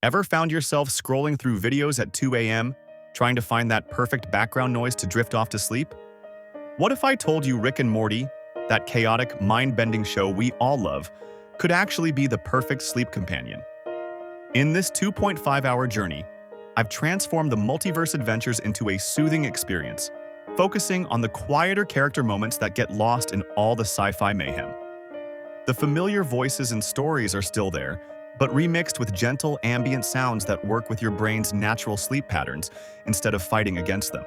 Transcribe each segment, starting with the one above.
Ever found yourself scrolling through videos at 2 a.m., trying to find that perfect background noise to drift off to sleep? What if I told you Rick and Morty, that chaotic, mind-bending show we all love, could actually be the perfect sleep companion? In this 2.5-hour journey, I've transformed the multiverse adventures into a soothing experience, focusing on the quieter character moments that get lost in all the sci-fi mayhem. The familiar voices and stories are still there, but remixed with gentle ambient sounds that work with your brain's natural sleep patterns instead of fighting against them.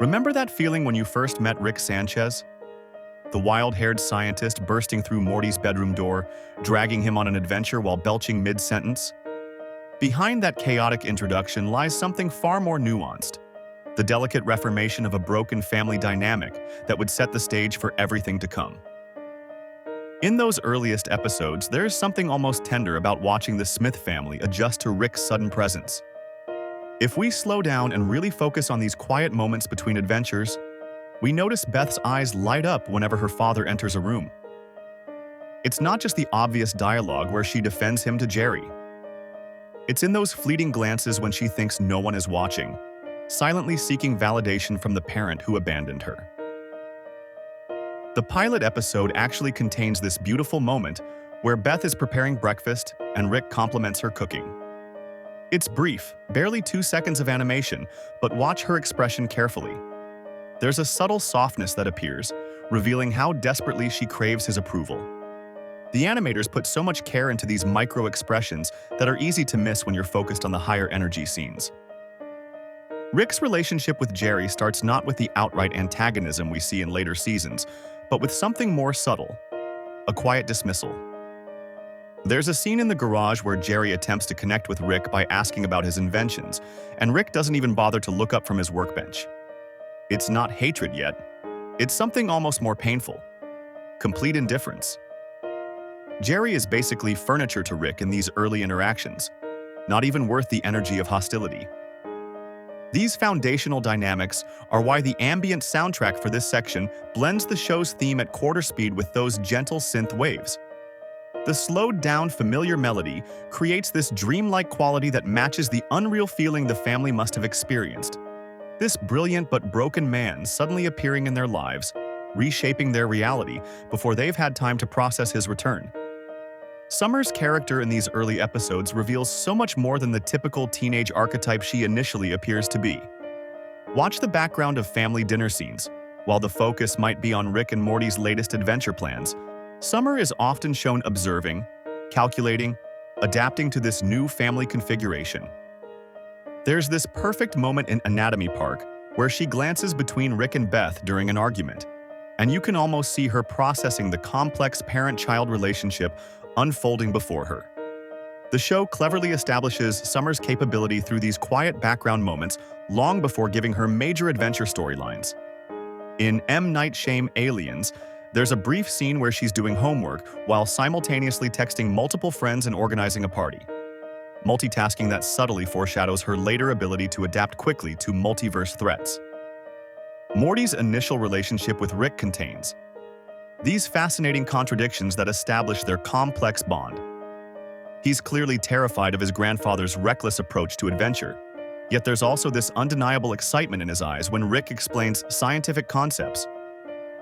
Remember that feeling when you first met Rick Sanchez? The wild-haired scientist bursting through Morty's bedroom door, dragging him on an adventure while belching mid-sentence? Behind that chaotic introduction lies something far more nuanced, the delicate reformation of a broken family dynamic that would set the stage for everything to come. In those earliest episodes, there's something almost tender about watching the Smith family adjust to Rick's sudden presence. If we slow down and really focus on these quiet moments between adventures, we notice Beth's eyes light up whenever her father enters a room. It's not just the obvious dialogue where she defends him to Jerry. It's in those fleeting glances when she thinks no one is watching, silently seeking validation from the parent who abandoned her. The pilot episode actually contains this beautiful moment where Beth is preparing breakfast and Rick compliments her cooking. It's brief, barely 2 seconds of animation, but watch her expression carefully. There's a subtle softness that appears, revealing how desperately she craves his approval. The animators put so much care into these micro-expressions that are easy to miss when you're focused on the higher energy scenes. Rick's relationship with Jerry starts not with the outright antagonism we see in later seasons, but with something more subtle, a quiet dismissal. There's a scene in the garage where Jerry attempts to connect with Rick by asking about his inventions, and Rick doesn't even bother to look up from his workbench. It's not hatred yet. It's something almost more painful. Complete indifference. Jerry is basically furniture to Rick in these early interactions, not even worth the energy of hostility. These foundational dynamics are why the ambient soundtrack for this section blends the show's theme at quarter speed with those gentle synth waves. The slowed-down, familiar melody creates this dreamlike quality that matches the unreal feeling the family must have experienced. This brilliant but broken man suddenly appearing in their lives, reshaping their reality before they've had time to process his return. Summer's character in these early episodes reveals so much more than the typical teenage archetype she initially appears to be. Watch the background of family dinner scenes. While the focus might be on Rick and Morty's latest adventure plans, Summer is often shown observing, calculating, adapting to this new family configuration. There's this perfect moment in Anatomy Park where she glances between Rick and Beth during an argument, and you can almost see her processing the complex parent-child relationship unfolding before her. The show cleverly establishes Summer's capability through these quiet background moments long before giving her major adventure storylines. In M. Night Shyamalan's Aliens, there's a brief scene where she's doing homework while simultaneously texting multiple friends and organizing a party. Multitasking that subtly foreshadows her later ability to adapt quickly to multiverse threats. Morty's initial relationship with Rick contains these fascinating contradictions that establish their complex bond. He's clearly terrified of his grandfather's reckless approach to adventure, yet there's also this undeniable excitement in his eyes when Rick explains scientific concepts.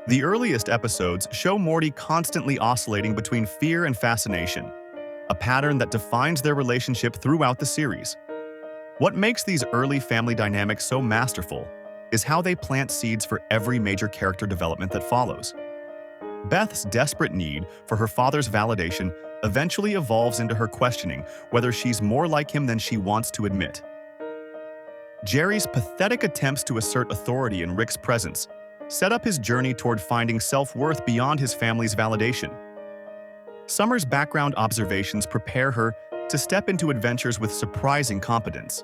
The earliest episodes show Morty constantly oscillating between fear and fascination, a pattern that defines their relationship throughout the series. What makes these early family dynamics so masterful is how they plant seeds for every major character development that follows. Beth's desperate need for her father's validation eventually evolves into her questioning whether she's more like him than she wants to admit. Jerry's pathetic attempts to assert authority in Rick's presence set up his journey toward finding self-worth beyond his family's validation. Summer's background observations prepare her to step into adventures with surprising competence.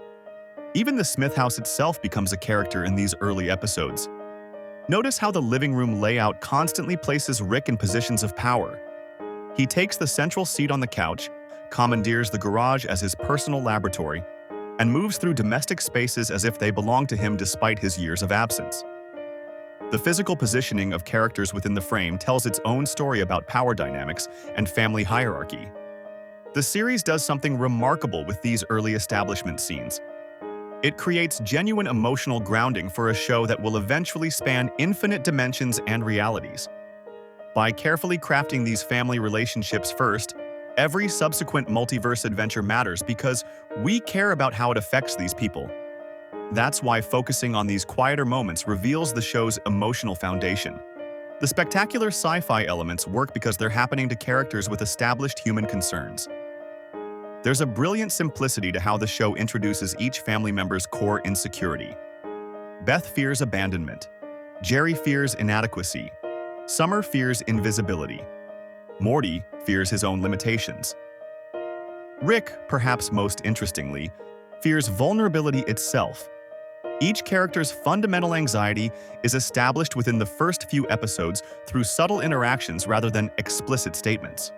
Even the Smith house itself becomes a character in these early episodes. Notice how the living room layout constantly places Rick in positions of power. He takes the central seat on the couch, commandeers the garage as his personal laboratory, and moves through domestic spaces as if they belong to him despite his years of absence. The physical positioning of characters within the frame tells its own story about power dynamics and family hierarchy. The series does something remarkable with these early establishment scenes. It creates genuine emotional grounding for a show that will eventually span infinite dimensions and realities. By carefully crafting these family relationships first, every subsequent multiverse adventure matters because we care about how it affects these people. That's why focusing on these quieter moments reveals the show's emotional foundation. The spectacular sci-fi elements work because they're happening to characters with established human concerns. There's a brilliant simplicity to how the show introduces each family member's core insecurity. Beth fears abandonment. Jerry fears inadequacy. Summer fears invisibility. Morty fears his own limitations. Rick, perhaps most interestingly, fears vulnerability itself. Each character's fundamental anxiety is established within the first few episodes through subtle interactions rather than explicit statements.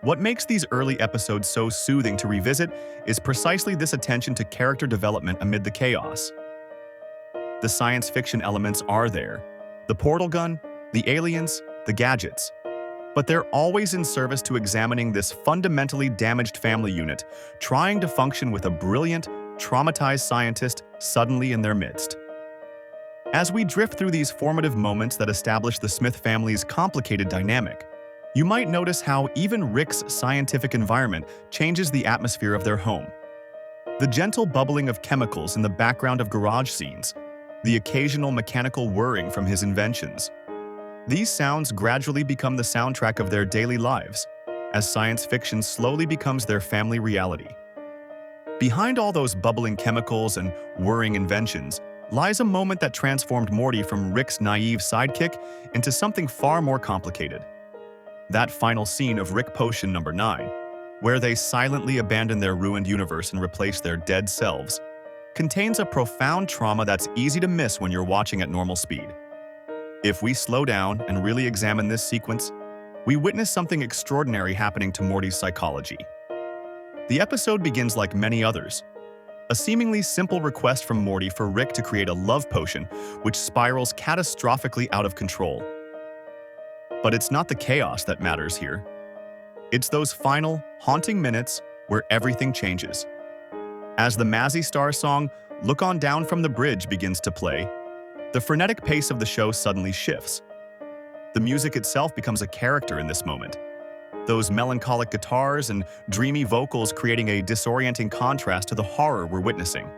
What makes these early episodes so soothing to revisit is precisely this attention to character development amid the chaos. The science fiction elements are there. The portal gun, the aliens, the gadgets. But they're always in service to examining this fundamentally damaged family unit, trying to function with a brilliant, traumatized scientist suddenly in their midst. As we drift through these formative moments that establish the Smith family's complicated dynamic, you might notice how even Rick's scientific environment changes the atmosphere of their home. The gentle bubbling of chemicals in the background of garage scenes, the occasional mechanical whirring from his inventions. These sounds gradually become the soundtrack of their daily lives, as science fiction slowly becomes their family reality. Behind all those bubbling chemicals and whirring inventions lies a moment that transformed Morty from Rick's naive sidekick into something far more complicated. That final scene of Rick Potion number 9, where they silently abandon their ruined universe and replace their dead selves, contains a profound trauma that's easy to miss when you're watching at normal speed. If we slow down and really examine this sequence, we witness something extraordinary happening to Morty's psychology. The episode begins like many others. A seemingly simple request from Morty for Rick to create a love potion, which spirals catastrophically out of control. But it's not the chaos that matters here. It's those final, haunting minutes where everything changes. As the Mazzy Star song, "Look On Down from the Bridge," begins to play, the frenetic pace of the show suddenly shifts. The music itself becomes a character in this moment. Those melancholic guitars and dreamy vocals creating a disorienting contrast to the horror we're witnessing.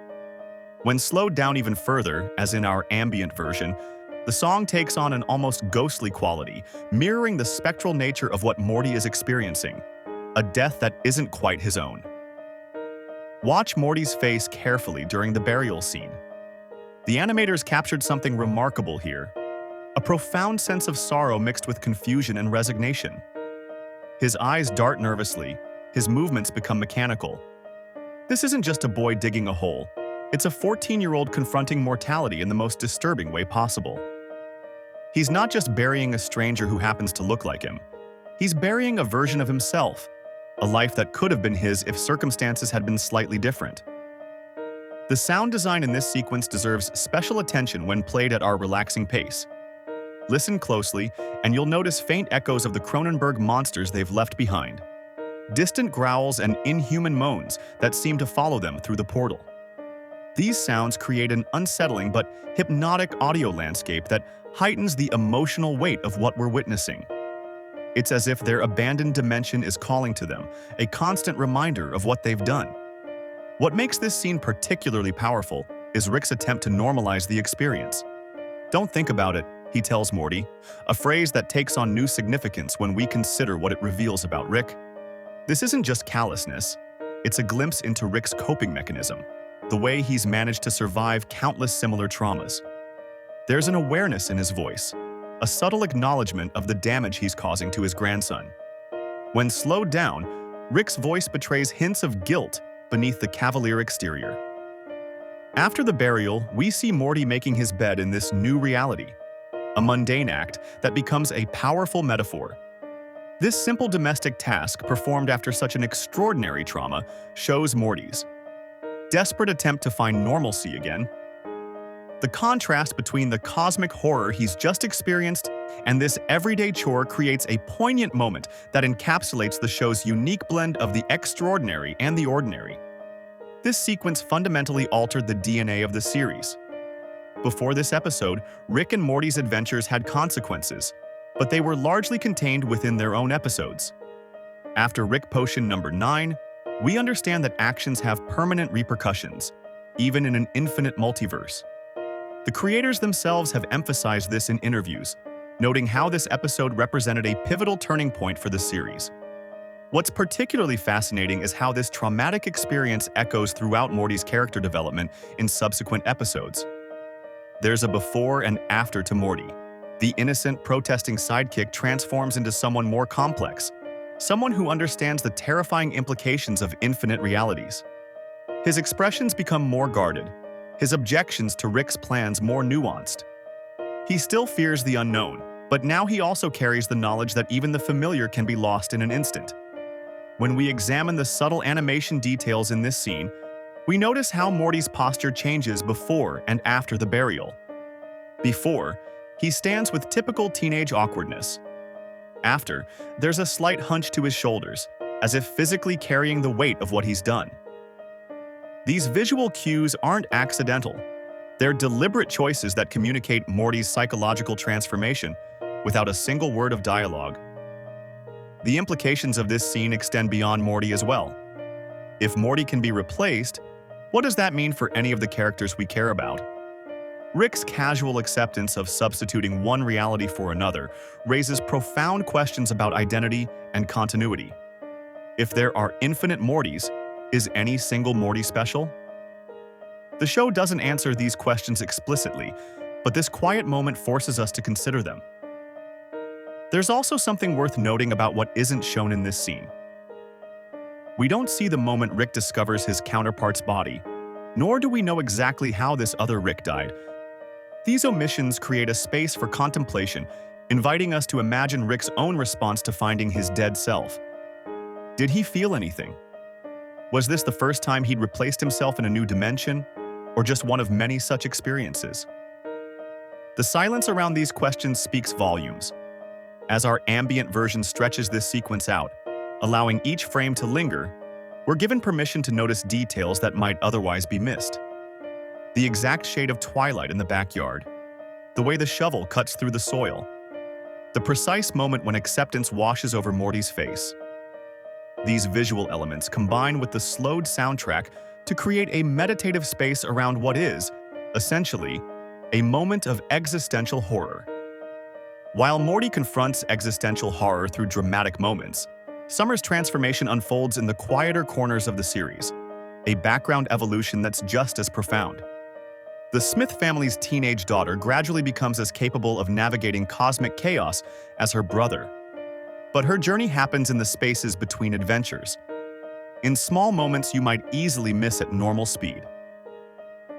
When slowed down even further, as in our ambient version, the song takes on an almost ghostly quality, mirroring the spectral nature of what Morty is experiencing, a death that isn't quite his own. Watch Morty's face carefully during the burial scene. The animators captured something remarkable here, a profound sense of sorrow mixed with confusion and resignation. His eyes dart nervously, his movements become mechanical. This isn't just a boy digging a hole, it's a 14-year-old confronting mortality in the most disturbing way possible. He's not just burying a stranger who happens to look like him. He's burying a version of himself, a life that could have been his if circumstances had been slightly different. The sound design in this sequence deserves special attention when played at our relaxing pace. Listen closely, and you'll notice faint echoes of the Cronenberg monsters they've left behind. Distant growls and inhuman moans that seem to follow them through the portal. These sounds create an unsettling but hypnotic audio landscape that heightens the emotional weight of what we're witnessing. It's as if their abandoned dimension is calling to them, a constant reminder of what they've done. What makes this scene particularly powerful is Rick's attempt to normalize the experience. "Don't think about it," he tells Morty, a phrase that takes on new significance when we consider what it reveals about Rick. This isn't just callousness, it's a glimpse into Rick's coping mechanism, the way he's managed to survive countless similar traumas. There's an awareness in his voice, a subtle acknowledgement of the damage he's causing to his grandson. When slowed down, Rick's voice betrays hints of guilt beneath the cavalier exterior. After the burial, we see Morty making his bed in this new reality, a mundane act that becomes a powerful metaphor. This simple domestic task performed after such an extraordinary trauma shows Morty's desperate attempt to find normalcy again. The contrast between the cosmic horror he's just experienced And this everyday chore creates a poignant moment that encapsulates the show's unique blend of the extraordinary and the ordinary. This sequence fundamentally altered the DNA of the series. Before this episode, Rick and Morty's adventures had consequences, but they were largely contained within their own episodes. After Rick Potion number 9, we understand that actions have permanent repercussions, even in an infinite multiverse. The creators themselves have emphasized this in interviews, noting how this episode represented a pivotal turning point for the series. What's particularly fascinating is how this traumatic experience echoes throughout Morty's character development in subsequent episodes. There's a before and after to Morty. The innocent, protesting sidekick transforms into someone more complex, someone who understands the terrifying implications of infinite realities. His expressions become more guarded, his objections to Rick's plans more nuanced. He still fears the unknown, but now he also carries the knowledge that even the familiar can be lost in an instant. When we examine the subtle animation details in this scene, we notice how Morty's posture changes before and after the burial. Before, he stands with typical teenage awkwardness. After, there's a slight hunch to his shoulders, as if physically carrying the weight of what he's done. These visual cues aren't accidental. They're deliberate choices that communicate Morty's psychological transformation without a single word of dialogue. The implications of this scene extend beyond Morty as well. If Morty can be replaced, what does that mean for any of the characters we care about? Rick's casual acceptance of substituting one reality for another raises profound questions about identity and continuity. If there are infinite Mortys, is any single Morty special? The show doesn't answer these questions explicitly, but this quiet moment forces us to consider them. There's also something worth noting about what isn't shown in this scene. We don't see the moment Rick discovers his counterpart's body, nor do we know exactly how this other Rick died. These omissions create a space for contemplation, inviting us to imagine Rick's own response to finding his dead self. Did he feel anything? Was this the first time he'd replaced himself in a new dimension, or just one of many such experiences? The silence around these questions speaks volumes. As our ambient version stretches this sequence out, allowing each frame to linger, we're given permission to notice details that might otherwise be missed. The exact shade of twilight in the backyard, the way the shovel cuts through the soil, the precise moment when acceptance washes over Morty's face. These visual elements combine with the slowed soundtrack to create a meditative space around what is, essentially, a moment of existential horror. While Morty confronts existential horror through dramatic moments, Summer's transformation unfolds in the quieter corners of the series, a background evolution that's just as profound. The Smith family's teenage daughter gradually becomes as capable of navigating cosmic chaos as her brother. But her journey happens in the spaces between adventures, in small moments you might easily miss at normal speed.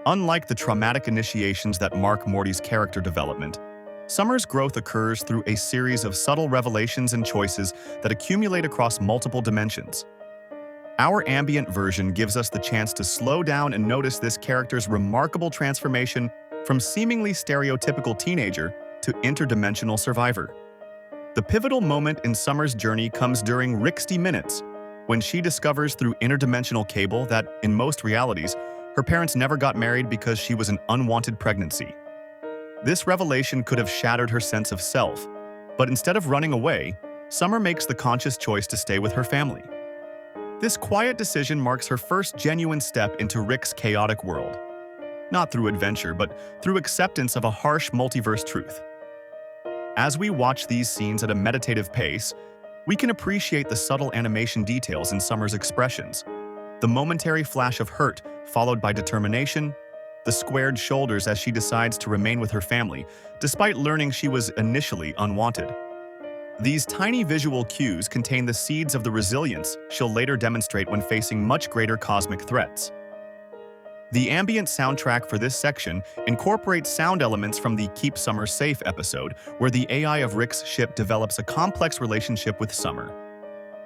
Unlike the traumatic initiations that mark Morty's character development, Summer's growth occurs through a series of subtle revelations and choices that accumulate across multiple dimensions. Our ambient version gives us the chance to slow down and notice this character's remarkable transformation from seemingly stereotypical teenager to interdimensional survivor. The pivotal moment in Summer's journey comes during Rick's minutes, when she discovers through interdimensional cable that, in most realities, her parents never got married because she was an unwanted pregnancy. This revelation could have shattered her sense of self, but instead of running away, Summer makes the conscious choice to stay with her family. This quiet decision marks her first genuine step into Rick's chaotic world. Not through adventure, but through acceptance of a harsh multiverse truth. As we watch these scenes at a meditative pace, we can appreciate the subtle animation details in Summer's expressions. The momentary flash of hurt, followed by determination, the squared shoulders as she decides to remain with her family, despite learning she was initially unwanted. These tiny visual cues contain the seeds of the resilience she'll later demonstrate when facing much greater cosmic threats. The ambient soundtrack for this section incorporates sound elements from the Keep Summer Safe episode, where the AI of Rick's ship develops a complex relationship with Summer.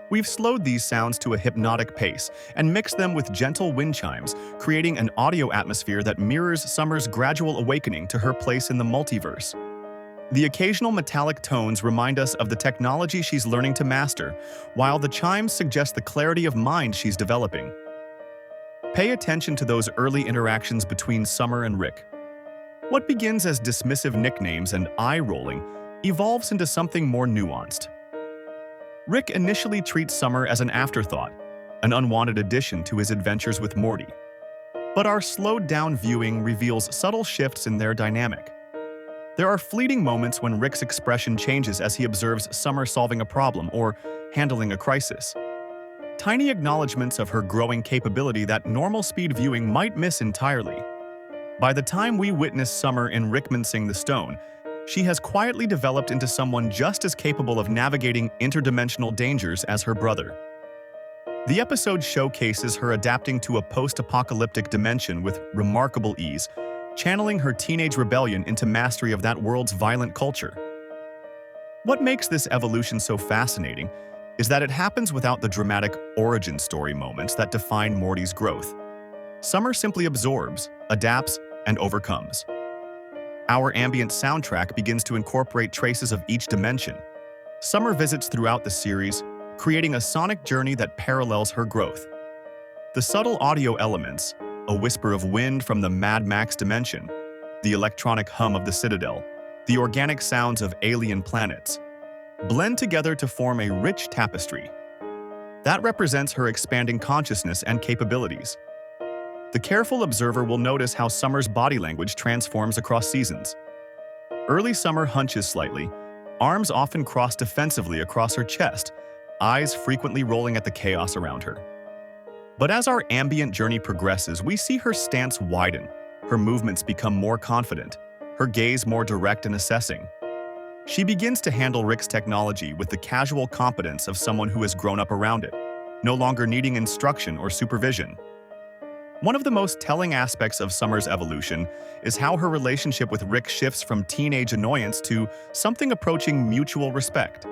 We've slowed these sounds to a hypnotic pace and mixed them with gentle wind chimes, creating an audio atmosphere that mirrors Summer's gradual awakening to her place in the multiverse. The occasional metallic tones remind us of the technology she's learning to master, while the chimes suggest the clarity of mind she's developing. Pay attention to those early interactions between Summer and Rick. What begins as dismissive nicknames and eye-rolling evolves into something more nuanced. Rick initially treats Summer as an afterthought, an unwanted addition to his adventures with Morty. But our slowed-down viewing reveals subtle shifts in their dynamic. There are fleeting moments when Rick's expression changes as he observes Summer solving a problem or handling a crisis. Tiny acknowledgments of her growing capability that normal-speed viewing might miss entirely. By the time we witness Summer in Rickmancing the Stone, she has quietly developed into someone just as capable of navigating interdimensional dangers as her brother. The episode showcases her adapting to a post-apocalyptic dimension with remarkable ease, channeling her teenage rebellion into mastery of that world's violent culture. What makes this evolution so fascinating is that it happens without the dramatic origin story moments that define Morty's growth. Summer simply absorbs, adapts, and overcomes. Our ambient soundtrack begins to incorporate traces of each dimension. Summer visits throughout the series, creating a sonic journey that parallels her growth. The subtle audio elements, a whisper of wind from the Mad Max dimension, the electronic hum of the Citadel, the organic sounds of alien planets, blend together to form a rich tapestry. That represents her expanding consciousness and capabilities. The careful observer will notice how Summer's body language transforms across seasons. Early Summer hunches slightly, arms often crossed defensively across her chest, eyes frequently rolling at the chaos around her. But as our ambient journey progresses, we see her stance widen, her movements become more confident, her gaze more direct and assessing. She begins to handle Rick's technology with the casual competence of someone who has grown up around it, no longer needing instruction or supervision. One of the most telling aspects of Summer's evolution is how her relationship with Rick shifts from teenage annoyance to something approaching mutual respect.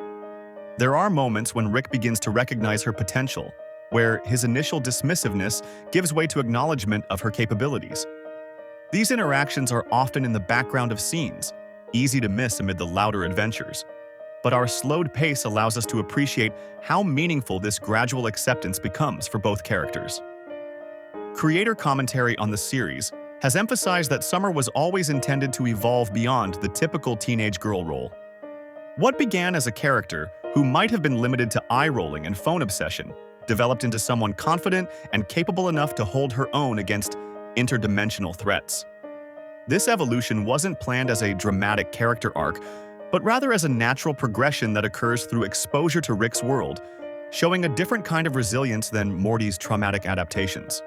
There are moments when Rick begins to recognize her potential, where his initial dismissiveness gives way to acknowledgement of her capabilities. These interactions are often in the background of scenes, easy to miss amid the louder adventures. But our slowed pace allows us to appreciate how meaningful this gradual acceptance becomes for both characters. Creator commentary on the series has emphasized that Summer was always intended to evolve beyond the typical teenage girl role. What began as a character who might have been limited to eye-rolling and phone obsession developed into someone confident and capable enough to hold her own against interdimensional threats. This evolution wasn't planned as a dramatic character arc, but rather as a natural progression that occurs through exposure to Rick's world, showing a different kind of resilience than Morty's traumatic adaptations.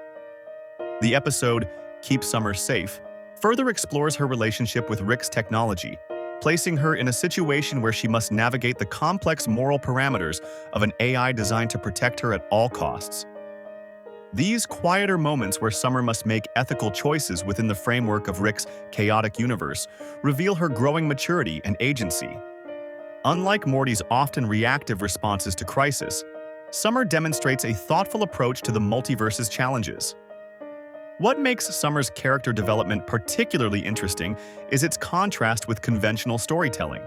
The episode, Keep Summer Safe, further explores her relationship with Rick's technology, placing her in a situation where she must navigate the complex moral parameters of an AI designed to protect her at all costs. These quieter moments where Summer must make ethical choices within the framework of Rick's chaotic universe reveal her growing maturity and agency. Unlike Morty's often reactive responses to crisis, Summer demonstrates a thoughtful approach to the multiverse's challenges. What makes Summer's character development particularly interesting is its contrast with conventional storytelling.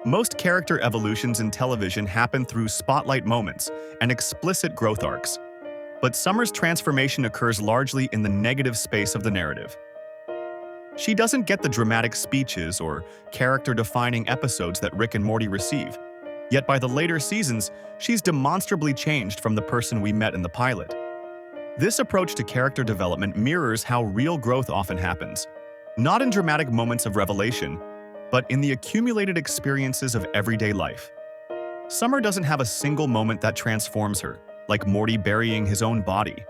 Most character evolutions in television happen through spotlight moments and explicit growth arcs, but Summer's transformation occurs largely in the negative space of the narrative. She doesn't get the dramatic speeches or character-defining episodes that Rick and Morty receive, yet by the later seasons, she's demonstrably changed from the person we met in the pilot. This approach to character development mirrors how real growth often happens, not in dramatic moments of revelation, but in the accumulated experiences of everyday life. Summer doesn't have a single moment that transforms her, like Morty burying his own body.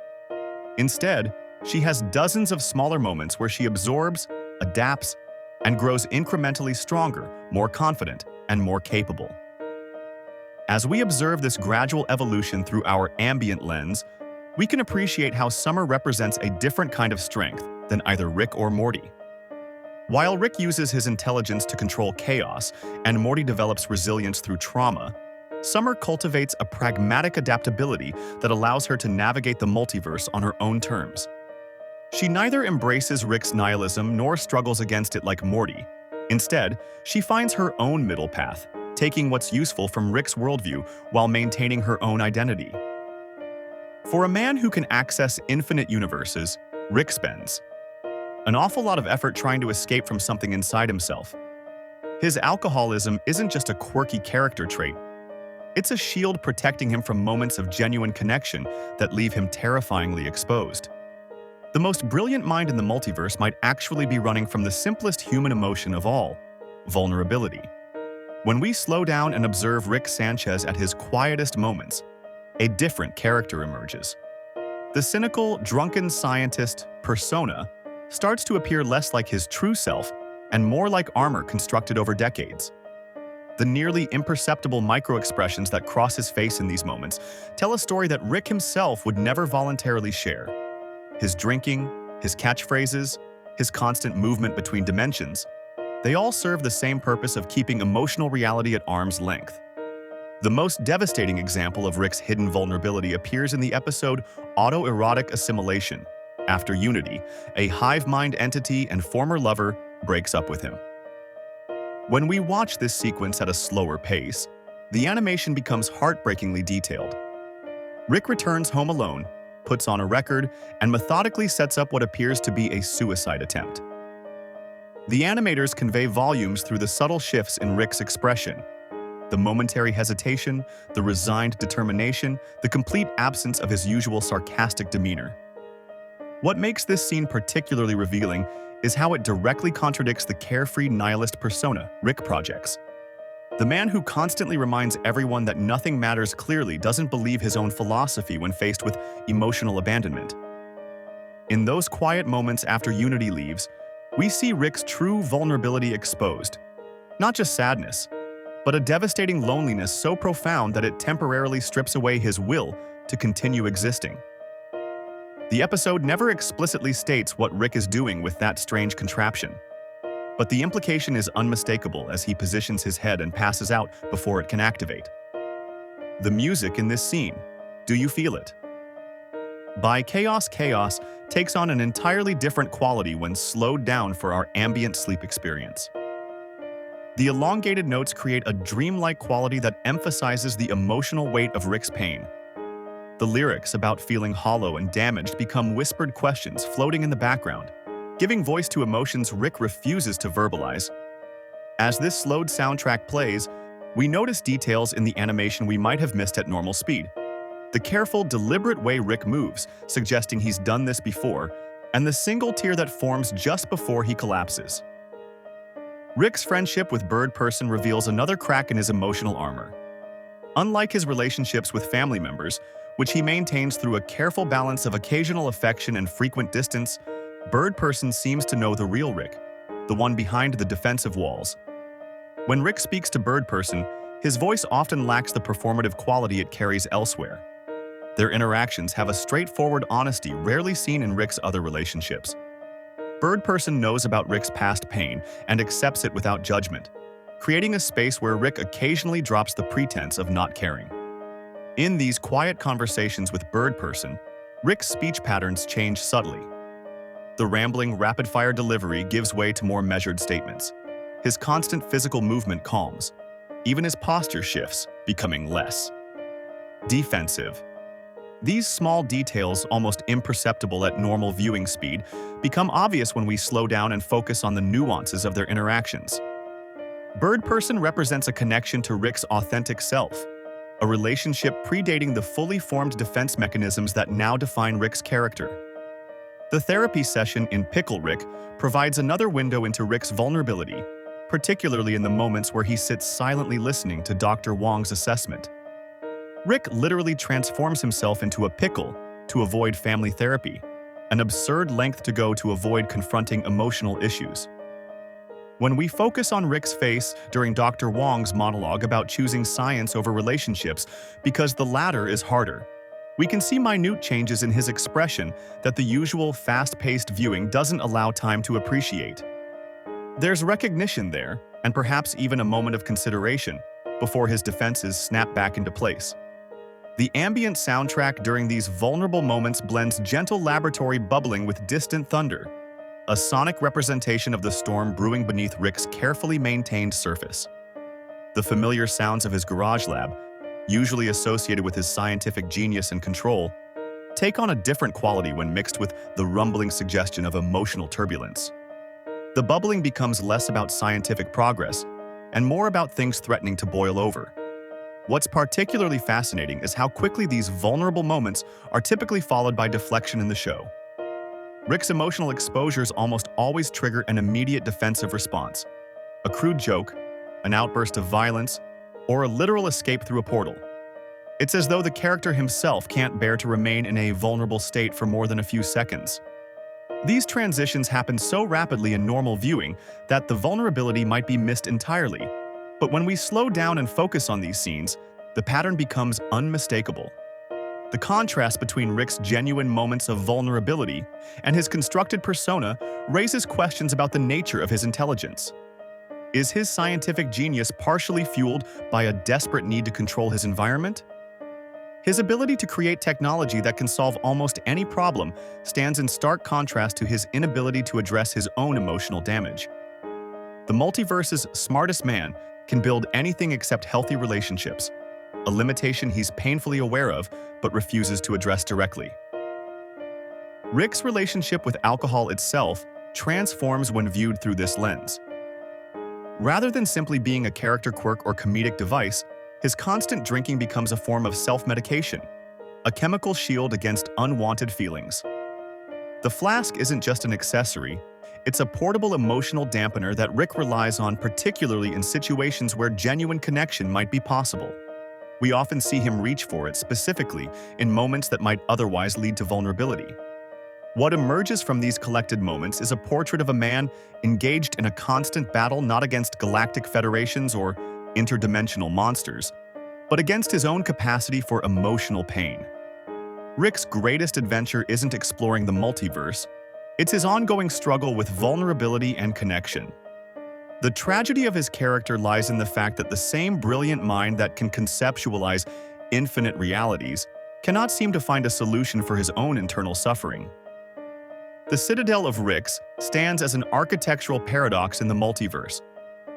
Instead, she has dozens of smaller moments where she absorbs, adapts, and grows incrementally stronger, more confident, and more capable. As we observe this gradual evolution through our ambient lens, we can appreciate how Summer represents a different kind of strength than either Rick or Morty. While Rick uses his intelligence to control chaos and Morty develops resilience through trauma, Summer cultivates a pragmatic adaptability that allows her to navigate the multiverse on her own terms. She neither embraces Rick's nihilism nor struggles against it like Morty, Instead, she finds her own middle path, taking what's useful from Rick's worldview while maintaining her own identity. For a man who can access infinite universes, Rick spends an awful lot of effort trying to escape from something inside himself. His alcoholism isn't just a quirky character trait. It's a shield protecting him from moments of genuine connection that leave him terrifyingly exposed. The most brilliant mind in the multiverse might actually be running from the simplest human emotion of all, vulnerability. When we slow down and observe Rick Sanchez at his quietest moments, a different character emerges. The cynical, drunken scientist persona starts to appear less like his true self and more like armor constructed over decades. The nearly imperceptible micro-expressions that cross his face in these moments tell a story that Rick himself would never voluntarily share. His drinking, his catchphrases, his constant movement between dimensions, they all serve the same purpose of keeping emotional reality at arm's length. The most devastating example of Rick's hidden vulnerability appears in the episode Autoerotic Assimilation, after Unity, a hive-mind entity and former lover, breaks up with him. When we watch this sequence at a slower pace, the animation becomes heartbreakingly detailed. Rick returns home alone, puts on a record, and methodically sets up what appears to be a suicide attempt. The animators convey volumes through the subtle shifts in Rick's expression. The momentary hesitation, the resigned determination, the complete absence of his usual sarcastic demeanor. What makes this scene particularly revealing is how it directly contradicts the carefree nihilist persona Rick projects. The man who constantly reminds everyone that nothing matters clearly doesn't believe his own philosophy when faced with emotional abandonment. In those quiet moments after Unity leaves, we see Rick's true vulnerability exposed. Not just sadness, but a devastating loneliness so profound that it temporarily strips away his will to continue existing. The episode never explicitly states what Rick is doing with that strange contraption, but the implication is unmistakable as he positions his head and passes out before it can activate. The music in this scene, do you feel it? By Chaos takes on an entirely different quality when slowed down for our ambient sleep experience. The elongated notes create a dreamlike quality that emphasizes the emotional weight of Rick's pain. The lyrics about feeling hollow and damaged become whispered questions floating in the background, giving voice to emotions Rick refuses to verbalize. As this slowed soundtrack plays, we notice details in the animation we might have missed at normal speed. The careful, deliberate way Rick moves, suggesting he's done this before, and the single tear that forms just before he collapses. Rick's friendship with Bird Person reveals another crack in his emotional armor. Unlike his relationships with family members, which he maintains through a careful balance of occasional affection and frequent distance, Bird Person seems to know the real Rick, the one behind the defensive walls. When Rick speaks to Bird Person, his voice often lacks the performative quality it carries elsewhere. Their interactions have a straightforward honesty rarely seen in Rick's other relationships. Bird Person knows about Rick's past pain and accepts it without judgment, creating a space where Rick occasionally drops the pretense of not caring. In these quiet conversations with Bird Person, Rick's speech patterns change subtly. The rambling, rapid-fire delivery gives way to more measured statements. His constant physical movement calms. Even his posture shifts, becoming less defensive. These small details, almost imperceptible at normal viewing speed, become obvious when we slow down and focus on the nuances of their interactions. Bird Person represents a connection to Rick's authentic self, a relationship predating the fully formed defense mechanisms that now define Rick's character. The therapy session in Pickle Rick provides another window into Rick's vulnerability, particularly in the moments where he sits silently listening to Dr. Wong's assessment. Rick literally transforms himself into a pickle to avoid family therapy, an absurd length to go to avoid confronting emotional issues. When we focus on Rick's face during Dr. Wong's monologue about choosing science over relationships because the latter is harder, we can see minute changes in his expression that the usual fast-paced viewing doesn't allow time to appreciate. There's recognition there, and perhaps even a moment of consideration, before his defenses snap back into place. The ambient soundtrack during these vulnerable moments blends gentle laboratory bubbling with distant thunder, a sonic representation of the storm brewing beneath Rick's carefully maintained surface. The familiar sounds of his garage lab, usually associated with his scientific genius and control, take on a different quality when mixed with the rumbling suggestion of emotional turbulence. The bubbling becomes less about scientific progress and more about things threatening to boil over. What's particularly fascinating is how quickly these vulnerable moments are typically followed by deflection in the show. Rick's emotional exposures almost always trigger an immediate defensive response: a crude joke, an outburst of violence, or a literal escape through a portal. It's as though the character himself can't bear to remain in a vulnerable state for more than a few seconds. These transitions happen so rapidly in normal viewing that the vulnerability might be missed entirely. But when we slow down and focus on these scenes, the pattern becomes unmistakable. The contrast between Rick's genuine moments of vulnerability and his constructed persona raises questions about the nature of his intelligence. Is his scientific genius partially fueled by a desperate need to control his environment? His ability to create technology that can solve almost any problem stands in stark contrast to his inability to address his own emotional damage. The multiverse's smartest man can build anything except healthy relationships, a limitation he's painfully aware of but refuses to address directly. Rick's relationship with alcohol itself transforms when viewed through this lens. Rather than simply being a character quirk or comedic device, his constant drinking becomes a form of self-medication, a chemical shield against unwanted feelings. The flask isn't just an accessory, it's a portable emotional dampener that Rick relies on, particularly in situations where genuine connection might be possible. We often see him reach for it, specifically in moments that might otherwise lead to vulnerability. What emerges from these collected moments is a portrait of a man engaged in a constant battle not against galactic federations or interdimensional monsters, but against his own capacity for emotional pain. Rick's greatest adventure isn't exploring the multiverse, it's his ongoing struggle with vulnerability and connection. The tragedy of his character lies in the fact that the same brilliant mind that can conceptualize infinite realities cannot seem to find a solution for his own internal suffering. The Citadel of Ricks stands as an architectural paradox in the multiverse,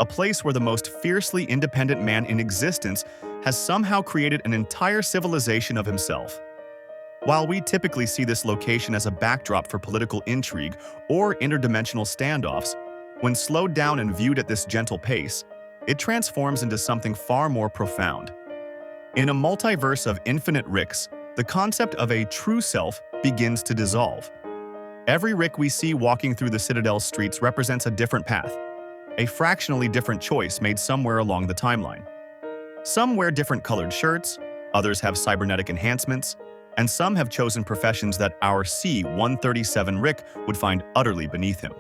a place where the most fiercely independent man in existence has somehow created an entire civilization of himself. While we typically see this location as a backdrop for political intrigue or interdimensional standoffs, when slowed down and viewed at this gentle pace, it transforms into something far more profound. In a multiverse of infinite Ricks, the concept of a true self begins to dissolve. Every Rick we see walking through the Citadel's streets represents a different path, a fractionally different choice made somewhere along the timeline. Some wear different colored shirts, others have cybernetic enhancements, and some have chosen professions that our C-137 Rick would find utterly beneath him.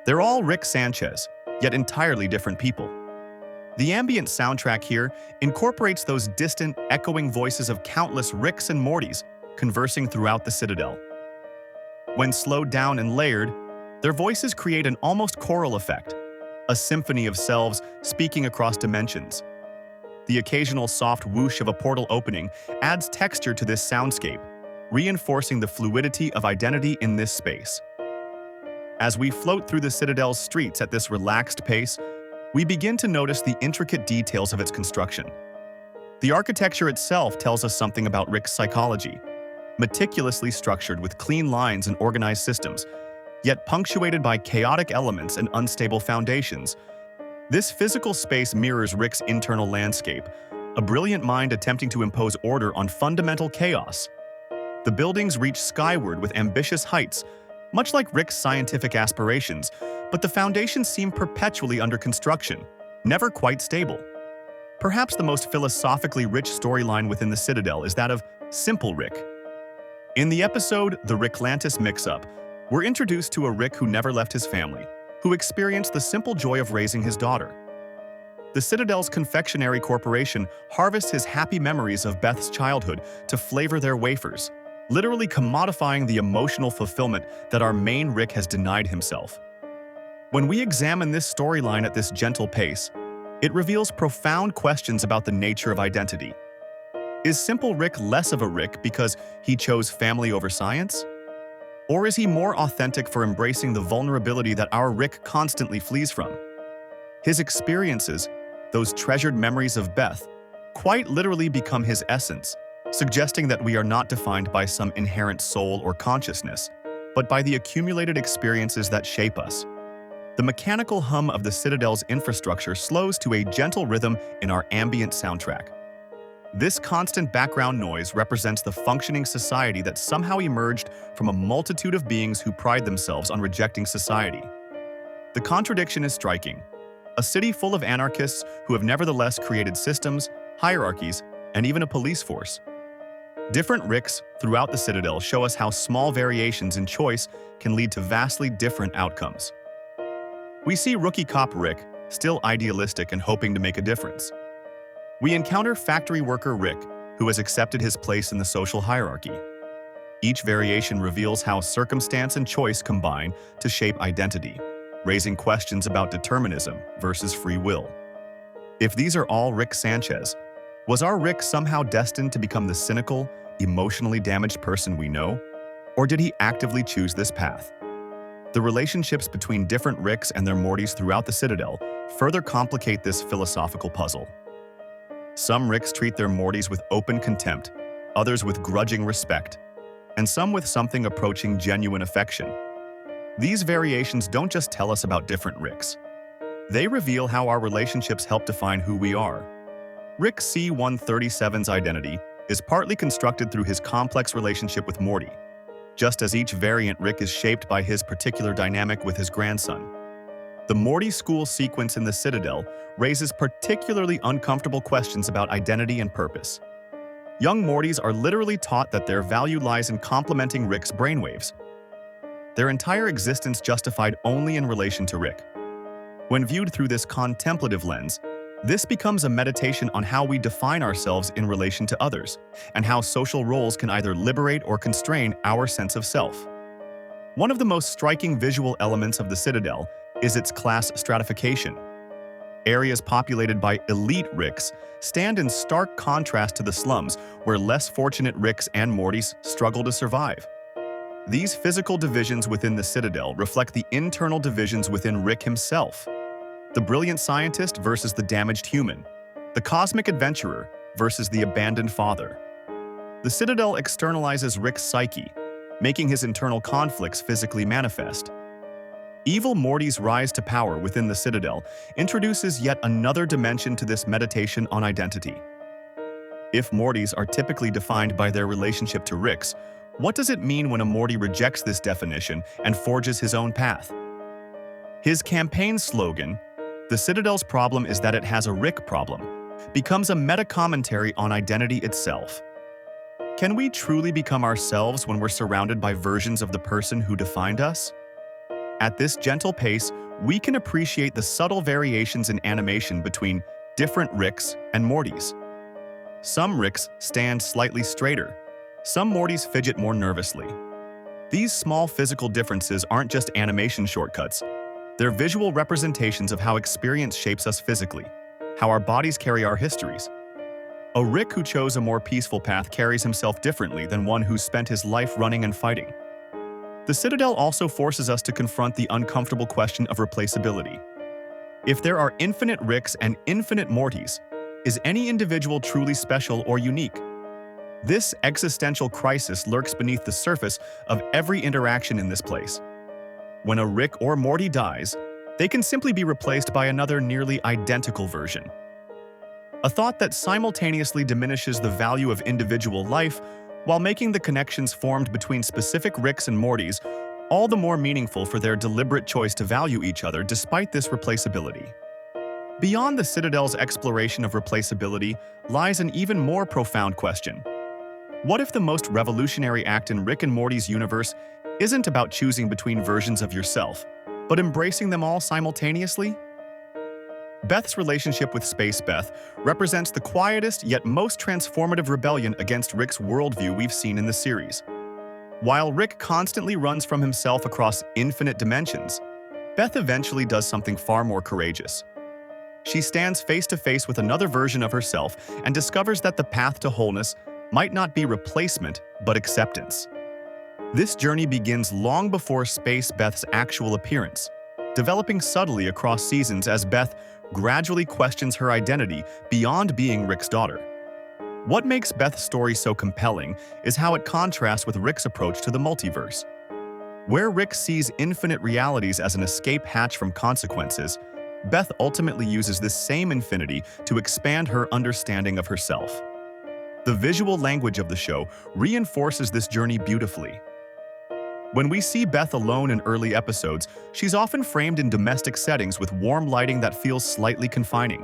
They're all Rick Sanchez, yet entirely different people. The ambient soundtrack here incorporates those distant, echoing voices of countless Ricks and Mortys conversing throughout the Citadel. When slowed down and layered, their voices create an almost choral effect, a symphony of selves speaking across dimensions. The occasional soft whoosh of a portal opening adds texture to this soundscape, reinforcing the fluidity of identity in this space. As we float through the Citadel's streets at this relaxed pace, we begin to notice the intricate details of its construction. The architecture itself tells us something about Rick's psychology, meticulously structured with clean lines and organized systems, yet punctuated by chaotic elements and unstable foundations. This physical space mirrors Rick's internal landscape, a brilliant mind attempting to impose order on fundamental chaos. The buildings reach skyward with ambitious heights, much like Rick's scientific aspirations, but the foundations seem perpetually under construction, never quite stable. Perhaps the most philosophically rich storyline within the Citadel is that of Simple Rick. In the episode The Ricklantis Mix-Up, we're introduced to a Rick who never left his family, who experienced the simple joy of raising his daughter. The Citadel's confectionery corporation harvests his happy memories of Beth's childhood to flavor their wafers, literally commodifying the emotional fulfillment that our main Rick has denied himself. When we examine this storyline at this gentle pace, it reveals profound questions about the nature of identity. Is Simple Rick less of a Rick because he chose family over science? Or is he more authentic for embracing the vulnerability that our Rick constantly flees from? His experiences, those treasured memories of Beth, quite literally become his essence, suggesting that we are not defined by some inherent soul or consciousness, but by the accumulated experiences that shape us. The mechanical hum of the Citadel's infrastructure slows to a gentle rhythm in our ambient soundtrack. This constant background noise represents the functioning society that somehow emerged from a multitude of beings who pride themselves on rejecting society. The contradiction is striking. A city full of anarchists who have nevertheless created systems, hierarchies, and even a police force. Different Ricks throughout the Citadel show us how small variations in choice can lead to vastly different outcomes. We see rookie cop Rick, still idealistic and hoping to make a difference. We encounter factory worker Rick, who has accepted his place in the social hierarchy. Each variation reveals how circumstance and choice combine to shape identity, raising questions about determinism versus free will. If these are all Rick Sanchez, was our Rick somehow destined to become the cynical, emotionally damaged person we know? Or did he actively choose this path? The relationships between different Ricks and their Mortys throughout the Citadel further complicate this philosophical puzzle. Some Ricks treat their Mortys with open contempt, others with grudging respect, and some with something approaching genuine affection. These variations don't just tell us about different Ricks. They reveal how our relationships help define who we are. Rick C-137's identity is partly constructed through his complex relationship with Morty, just as each variant Rick is shaped by his particular dynamic with his grandson. The Morty school sequence in the Citadel raises particularly uncomfortable questions about identity and purpose. Young Mortys are literally taught that their value lies in complementing Rick's brainwaves, their entire existence justified only in relation to Rick. When viewed through this contemplative lens, this becomes a meditation on how we define ourselves in relation to others, and how social roles can either liberate or constrain our sense of self. One of the most striking visual elements of the Citadel is its class stratification. Areas populated by elite Ricks stand in stark contrast to the slums where less fortunate Ricks and Mortys struggle to survive. These physical divisions within the Citadel reflect the internal divisions within Rick himself. The brilliant scientist versus the damaged human, the cosmic adventurer versus the abandoned father. The Citadel externalizes Rick's psyche, making his internal conflicts physically manifest. Evil Morty's rise to power within the Citadel introduces yet another dimension to this meditation on identity. If Mortys are typically defined by their relationship to Ricks, what does it mean when a Morty rejects this definition and forges his own path? His campaign slogan, "The Citadel's problem is that it has a Rick problem," becomes a meta-commentary on identity itself. Can we truly become ourselves when we're surrounded by versions of the person who defined us? At this gentle pace, we can appreciate the subtle variations in animation between different Ricks and Mortys. Some Ricks stand slightly straighter. Some Mortys fidget more nervously. These small physical differences aren't just animation shortcuts. They're visual representations of how experience shapes us physically, how our bodies carry our histories. A Rick who chose a more peaceful path carries himself differently than one who spent his life running and fighting. The Citadel also forces us to confront the uncomfortable question of replaceability. If there are infinite Ricks and infinite Mortys, is any individual truly special or unique? This existential crisis lurks beneath the surface of every interaction in this place. When a Rick or Morty dies, they can simply be replaced by another nearly identical version. A thought that simultaneously diminishes the value of individual life while making the connections formed between specific Ricks and Mortys all the more meaningful for their deliberate choice to value each other despite this replaceability. Beyond the Citadel's exploration of replaceability lies an even more profound question. What if the most revolutionary act in Rick and Morty's universe isn't about choosing between versions of yourself, but embracing them all simultaneously? Beth's relationship with Space Beth represents the quietest yet most transformative rebellion against Rick's worldview we've seen in the series. While Rick constantly runs from himself across infinite dimensions, Beth eventually does something far more courageous. She stands face to face with another version of herself and discovers that the path to wholeness might not be replacement, but acceptance. This journey begins long before Space Beth's actual appearance, developing subtly across seasons as Beth gradually questions her identity beyond being Rick's daughter. What makes Beth's story so compelling is how it contrasts with Rick's approach to the multiverse. Where Rick sees infinite realities as an escape hatch from consequences, Beth ultimately uses this same infinity to expand her understanding of herself. The visual language of the show reinforces this journey beautifully. When we see Beth alone in early episodes, she's often framed in domestic settings with warm lighting that feels slightly confining.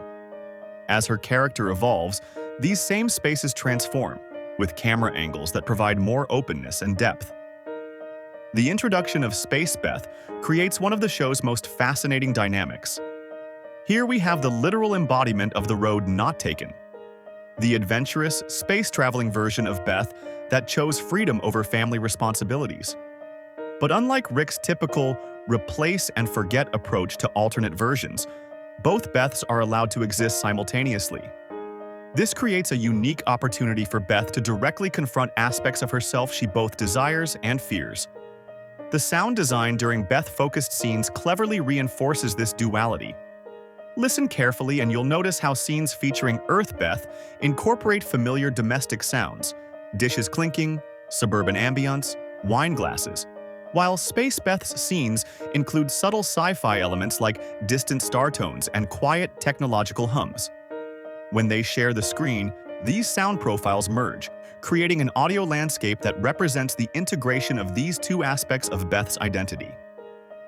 As her character evolves, these same spaces transform, with camera angles that provide more openness and depth. The introduction of Space Beth creates one of the show's most fascinating dynamics. Here we have the literal embodiment of the road not taken. The adventurous, space-traveling version of Beth that chose freedom over family responsibilities. But unlike Rick's typical replace and forget approach to alternate versions, both Beths are allowed to exist simultaneously. This creates a unique opportunity for Beth to directly confront aspects of herself she both desires and fears. The sound design during Beth-focused scenes cleverly reinforces this duality. Listen carefully and you'll notice how scenes featuring Earth Beth incorporate familiar domestic sounds, dishes clinking, suburban ambience, wine glasses, while Space Beth's scenes include subtle sci-fi elements like distant star tones and quiet technological hums. When they share the screen, these sound profiles merge, creating an audio landscape that represents the integration of these two aspects of Beth's identity.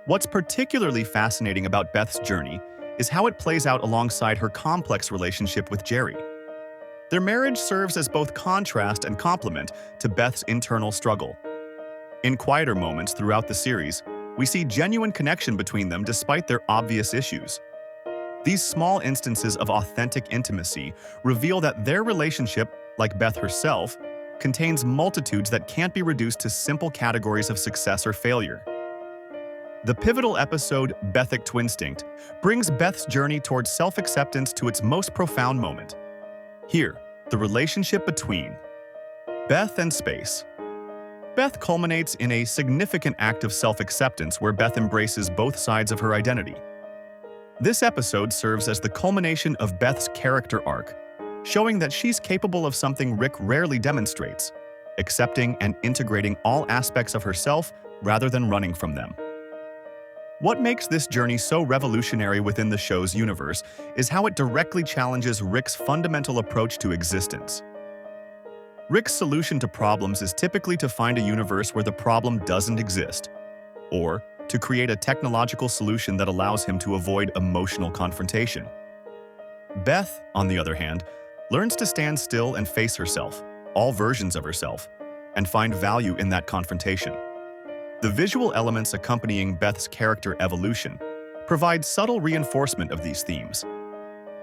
What's particularly fascinating about Beth's journey is how it plays out alongside her complex relationship with Jerry. Their marriage serves as both contrast and complement to Beth's internal struggle. In quieter moments throughout the series, we see genuine connection between them despite their obvious issues. These small instances of authentic intimacy reveal that their relationship, like Beth herself, contains multitudes that can't be reduced to simple categories of success or failure. The pivotal episode, Bethic Twinstinct, brings Beth's journey towards self-acceptance to its most profound moment. Here, the relationship between Beth and space. Beth culminates in a significant act of self-acceptance where Beth embraces both sides of her identity. This episode serves as the culmination of Beth's character arc, showing that she's capable of something Rick rarely demonstrates, accepting and integrating all aspects of herself rather than running from them. What makes this journey so revolutionary within the show's universe is how it directly challenges Rick's fundamental approach to existence. Rick's solution to problems is typically to find a universe where the problem doesn't exist, or to create a technological solution that allows him to avoid emotional confrontation. Beth, on the other hand, learns to stand still and face herself, all versions of herself, and find value in that confrontation. The visual elements accompanying Beth's character evolution provide subtle reinforcement of these themes.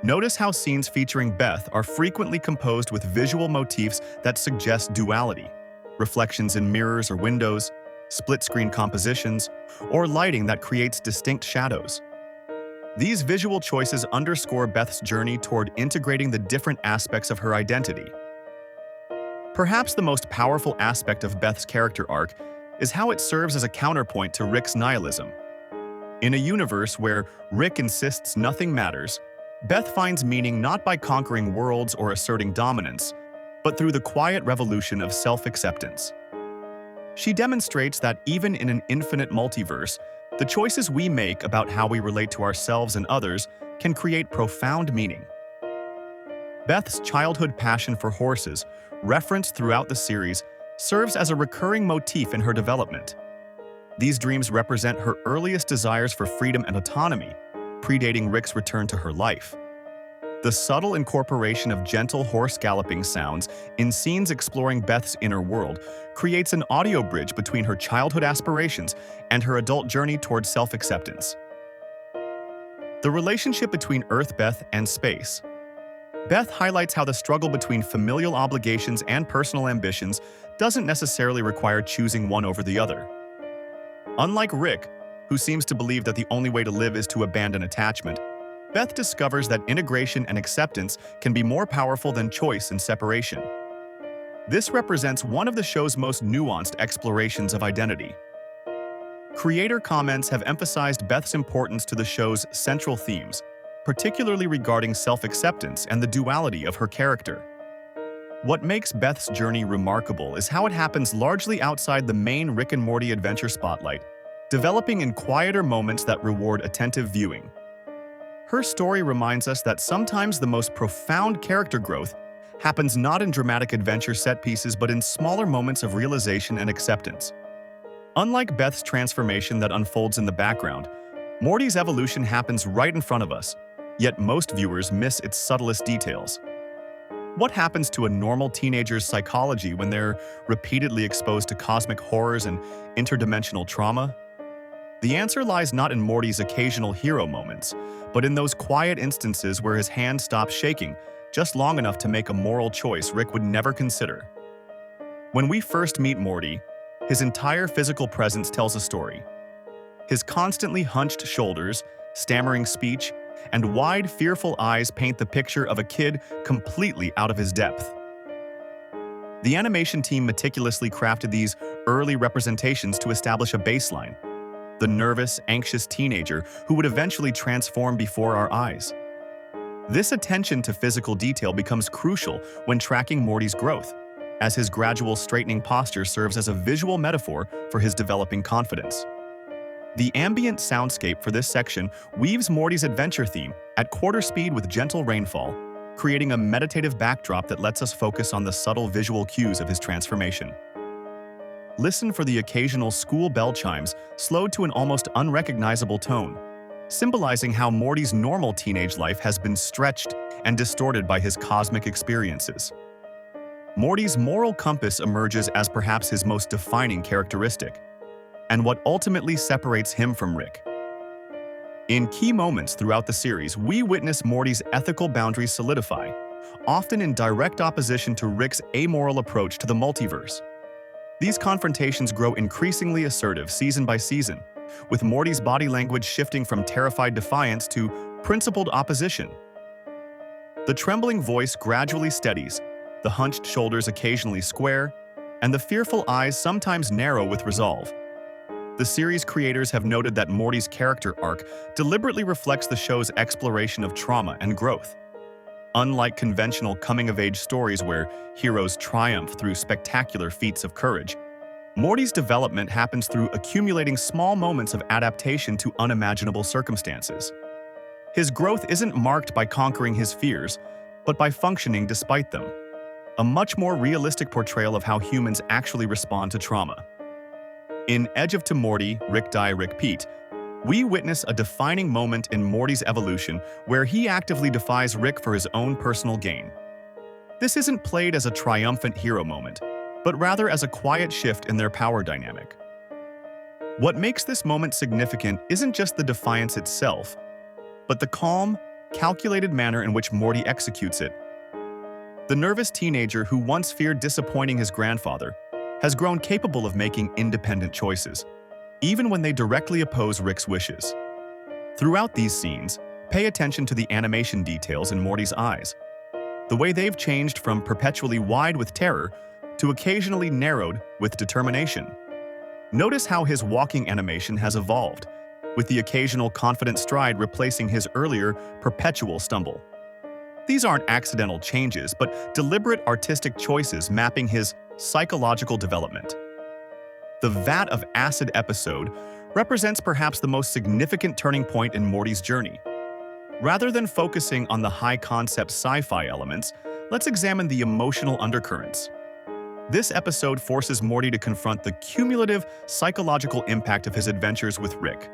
Notice how scenes featuring Beth are frequently composed with visual motifs that suggest duality, reflections in mirrors or windows, split-screen compositions, or lighting that creates distinct shadows. These visual choices underscore Beth's journey toward integrating the different aspects of her identity. Perhaps the most powerful aspect of Beth's character arc is how it serves as a counterpoint to Rick's nihilism. In a universe where Rick insists nothing matters, Beth finds meaning not by conquering worlds or asserting dominance, but through the quiet revolution of self-acceptance. She demonstrates that even in an infinite multiverse, the choices we make about how we relate to ourselves and others can create profound meaning. Beth's childhood passion for horses, referenced throughout the series, serves as a recurring motif in her development. These dreams represent her earliest desires for freedom and autonomy, predating Rick's return to her life. The subtle incorporation of gentle horse galloping sounds in scenes exploring Beth's inner world creates an audio bridge between her childhood aspirations and her adult journey towards self-acceptance. The relationship between Earth Beth and space. Beth highlights how the struggle between familial obligations and personal ambitions doesn't necessarily require choosing one over the other. Unlike Rick, who seems to believe that the only way to live is to abandon attachment, Beth discovers that integration and acceptance can be more powerful than choice and separation. This represents one of the show's most nuanced explorations of identity. Creator comments have emphasized Beth's importance to the show's central themes, particularly regarding self-acceptance and the duality of her character. What makes Beth's journey remarkable is how it happens largely outside the main Rick and Morty adventure spotlight, developing in quieter moments that reward attentive viewing. Her story reminds us that sometimes the most profound character growth happens not in dramatic adventure set pieces but in smaller moments of realization and acceptance. Unlike Beth's transformation that unfolds in the background, Morty's evolution happens right in front of us, yet most viewers miss its subtlest details. What happens to a normal teenager's psychology when they're repeatedly exposed to cosmic horrors and interdimensional trauma? The answer lies not in Morty's occasional hero moments, but in those quiet instances where his hand stops shaking just long enough to make a moral choice Rick would never consider. When we first meet Morty, his entire physical presence tells a story. His constantly hunched shoulders, stammering speech, and wide, fearful eyes paint the picture of a kid completely out of his depth. The animation team meticulously crafted these early representations to establish a baseline, the nervous, anxious teenager who would eventually transform before our eyes. This attention to physical detail becomes crucial when tracking Morty's growth, as his gradual straightening posture serves as a visual metaphor for his developing confidence. The ambient soundscape for this section weaves Morty's adventure theme at quarter speed with gentle rainfall, creating a meditative backdrop that lets us focus on the subtle visual cues of his transformation. Listen for the occasional school bell chimes slowed to an almost unrecognizable tone, symbolizing how Morty's normal teenage life has been stretched and distorted by his cosmic experiences. Morty's moral compass emerges as perhaps his most defining characteristic, and what ultimately separates him from Rick. In key moments throughout the series, we witness Morty's ethical boundaries solidify, often in direct opposition to Rick's amoral approach to the multiverse. These confrontations grow increasingly assertive season by season, with Morty's body language shifting from terrified defiance to principled opposition. The trembling voice gradually steadies, the hunched shoulders occasionally square, and the fearful eyes sometimes narrow with resolve. The series creators have noted that Morty's character arc deliberately reflects the show's exploration of trauma and growth. Unlike conventional coming-of-age stories where heroes triumph through spectacular feats of courage, Morty's development happens through accumulating small moments of adaptation to unimaginable circumstances. His growth isn't marked by conquering his fears, but by functioning despite them, a much more realistic portrayal of how humans actually respond to trauma. In Edge of Morty, Rick Die, Rick Pete, we witness a defining moment in Morty's evolution where he actively defies Rick for his own personal gain. This isn't played as a triumphant hero moment, but rather as a quiet shift in their power dynamic. What makes this moment significant isn't just the defiance itself, but the calm, calculated manner in which Morty executes it. The nervous teenager who once feared disappointing his grandfather has grown capable of making independent choices, even when they directly oppose Rick's wishes. Throughout these scenes, pay attention to the animation details in Morty's eyes. The way they've changed from perpetually wide with terror to occasionally narrowed with determination. Notice how his walking animation has evolved, with the occasional confident stride replacing his earlier perpetual stumble. These aren't accidental changes, but deliberate artistic choices mapping his psychological development. The Vat of Acid episode represents perhaps the most significant turning point in Morty's journey. Rather than focusing on the high-concept sci-fi elements, let's examine the emotional undercurrents. This episode forces Morty to confront the cumulative psychological impact of his adventures with Rick.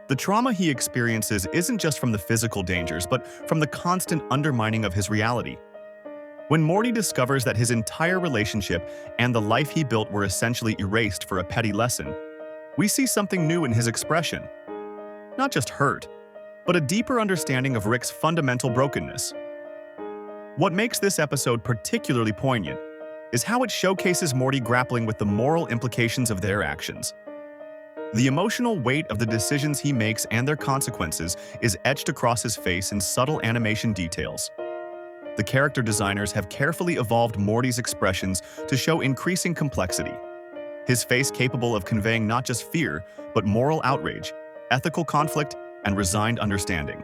The trauma he experiences isn't just from the physical dangers, but from the constant undermining of his reality. When Morty discovers that his entire relationship and the life he built were essentially erased for a petty lesson, we see something new in his expression. Not just hurt, but a deeper understanding of Rick's fundamental brokenness. What makes this episode particularly poignant is how it showcases Morty grappling with the moral implications of their actions. The emotional weight of the decisions he makes and their consequences is etched across his face in subtle animation details. The character designers have carefully evolved Morty's expressions to show increasing complexity. His face capable of conveying not just fear, but moral outrage, ethical conflict, and resigned understanding.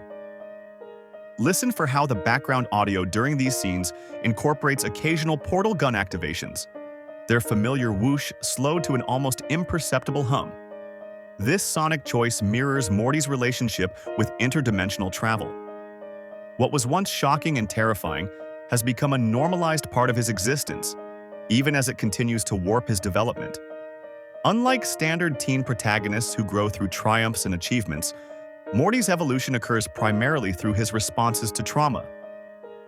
Listen for how the background audio during these scenes incorporates occasional portal gun activations, their familiar whoosh slowed to an almost imperceptible hum. This sonic choice mirrors Morty's relationship with interdimensional travel. What was once shocking and terrifying has become a normalized part of his existence, even as it continues to warp his development. Unlike standard teen protagonists who grow through triumphs and achievements, Morty's evolution occurs primarily through his responses to trauma.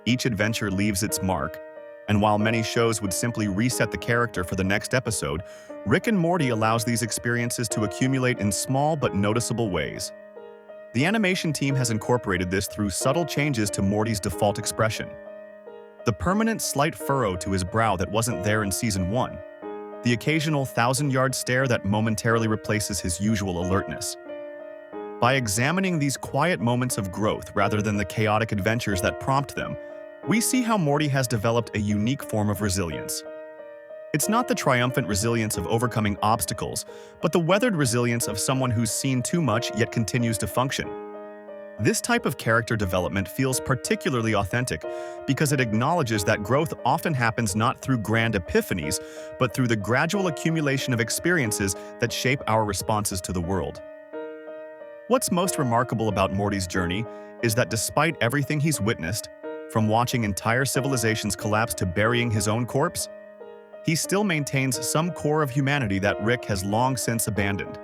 Each adventure leaves its mark, and while many shows would simply reset the character for the next episode, Rick and Morty allows these experiences to accumulate in small but noticeable ways. The animation team has incorporated this through subtle changes to Morty's default expression. The permanent slight furrow to his brow that wasn't there in Season 1, the occasional thousand-yard stare that momentarily replaces his usual alertness. By examining these quiet moments of growth rather than the chaotic adventures that prompt them, we see how Morty has developed a unique form of resilience. It's not the triumphant resilience of overcoming obstacles, but the weathered resilience of someone who's seen too much yet continues to function. This type of character development feels particularly authentic because it acknowledges that growth often happens not through grand epiphanies, but through the gradual accumulation of experiences that shape our responses to the world. What's most remarkable about Morty's journey is that despite everything he's witnessed, from watching entire civilizations collapse to burying his own corpse, he still maintains some core of humanity that Rick has long since abandoned.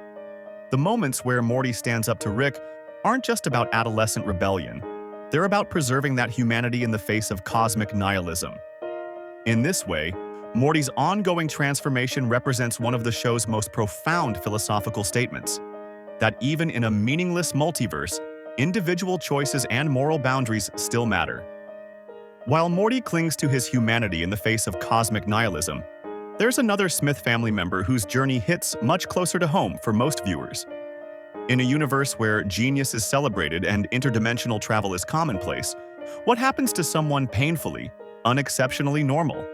The moments where Morty stands up to Rick aren't just about adolescent rebellion, they're about preserving that humanity in the face of cosmic nihilism. In this way, Morty's ongoing transformation represents one of the show's most profound philosophical statements: that even in a meaningless multiverse, individual choices and moral boundaries still matter. While Morty clings to his humanity in the face of cosmic nihilism, there's another Smith family member whose journey hits much closer to home for most viewers. In a universe where genius is celebrated and interdimensional travel is commonplace, what happens to someone painfully, unexceptionally normal?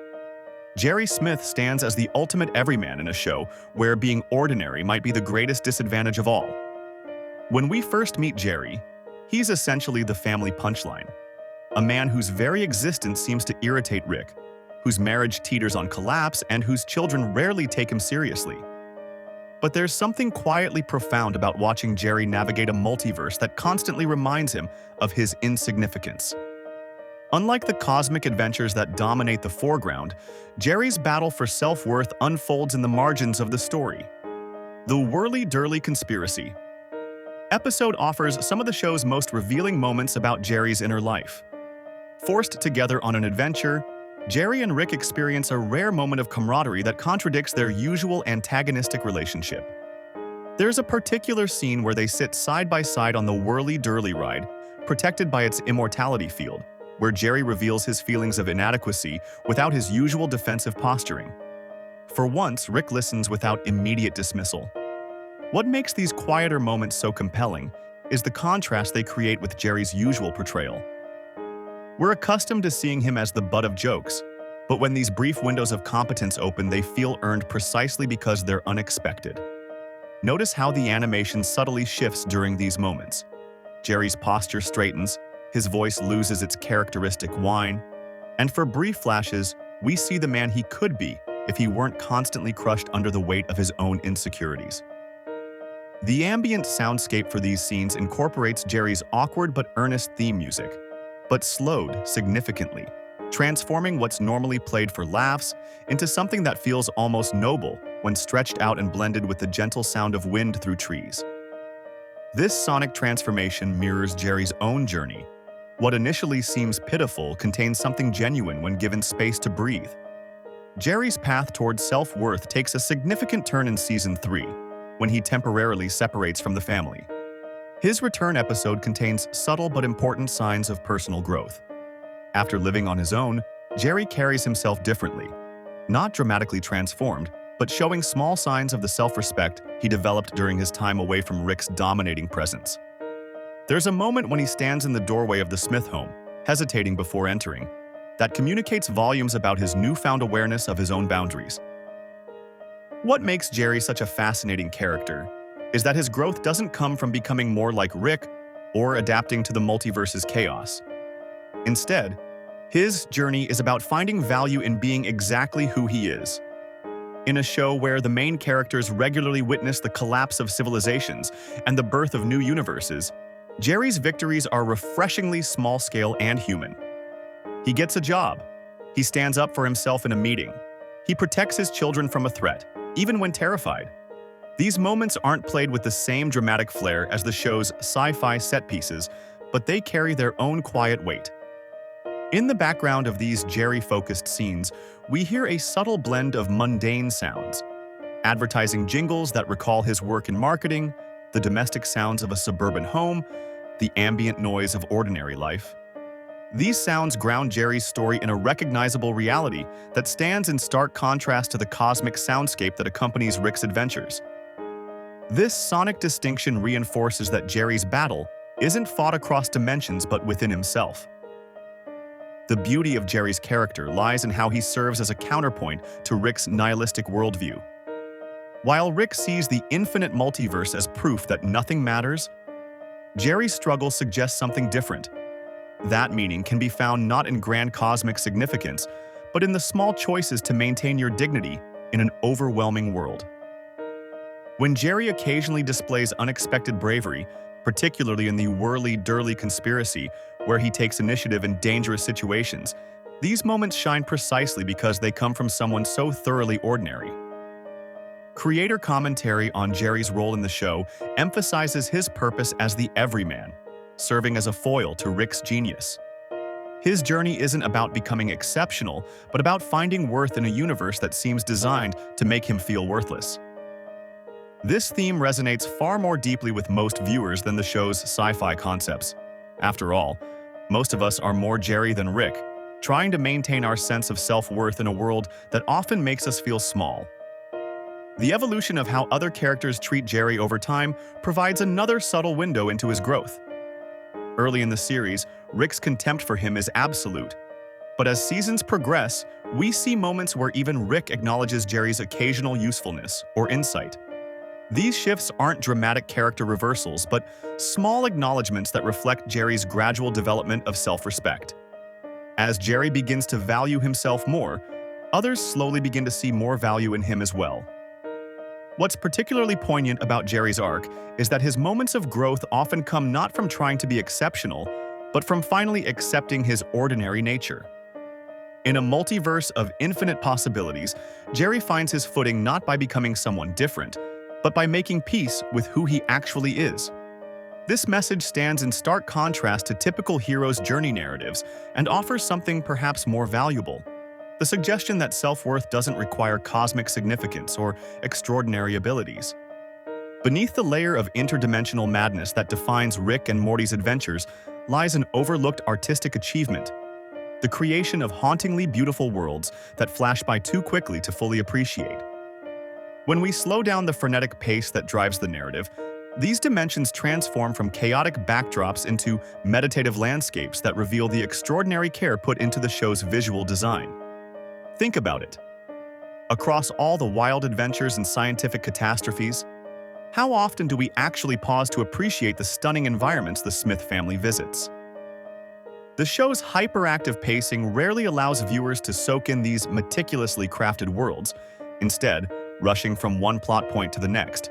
Jerry Smith stands as the ultimate everyman in a show where being ordinary might be the greatest disadvantage of all. When we first meet Jerry, he's essentially the family punchline. A man whose very existence seems to irritate Rick, whose marriage teeters on collapse, and whose children rarely take him seriously. But there's something quietly profound about watching Jerry navigate a multiverse that constantly reminds him of his insignificance. Unlike the cosmic adventures that dominate the foreground, Jerry's battle for self-worth unfolds in the margins of the story. The Whirly-Durly Conspiracy episode offers some of the show's most revealing moments about Jerry's inner life. Forced together on an adventure, Jerry and Rick experience a rare moment of camaraderie that contradicts their usual antagonistic relationship. There's a particular scene where they sit side by side on the Whirly-Durly ride, protected by its immortality field, where Jerry reveals his feelings of inadequacy without his usual defensive posturing. For once, Rick listens without immediate dismissal. What makes these quieter moments so compelling is the contrast they create with Jerry's usual portrayal. We're accustomed to seeing him as the butt of jokes, but when these brief windows of competence open, they feel earned precisely because they're unexpected. Notice how the animation subtly shifts during these moments. Jerry's posture straightens, his voice loses its characteristic whine, and for brief flashes, we see the man he could be if he weren't constantly crushed under the weight of his own insecurities. The ambient soundscape for these scenes incorporates Jerry's awkward but earnest theme music, but slowed significantly, transforming what's normally played for laughs into something that feels almost noble when stretched out and blended with the gentle sound of wind through trees. This sonic transformation mirrors Jerry's own journey. What initially seems pitiful contains something genuine when given space to breathe. Jerry's path towards self-worth takes a significant turn in Season 3, when he temporarily separates from the family. His return episode contains subtle but important signs of personal growth. After living on his own, Jerry carries himself differently, not dramatically transformed, but showing small signs of the self-respect he developed during his time away from Rick's dominating presence. There's a moment when he stands in the doorway of the Smith home, hesitating before entering, that communicates volumes about his newfound awareness of his own boundaries. What makes Jerry such a fascinating character is that his growth doesn't come from becoming more like Rick or adapting to the multiverse's chaos. Instead, his journey is about finding value in being exactly who he is. In a show where the main characters regularly witness the collapse of civilizations and the birth of new universes, Jerry's victories are refreshingly small-scale and human. He gets a job. He stands up for himself in a meeting. He protects his children from a threat, even when terrified. These moments aren't played with the same dramatic flair as the show's sci-fi set pieces, but they carry their own quiet weight. In the background of these Jerry-focused scenes, we hear a subtle blend of mundane sounds, advertising jingles that recall his work in marketing, the domestic sounds of a suburban home, the ambient noise of ordinary life. These sounds ground Jerry's story in a recognizable reality that stands in stark contrast to the cosmic soundscape that accompanies Rick's adventures. This sonic distinction reinforces that Jerry's battle isn't fought across dimensions but within himself. The beauty of Jerry's character lies in how he serves as a counterpoint to Rick's nihilistic worldview. While Rick sees the infinite multiverse as proof that nothing matters, Jerry's struggle suggests something different. That meaning can be found not in grand cosmic significance, but in the small choices to maintain your dignity in an overwhelming world. When Jerry occasionally displays unexpected bravery, particularly in the whirly-dirly conspiracy, where he takes initiative in dangerous situations, these moments shine precisely because they come from someone so thoroughly ordinary. Creator commentary on Jerry's role in the show emphasizes his purpose as the everyman, serving as a foil to Rick's genius. His journey isn't about becoming exceptional, but about finding worth in a universe that seems designed to make him feel worthless. This theme resonates far more deeply with most viewers than the show's sci-fi concepts. After all, most of us are more Jerry than Rick, trying to maintain our sense of self-worth in a world that often makes us feel small. The evolution of how other characters treat Jerry over time provides another subtle window into his growth. Early in the series, Rick's contempt for him is absolute. But as seasons progress, we see moments where even Rick acknowledges Jerry's occasional usefulness or insight. These shifts aren't dramatic character reversals, but small acknowledgments that reflect Jerry's gradual development of self-respect. As Jerry begins to value himself more, others slowly begin to see more value in him as well. What's particularly poignant about Jerry's arc is that his moments of growth often come not from trying to be exceptional, but from finally accepting his ordinary nature. In a multiverse of infinite possibilities, Jerry finds his footing not by becoming someone different, but by making peace with who he actually is. This message stands in stark contrast to typical heroes' journey narratives and offers something perhaps more valuable: the suggestion that self-worth doesn't require cosmic significance or extraordinary abilities. Beneath the layer of interdimensional madness that defines Rick and Morty's adventures lies an overlooked artistic achievement: the creation of hauntingly beautiful worlds that flash by too quickly to fully appreciate. When we slow down the frenetic pace that drives the narrative, these dimensions transform from chaotic backdrops into meditative landscapes that reveal the extraordinary care put into the show's visual design. Think about it. Across all the wild adventures and scientific catastrophes, how often do we actually pause to appreciate the stunning environments the Smith family visits? The show's hyperactive pacing rarely allows viewers to soak in these meticulously crafted worlds, instead rushing from one plot point to the next.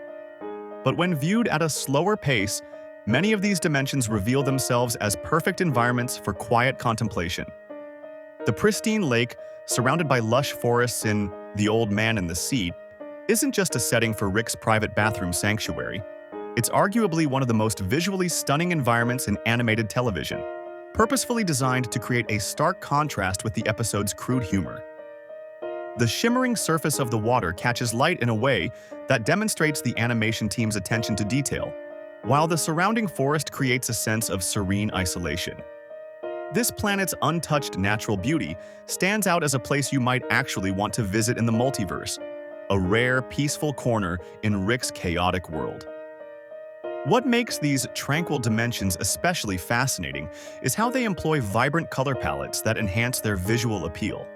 But when viewed at a slower pace, many of these dimensions reveal themselves as perfect environments for quiet contemplation. The pristine lake, surrounded by lush forests in The Old Man and the Sea, isn't just a setting for Rick's private bathroom sanctuary. It's arguably one of the most visually stunning environments in animated television, purposefully designed to create a stark contrast with the episode's crude humor. The shimmering surface of the water catches light in a way that demonstrates the animation team's attention to detail, while the surrounding forest creates a sense of serene isolation. This planet's untouched natural beauty stands out as a place you might actually want to visit in the multiverse, a rare, peaceful corner in Rick's chaotic world. What makes these tranquil dimensions especially fascinating is how they employ vibrant color palettes that enhance their visual appeal.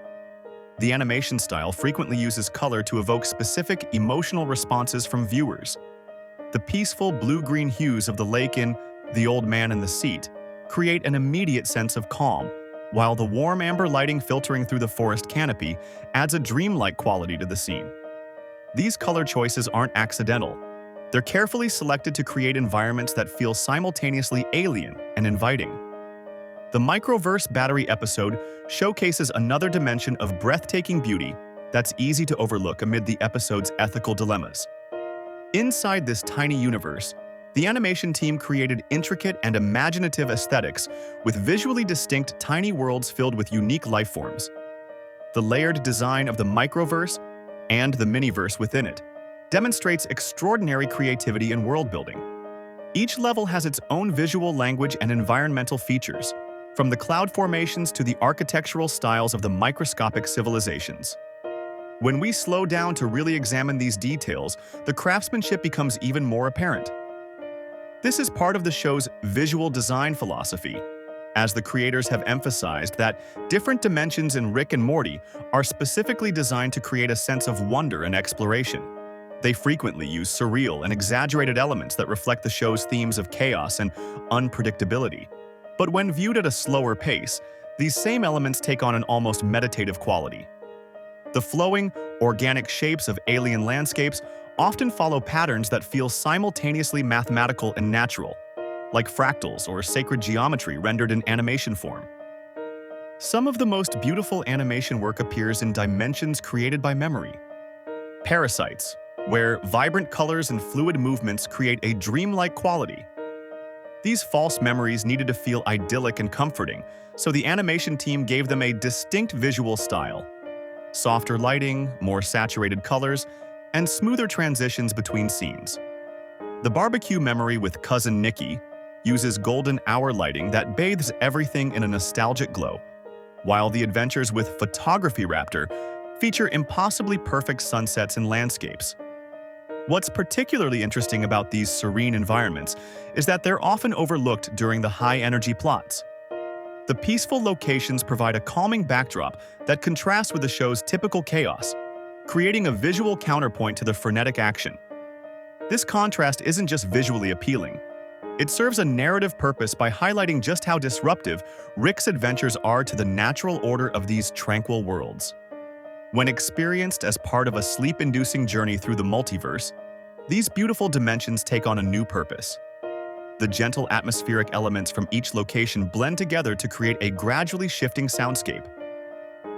The animation style frequently uses color to evoke specific emotional responses from viewers. The peaceful blue-green hues of the lake in The Old Man in the Seat create an immediate sense of calm, while the warm amber lighting filtering through the forest canopy adds a dreamlike quality to the scene. These color choices aren't accidental. They're carefully selected to create environments that feel simultaneously alien and inviting. The Microverse Battery episode showcases another dimension of breathtaking beauty that's easy to overlook amid the episode's ethical dilemmas. Inside this tiny universe, the animation team created intricate and imaginative aesthetics with visually distinct tiny worlds filled with unique lifeforms. The layered design of the Microverse and the Miniverse within it demonstrates extraordinary creativity and world-building. Each level has its own visual language and environmental features, from the cloud formations to the architectural styles of the microscopic civilizations. When we slow down to really examine these details, the craftsmanship becomes even more apparent. This is part of the show's visual design philosophy, as the creators have emphasized that different dimensions in Rick and Morty are specifically designed to create a sense of wonder and exploration. They frequently use surreal and exaggerated elements that reflect the show's themes of chaos and unpredictability. But when viewed at a slower pace, these same elements take on an almost meditative quality. The flowing, organic shapes of alien landscapes often follow patterns that feel simultaneously mathematical and natural, like fractals or sacred geometry rendered in animation form. Some of the most beautiful animation work appears in dimensions created by memory. Parasites, where vibrant colors and fluid movements create a dreamlike quality. These false memories needed to feel idyllic and comforting, so the animation team gave them a distinct visual style. Softer lighting, more saturated colors, and smoother transitions between scenes. The barbecue memory with Cousin Nikki uses golden hour lighting that bathes everything in a nostalgic glow, while the adventures with Photography Raptor feature impossibly perfect sunsets and landscapes. What's particularly interesting about these serene environments is that they're often overlooked during the high-energy plots. The peaceful locations provide a calming backdrop that contrasts with the show's typical chaos, creating a visual counterpoint to the frenetic action. This contrast isn't just visually appealing. It serves a narrative purpose by highlighting just how disruptive Rick's adventures are to the natural order of these tranquil worlds. When experienced as part of a sleep-inducing journey through the multiverse, these beautiful dimensions take on a new purpose. The gentle atmospheric elements from each location blend together to create a gradually shifting soundscape.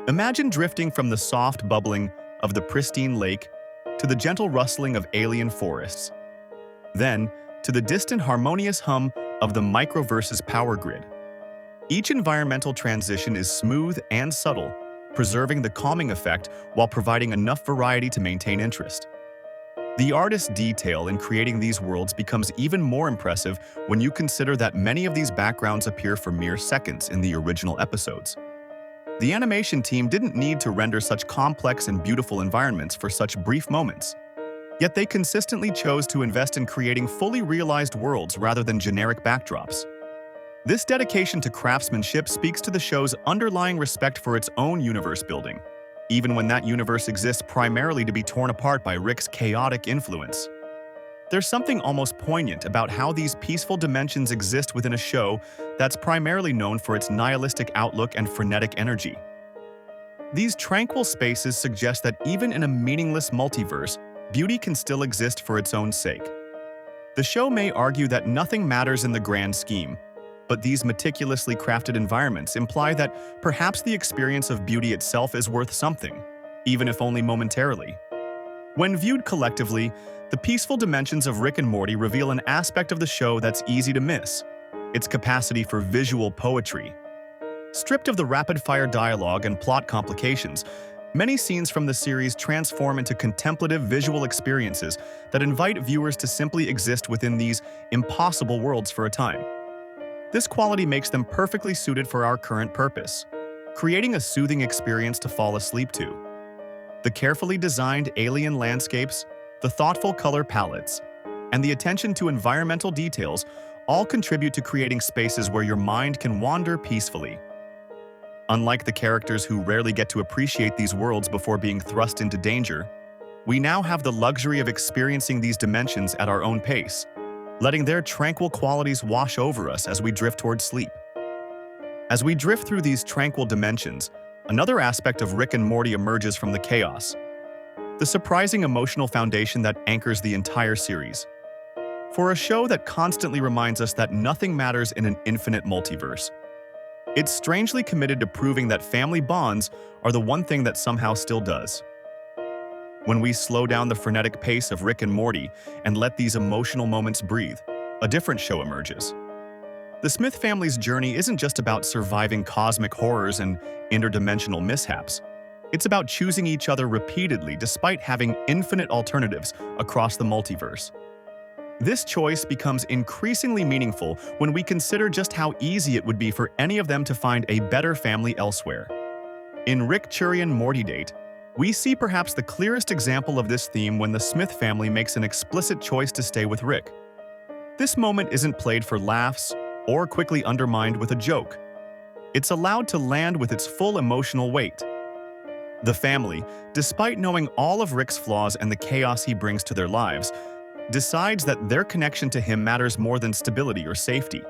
Imagine drifting from the soft bubbling of the pristine lake to the gentle rustling of alien forests, then to the distant harmonious hum of the Microverse's power grid. Each environmental transition is smooth and subtle, preserving the calming effect while providing enough variety to maintain interest. The artist's detail in creating these worlds becomes even more impressive when you consider that many of these backgrounds appear for mere seconds in the original episodes. The animation team didn't need to render such complex and beautiful environments for such brief moments. Yet they consistently chose to invest in creating fully realized worlds rather than generic backdrops. This dedication to craftsmanship speaks to the show's underlying respect for its own universe building, even when that universe exists primarily to be torn apart by Rick's chaotic influence. There's something almost poignant about how these peaceful dimensions exist within a show that's primarily known for its nihilistic outlook and frenetic energy. These tranquil spaces suggest that even in a meaningless multiverse, beauty can still exist for its own sake. The show may argue that nothing matters in the grand scheme, but these meticulously crafted environments imply that perhaps the experience of beauty itself is worth something, even if only momentarily. When viewed collectively, the peaceful dimensions of Rick and Morty reveal an aspect of the show that's easy to miss: its capacity for visual poetry. Stripped of the rapid-fire dialogue and plot complications, many scenes from the series transform into contemplative visual experiences that invite viewers to simply exist within these impossible worlds for a time. This quality makes them perfectly suited for our current purpose, creating a soothing experience to fall asleep to. The carefully designed alien landscapes, the thoughtful color palettes, and the attention to environmental details all contribute to creating spaces where your mind can wander peacefully. Unlike the characters who rarely get to appreciate these worlds before being thrust into danger, we now have the luxury of experiencing these dimensions at our own pace, letting their tranquil qualities wash over us as we drift towards sleep. As we drift through these tranquil dimensions, another aspect of Rick and Morty emerges from the chaos, the surprising emotional foundation that anchors the entire series. For a show that constantly reminds us that nothing matters in an infinite multiverse, it's strangely committed to proving that family bonds are the one thing that somehow still does. When we slow down the frenetic pace of Rick and Morty and let these emotional moments breathe, a different show emerges. The Smith family's journey isn't just about surviving cosmic horrors and interdimensional mishaps. It's about choosing each other repeatedly despite having infinite alternatives across the multiverse. This choice becomes increasingly meaningful when we consider just how easy it would be for any of them to find a better family elsewhere. In Rick Churian Morty Date, we see perhaps the clearest example of this theme when the Smith family makes an explicit choice to stay with Rick. This moment isn't played for laughs or quickly undermined with a joke. It's allowed to land with its full emotional weight. The family, despite knowing all of Rick's flaws and the chaos he brings to their lives, decides that their connection to him matters more than stability or safety.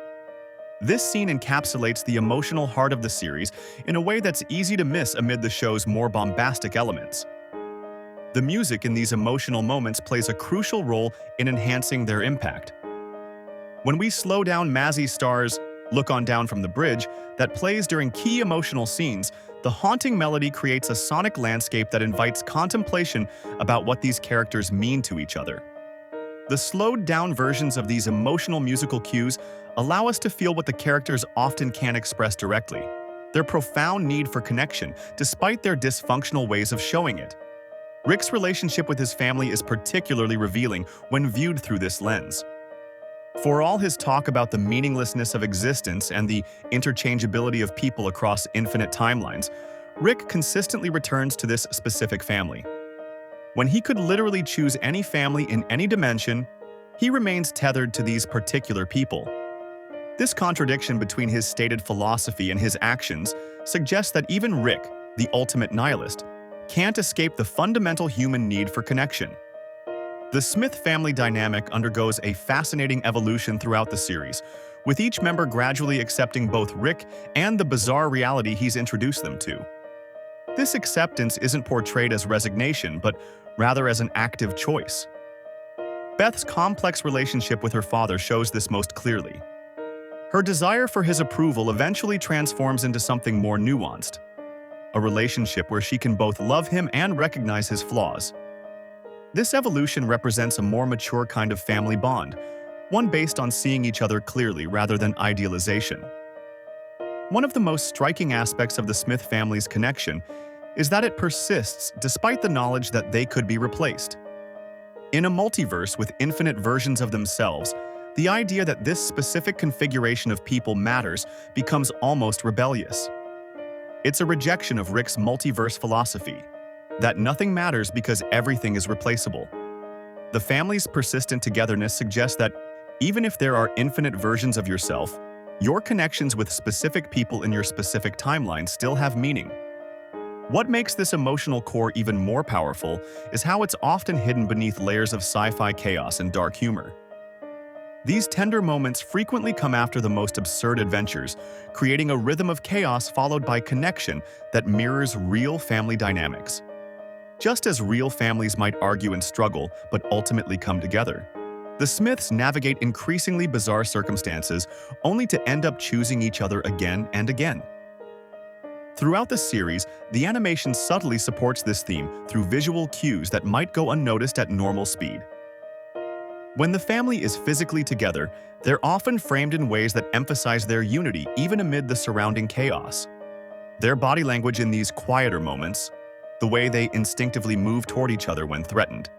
This scene encapsulates the emotional heart of the series in a way that's easy to miss amid the show's more bombastic elements. The music in these emotional moments plays a crucial role in enhancing their impact. When we slow down Mazzy Star's "Look On Down from the Bridge" that plays during key emotional scenes, the haunting melody creates a sonic landscape that invites contemplation about what these characters mean to each other. The slowed-down versions of these emotional musical cues allow us to feel what the characters often can't express directly, their profound need for connection, despite their dysfunctional ways of showing it. Rick's relationship with his family is particularly revealing when viewed through this lens. For all his talk about the meaninglessness of existence and the interchangeability of people across infinite timelines, Rick consistently returns to this specific family. When he could literally choose any family in any dimension, he remains tethered to these particular people. This contradiction between his stated philosophy and his actions suggests that even Rick, the ultimate nihilist, can't escape the fundamental human need for connection. The Smith family dynamic undergoes a fascinating evolution throughout the series, with each member gradually accepting both Rick and the bizarre reality he's introduced them to. This acceptance isn't portrayed as resignation, but rather as an active choice. Beth's complex relationship with her father shows this most clearly. Her desire for his approval eventually transforms into something more nuanced, a relationship where she can both love him and recognize his flaws. This evolution represents a more mature kind of family bond, one based on seeing each other clearly rather than idealization. One of the most striking aspects of the Smith family's connection is that it persists despite the knowledge that they could be replaced. In a multiverse with infinite versions of themselves, the idea that this specific configuration of people matters becomes almost rebellious. It's a rejection of Rick's multiverse philosophy, that nothing matters because everything is replaceable. The family's persistent togetherness suggests that even if there are infinite versions of yourself, your connections with specific people in your specific timeline still have meaning. What makes this emotional core even more powerful is how it's often hidden beneath layers of sci-fi chaos and dark humor. These tender moments frequently come after the most absurd adventures, creating a rhythm of chaos followed by connection that mirrors real family dynamics. Just as real families might argue and struggle but ultimately come together, the Smiths navigate increasingly bizarre circumstances only to end up choosing each other again and again. Throughout the series, the animation subtly supports this theme through visual cues that might go unnoticed at normal speed. When the family is physically together, they're often framed in ways that emphasize their unity even amid the surrounding chaos. Their body language in these quieter moments, the way they instinctively move toward each other when threatened,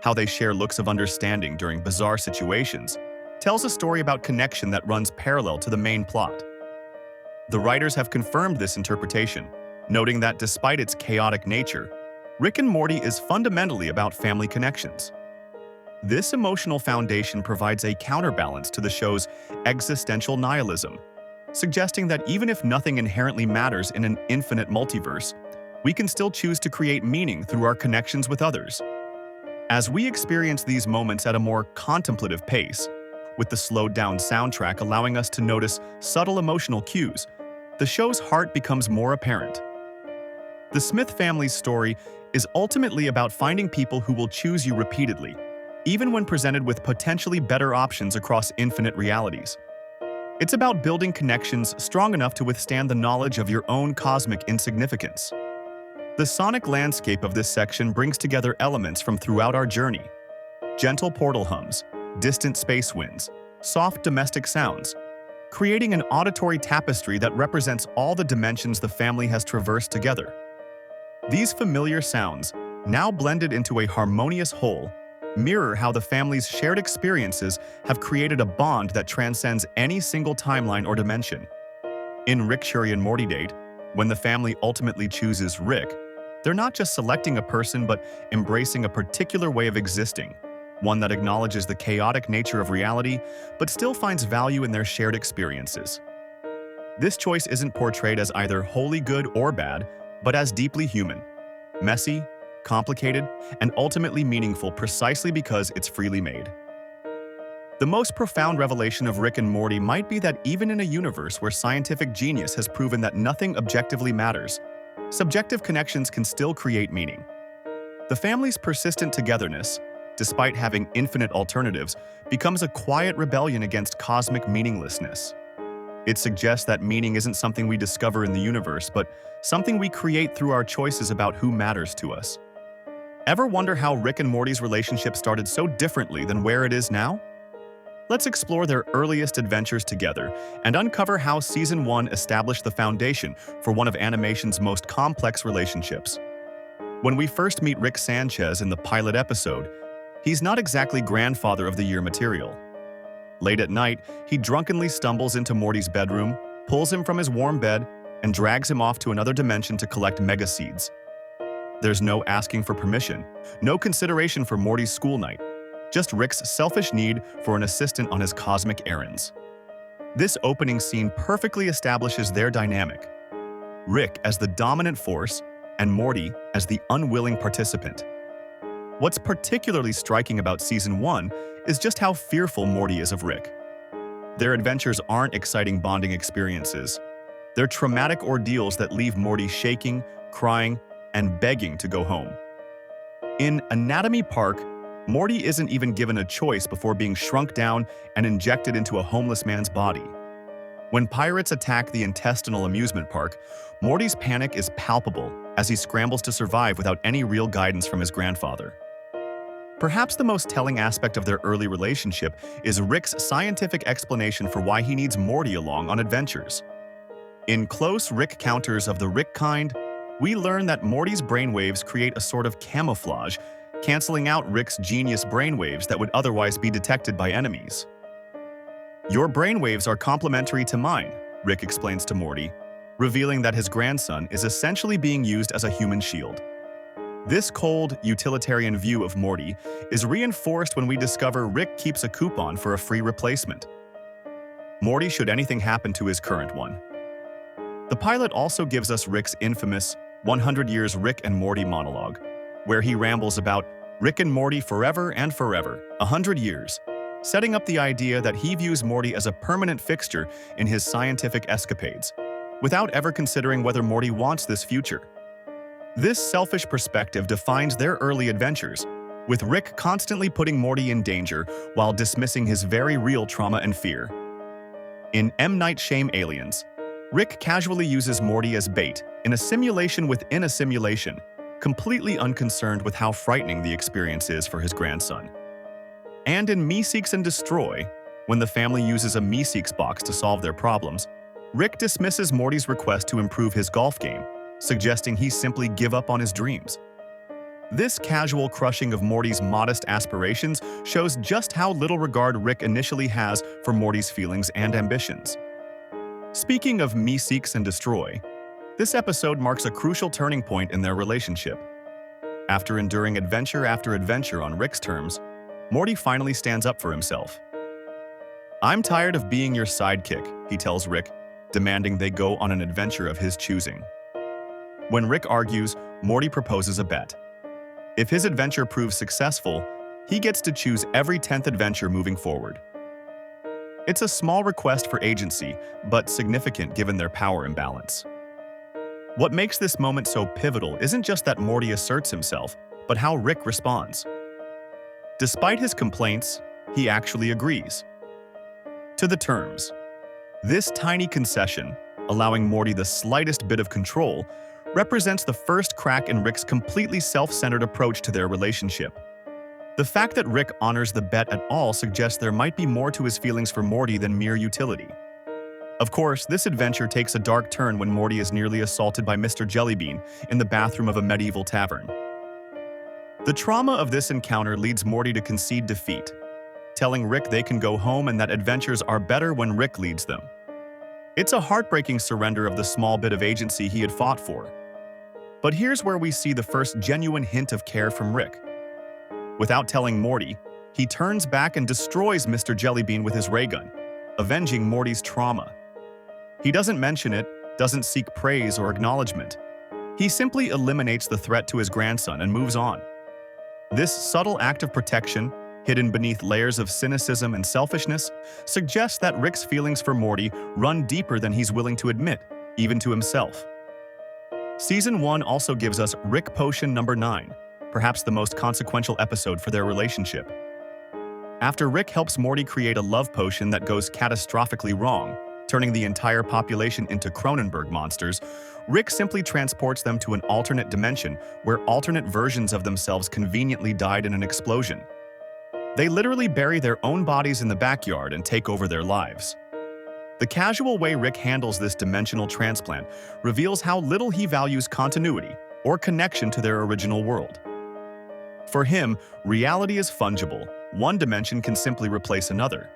how they share looks of understanding during bizarre situations, tells a story about connection that runs parallel to the main plot. The writers have confirmed this interpretation, noting that despite its chaotic nature, Rick and Morty is fundamentally about family connections. This emotional foundation provides a counterbalance to the show's existential nihilism, suggesting that even if nothing inherently matters in an infinite multiverse, we can still choose to create meaning through our connections with others. As we experience these moments at a more contemplative pace, with the slowed-down soundtrack allowing us to notice subtle emotional cues, the show's heart becomes more apparent. The Smith family's story is ultimately about finding people who will choose you repeatedly, even when presented with potentially better options across infinite realities. It's about building connections strong enough to withstand the knowledge of your own cosmic insignificance. The sonic landscape of this section brings together elements from throughout our journey: gentle portal hums, distant space winds, soft domestic sounds, creating an auditory tapestry that represents all the dimensions the family has traversed together. These familiar sounds, now blended into a harmonious whole, mirror how the family's shared experiences have created a bond that transcends any single timeline or dimension. In Rick and Morty Date, when the family ultimately chooses Rick, they're not just selecting a person but embracing a particular way of existing, one that acknowledges the chaotic nature of reality but still finds value in their shared experiences. This choice isn't portrayed as either wholly good or bad, but as deeply human, messy, complicated, and ultimately meaningful precisely because it's freely made. The most profound revelation of Rick and Morty might be that even in a universe where scientific genius has proven that nothing objectively matters, subjective connections can still create meaning. The family's persistent togetherness, despite having infinite alternatives, becomes a quiet rebellion against cosmic meaninglessness. It suggests that meaning isn't something we discover in the universe, but something we create through our choices about who matters to us. Ever wonder how Rick and Morty's relationship started so differently than where it is now? Let's explore their earliest adventures together and uncover how Season 1 established the foundation for one of animation's most complex relationships. When we first meet Rick Sanchez in the pilot episode, he's not exactly grandfather of the year material. Late at night, he drunkenly stumbles into Morty's bedroom, pulls him from his warm bed, and drags him off to another dimension to collect mega seeds. There's no asking for permission, no consideration for Morty's school night, just Rick's selfish need for an assistant on his cosmic errands. This opening scene perfectly establishes their dynamic: Rick as the dominant force and Morty as the unwilling participant. What's particularly striking about Season 1 is just how fearful Morty is of Rick. Their adventures aren't exciting bonding experiences. They're traumatic ordeals that leave Morty shaking, crying, and begging to go home. In Anatomy Park, Morty isn't even given a choice before being shrunk down and injected into a homeless man's body. When pirates attack the intestinal amusement park, Morty's panic is palpable as he scrambles to survive without any real guidance from his grandfather. Perhaps the most telling aspect of their early relationship is Rick's scientific explanation for why he needs Morty along on adventures. In Close Rick Counters of the Rick Kind, we learn that Morty's brainwaves create a sort of camouflage, canceling out Rick's genius brainwaves that would otherwise be detected by enemies. "Your brainwaves are complementary to mine," Rick explains to Morty, revealing that his grandson is essentially being used as a human shield. This cold, utilitarian view of Morty is reinforced when we discover Rick keeps a coupon for a free replacement. Morty should anything happen to his current one. The pilot also gives us Rick's infamous 100 Years Rick and Morty monologue, where he rambles about Rick and Morty forever and forever, 100 years, setting up the idea that he views Morty as a permanent fixture in his scientific escapades, without ever considering whether Morty wants this future. This selfish perspective defines their early adventures, with Rick constantly putting Morty in danger while dismissing his very real trauma and fear. In M. Night Shyamalan Aliens, Rick casually uses Morty as bait in a simulation within a simulation, completely unconcerned with how frightening the experience is for his grandson. And in Meeseeks and Destroy, when the family uses a Meeseeks box to solve their problems, Rick dismisses Morty's request to improve his golf game, suggesting he simply give up on his dreams. This casual crushing of Morty's modest aspirations shows just how little regard Rick initially has for Morty's feelings and ambitions. Speaking of Meeseeks and Destroy, this episode marks a crucial turning point in their relationship. After enduring adventure after adventure on Rick's terms, Morty finally stands up for himself. "I'm tired of being your sidekick," he tells Rick, demanding they go on an adventure of his choosing. When Rick argues, Morty proposes a bet. If his adventure proves successful, he gets to choose every 10th adventure moving forward. It's a small request for agency, but significant given their power imbalance. What makes this moment so pivotal isn't just that Morty asserts himself, but how Rick responds. Despite his complaints, he actually agrees to the terms. This tiny concession, allowing Morty the slightest bit of control, represents the first crack in Rick's completely self-centered approach to their relationship. The fact that Rick honors the bet at all suggests there might be more to his feelings for Morty than mere utility. Of course, this adventure takes a dark turn when Morty is nearly assaulted by Mr. Jellybean in the bathroom of a medieval tavern. The trauma of this encounter leads Morty to concede defeat, telling Rick they can go home and that adventures are better when Rick leads them. It's a heartbreaking surrender of the small bit of agency he had fought for. But here's where we see the first genuine hint of care from Rick. Without telling Morty, he turns back and destroys Mr. Jellybean with his ray gun, avenging Morty's trauma. He doesn't mention it, doesn't seek praise or acknowledgement. He simply eliminates the threat to his grandson and moves on. This subtle act of protection, hidden beneath layers of cynicism and selfishness, suggests that Rick's feelings for Morty run deeper than he's willing to admit, even to himself. Season 1 also gives us Rick Potion number 9, perhaps the most consequential episode for their relationship. After Rick helps Morty create a love potion that goes catastrophically wrong, turning the entire population into Cronenberg monsters, Rick simply transports them to an alternate dimension where alternate versions of themselves conveniently died in an explosion. They literally bury their own bodies in the backyard and take over their lives. The casual way Rick handles this dimensional transplant reveals how little he values continuity or connection to their original world. For him, reality is fungible. One dimension can simply replace another.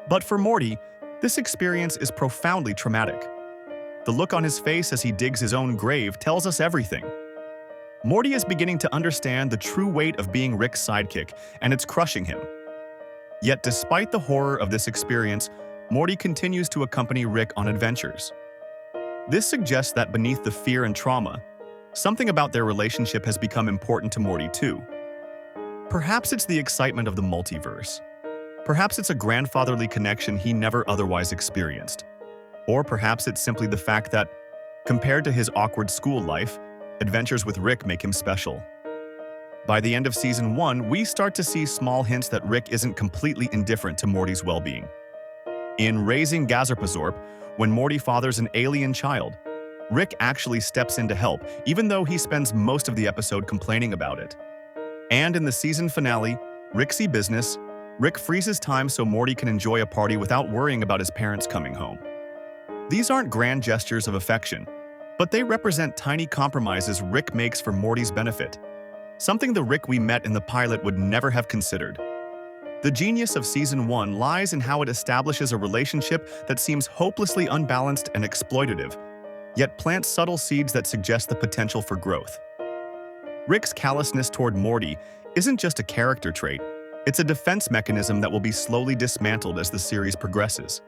But for Morty, this experience is profoundly traumatic. The look on his face as he digs his own grave tells us everything. Morty is beginning to understand the true weight of being Rick's sidekick, and it's crushing him. Yet despite the horror of this experience, Morty continues to accompany Rick on adventures. This suggests that beneath the fear and trauma, something about their relationship has become important to Morty too. Perhaps it's the excitement of the multiverse. Perhaps it's a grandfatherly connection he never otherwise experienced. Or perhaps it's simply the fact that, compared to his awkward school life, adventures with Rick make him special. By the end of Season 1, we start to see small hints that Rick isn't completely indifferent to Morty's well-being. In Raising Gazerpazorp, when Morty fathers an alien child, Rick actually steps in to help, even though he spends most of the episode complaining about it. And in the season finale, Ricksy Business, Rick frees his time so Morty can enjoy a party without worrying about his parents coming home. These aren't grand gestures of affection, but they represent tiny compromises Rick makes for Morty's benefit, something the Rick we met in the pilot would never have considered. The genius of Season 1 lies in how it establishes a relationship that seems hopelessly unbalanced and exploitative, yet plants subtle seeds that suggest the potential for growth. Rick's callousness toward Morty isn't just a character trait, it's a defense mechanism that will be slowly dismantled as the series progresses.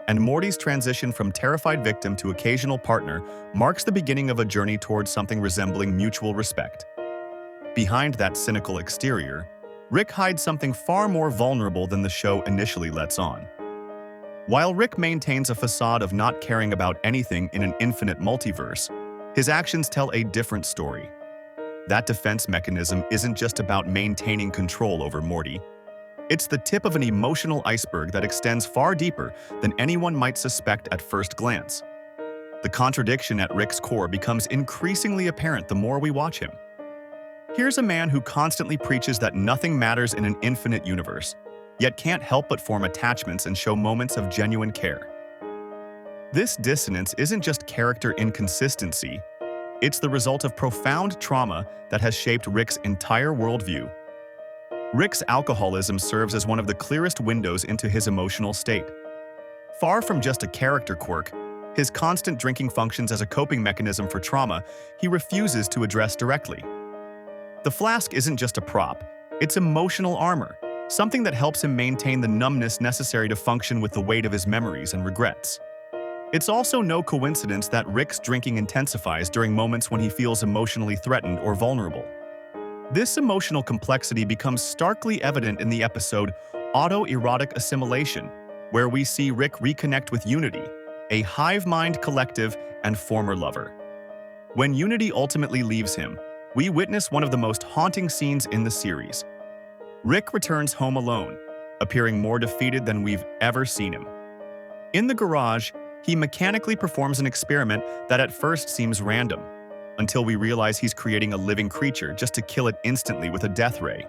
And Morty's transition from terrified victim to occasional partner marks the beginning of a journey towards something resembling mutual respect. Behind that cynical exterior, Rick hides something far more vulnerable than the show initially lets on. While Rick maintains a facade of not caring about anything in an infinite multiverse, his actions tell a different story. That defense mechanism isn't just about maintaining control over Morty. It's the tip of an emotional iceberg that extends far deeper than anyone might suspect at first glance. The contradiction at Rick's core becomes increasingly apparent the more we watch him. Here's a man who constantly preaches that nothing matters in an infinite universe, yet can't help but form attachments and show moments of genuine care. This dissonance isn't just character inconsistency, it's the result of profound trauma that has shaped Rick's entire worldview. Rick's alcoholism serves as one of the clearest windows into his emotional state. Far from just a character quirk, his constant drinking functions as a coping mechanism for trauma he refuses to address directly. The flask isn't just a prop, It's emotional armor, something that helps him maintain the numbness necessary to function with the weight of his memories and regrets. It's also no coincidence that Rick's drinking intensifies during moments when he feels emotionally threatened or vulnerable. This emotional complexity becomes starkly evident in the episode Autoerotic Assimilation, where we see Rick reconnect with Unity, a hive-mind collective and former lover. When Unity ultimately leaves him, we witness one of the most haunting scenes in the series. Rick returns home alone, appearing more defeated than we've ever seen him. In the garage, he mechanically performs an experiment that at first seems random, until we realize he's creating a living creature just to kill it instantly with a death ray.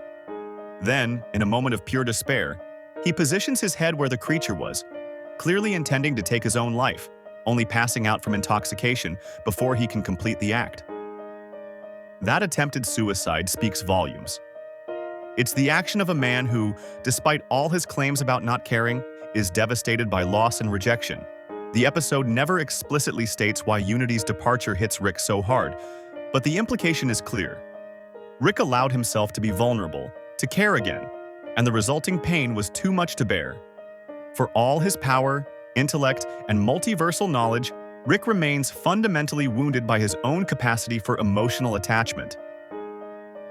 Then, in a moment of pure despair, he positions his head where the creature was, clearly intending to take his own life, only passing out from intoxication before he can complete the act. That attempted suicide speaks volumes. It's the action of a man who, despite all his claims about not caring, is devastated by loss and rejection. The episode never explicitly states why Unity's departure hits Rick so hard, but the implication is clear. Rick allowed himself to be vulnerable, to care again, and the resulting pain was too much to bear. For all his power, intellect, and multiversal knowledge, Rick remains fundamentally wounded by his own capacity for emotional attachment.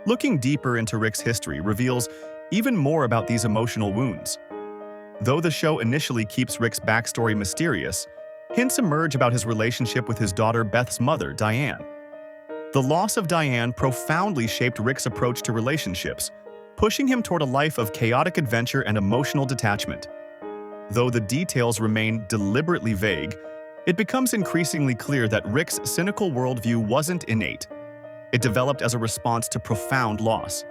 Looking deeper into Rick's history reveals even more about these emotional wounds. Though the show initially keeps Rick's backstory mysterious, hints emerge about his relationship with his daughter Beth's mother, Diane. The loss of Diane profoundly shaped Rick's approach to relationships, pushing him toward a life of chaotic adventure and emotional detachment. Though the details remain deliberately vague, it becomes increasingly clear that Rick's cynical worldview wasn't innate. It developed as a response to profound loss.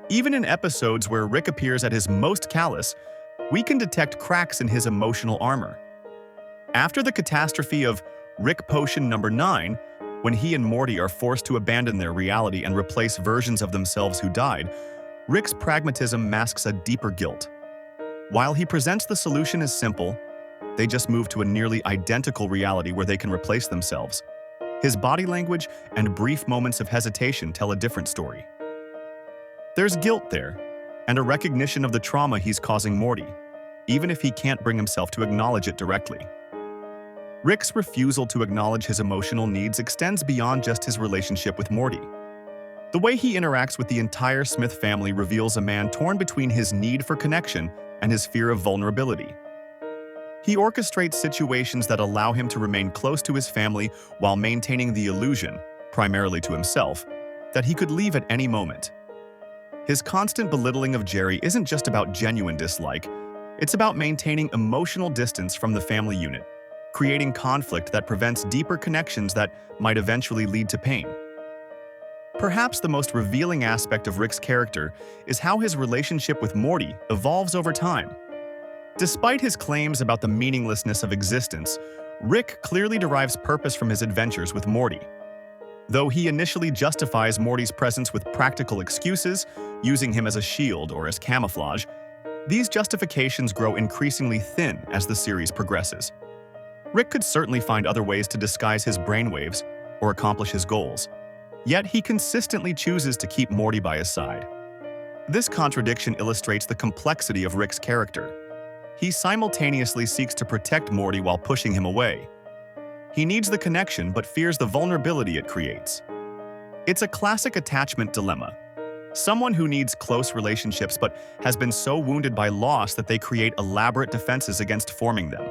Even in episodes where Rick appears at his most callous, we can detect cracks in his emotional armor. After the catastrophe of Rick Potion number 9, when he and Morty are forced to abandon their reality and replace versions of themselves who died, Rick's pragmatism masks a deeper guilt. While he presents the solution as simple, they just move to a nearly identical reality where they can replace themselves. His body language and brief moments of hesitation tell a different story. There's guilt there, and a recognition of the trauma he's causing Morty, even if he can't bring himself to acknowledge it directly. Rick's refusal to acknowledge his emotional needs extends beyond just his relationship with Morty. The way he interacts with the entire Smith family reveals a man torn between his need for connection and his fear of vulnerability. He orchestrates situations that allow him to remain close to his family while maintaining the illusion, primarily to himself, that he could leave at any moment. His constant belittling of Jerry isn't just about genuine dislike, it's about maintaining emotional distance from the family unit, creating conflict that prevents deeper connections that might eventually lead to pain. Perhaps the most revealing aspect of Rick's character is how his relationship with Morty evolves over time. Despite his claims about the meaninglessness of existence, Rick clearly derives purpose from his adventures with Morty. Though he initially justifies Morty's presence with practical excuses, using him as a shield or as camouflage, these justifications grow increasingly thin as the series progresses. Rick could certainly find other ways to disguise his brainwaves or accomplish his goals, yet he consistently chooses to keep Morty by his side. This contradiction illustrates the complexity of Rick's character. He simultaneously seeks to protect Morty while pushing him away. He needs the connection but fears the vulnerability it creates. It's a classic attachment dilemma. Someone who needs close relationships but has been so wounded by loss that they create elaborate defenses against forming them.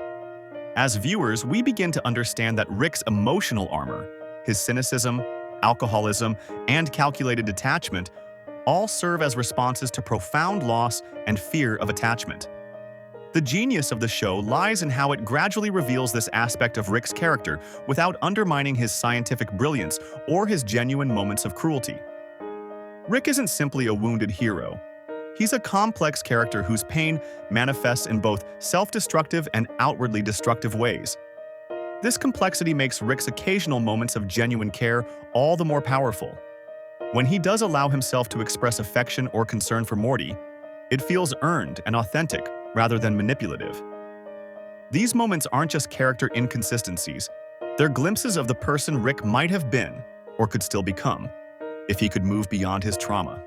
As viewers, we begin to understand that Rick's emotional armor, his cynicism, alcoholism, and calculated detachment all serve as responses to profound loss and fear of attachment. The genius of the show lies in how it gradually reveals this aspect of Rick's character without undermining his scientific brilliance or his genuine moments of cruelty. Rick isn't simply a wounded hero. He's a complex character whose pain manifests in both self-destructive and outwardly destructive ways. This complexity makes Rick's occasional moments of genuine care all the more powerful. When he does allow himself to express affection or concern for Morty, it feels earned and authentic rather than manipulative. These moments aren't just character inconsistencies, they're glimpses of the person Rick might have been or could still become if he could move beyond his trauma.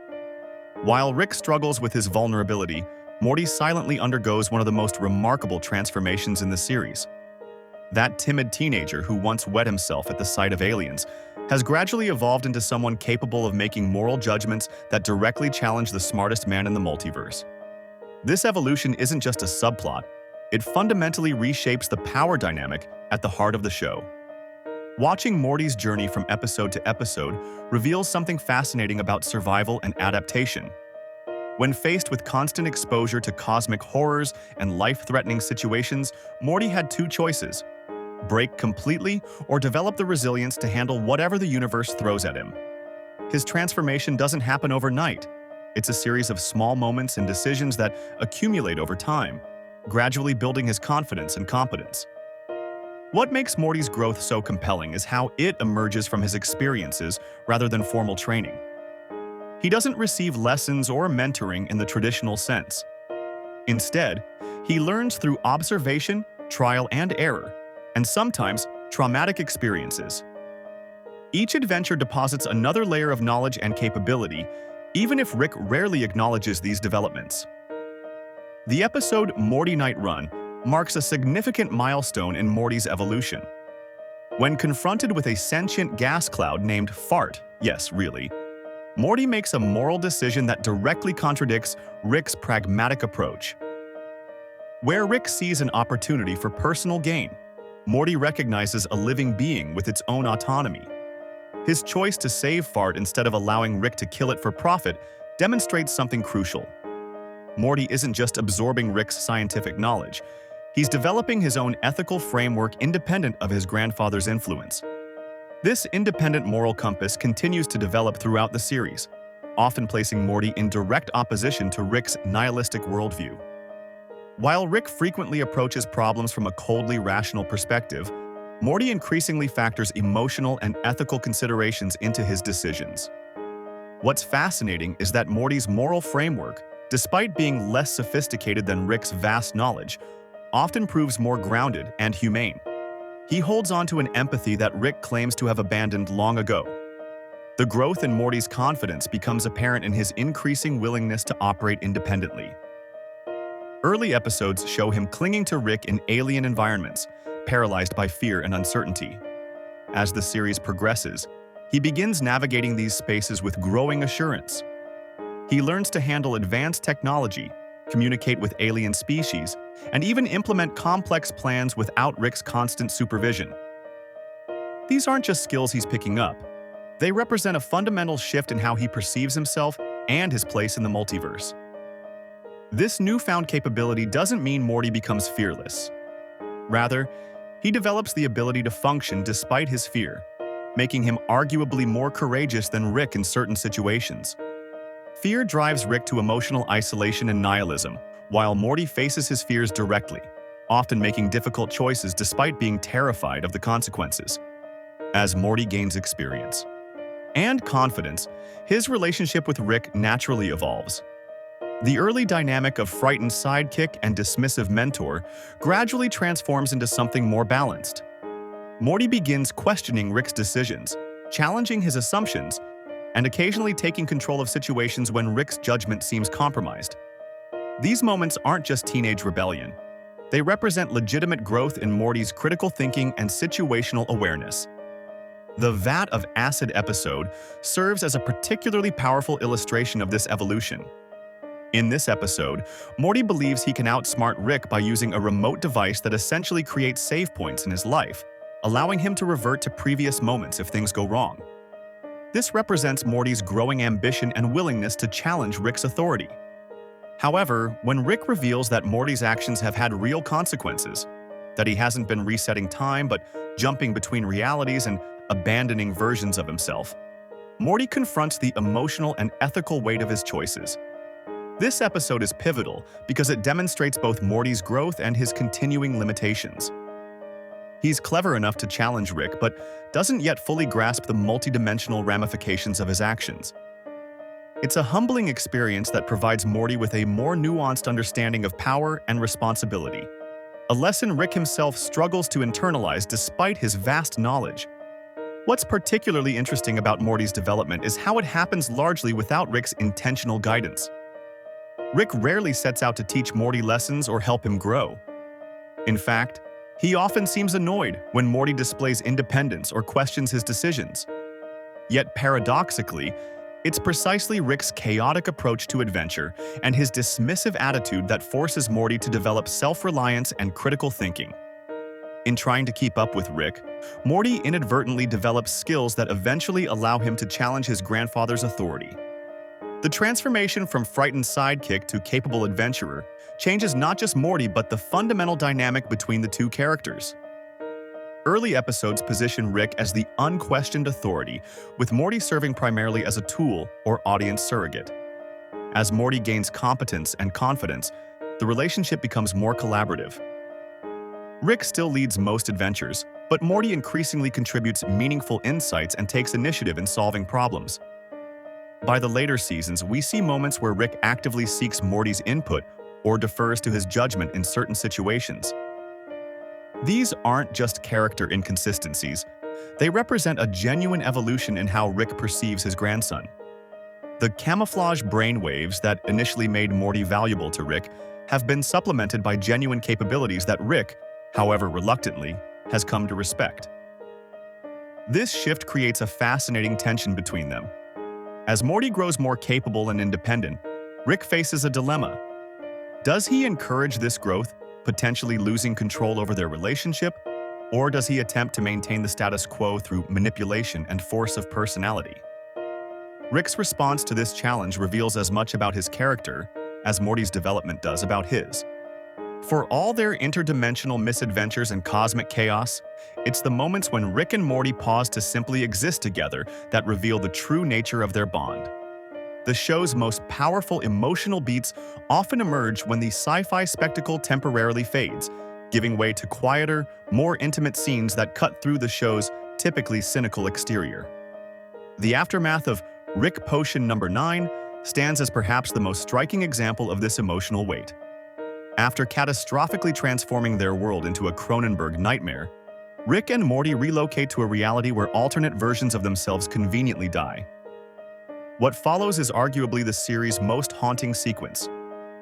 While Rick struggles with his vulnerability, Morty silently undergoes one of the most remarkable transformations in the series. That timid teenager who once wet himself at the sight of aliens has gradually evolved into someone capable of making moral judgments that directly challenge the smartest man in the multiverse. This evolution isn't just a subplot, it fundamentally reshapes the power dynamic at the heart of the show. Watching Morty's journey from episode to episode reveals something fascinating about survival and adaptation. When faced with constant exposure to cosmic horrors and life-threatening situations, Morty had two choices: break completely or develop the resilience to handle whatever the universe throws at him. His transformation doesn't happen overnight. It's a series of small moments and decisions that accumulate over time, gradually building his confidence and competence. What makes Morty's growth so compelling is how it emerges from his experiences rather than formal training. He doesn't receive lessons or mentoring in the traditional sense. Instead, he learns through observation, trial and error, and sometimes traumatic experiences. Each adventure deposits another layer of knowledge and capability, even if Rick rarely acknowledges these developments. The episode Morty Night Run marks a significant milestone in Morty's evolution. When confronted with a sentient gas cloud named Fart, yes, really, Morty makes a moral decision that directly contradicts Rick's pragmatic approach. Where Rick sees an opportunity for personal gain, Morty recognizes a living being with its own autonomy. His choice to save Fart instead of allowing Rick to kill it for profit demonstrates something crucial. Morty isn't just absorbing Rick's scientific knowledge, he's developing his own ethical framework independent of his grandfather's influence. This independent moral compass continues to develop throughout the series, often placing Morty in direct opposition to Rick's nihilistic worldview. While Rick frequently approaches problems from a coldly rational perspective, Morty increasingly factors emotional and ethical considerations into his decisions. What's fascinating is that Morty's moral framework, despite being less sophisticated than Rick's vast knowledge, often proves more grounded and humane. He holds on to an empathy that Rick claims to have abandoned long ago. The growth in Morty's confidence becomes apparent in his increasing willingness to operate independently. Early episodes show him clinging to Rick in alien environments, paralyzed by fear and uncertainty. As the series progresses, he begins navigating these spaces with growing assurance. He learns to handle advanced technology, communicate with alien species, and even implement complex plans without Rick's constant supervision. These aren't just skills he's picking up. They represent a fundamental shift in how he perceives himself and his place in the multiverse. This newfound capability doesn't mean Morty becomes fearless. Rather, he develops the ability to function despite his fear, making him arguably more courageous than Rick in certain situations. Fear drives Rick to emotional isolation and nihilism, while Morty faces his fears directly, often making difficult choices despite being terrified of the consequences. As Morty gains experience and confidence, his relationship with Rick naturally evolves. The early dynamic of frightened sidekick and dismissive mentor gradually transforms into something more balanced. Morty begins questioning Rick's decisions, challenging his assumptions, and occasionally taking control of situations when Rick's judgment seems compromised. These moments aren't just teenage rebellion. They represent legitimate growth in Morty's critical thinking and situational awareness. The Vat of Acid episode serves as a particularly powerful illustration of this evolution. In this episode, Morty believes he can outsmart Rick by using a remote device that essentially creates save points in his life, allowing him to revert to previous moments if things go wrong. This represents Morty's growing ambition and willingness to challenge Rick's authority. However, when Rick reveals that Morty's actions have had real consequences, that he hasn't been resetting time but jumping between realities and abandoning versions of himself, Morty confronts the emotional and ethical weight of his choices. This episode is pivotal because it demonstrates both Morty's growth and his continuing limitations. He's clever enough to challenge Rick, but doesn't yet fully grasp the multidimensional ramifications of his actions. It's a humbling experience that provides Morty with a more nuanced understanding of power and responsibility, a lesson Rick himself struggles to internalize despite his vast knowledge. What's particularly interesting about Morty's development is how it happens largely without Rick's intentional guidance. Rick rarely sets out to teach Morty lessons or help him grow. In fact, he often seems annoyed when Morty displays independence or questions his decisions. Yet paradoxically, it's precisely Rick's chaotic approach to adventure and his dismissive attitude that forces Morty to develop self-reliance and critical thinking. In trying to keep up with Rick, Morty inadvertently develops skills that eventually allow him to challenge his grandfather's authority. The transformation from frightened sidekick to capable adventurer changes not just Morty but the fundamental dynamic between the two characters. Early episodes position Rick as the unquestioned authority, with Morty serving primarily as a tool or audience surrogate. As Morty gains competence and confidence, the relationship becomes more collaborative. Rick still leads most adventures, but Morty increasingly contributes meaningful insights and takes initiative in solving problems. By the later seasons, we see moments where Rick actively seeks Morty's input or defers to his judgment in certain situations. These aren't just character inconsistencies, they represent a genuine evolution in how Rick perceives his grandson. The camouflage brainwaves that initially made Morty valuable to Rick have been supplemented by genuine capabilities that Rick, however reluctantly, has come to respect. This shift creates a fascinating tension between them. As Morty grows more capable and independent, Rick faces a dilemma. Does he encourage this growth, potentially losing control over their relationship, or does he attempt to maintain the status quo through manipulation and force of personality? Rick's response to this challenge reveals as much about his character as Morty's development does about his. For all their interdimensional misadventures and cosmic chaos, it's the moments when Rick and Morty pause to simply exist together that reveal the true nature of their bond. The show's most powerful emotional beats often emerge when the sci-fi spectacle temporarily fades, giving way to quieter, more intimate scenes that cut through the show's typically cynical exterior. The aftermath of Rick Potion Number 9 stands as perhaps the most striking example of this emotional weight. After catastrophically transforming their world into a Cronenberg nightmare, Rick and Morty relocate to a reality where alternate versions of themselves conveniently die. What follows is arguably the series' most haunting sequence: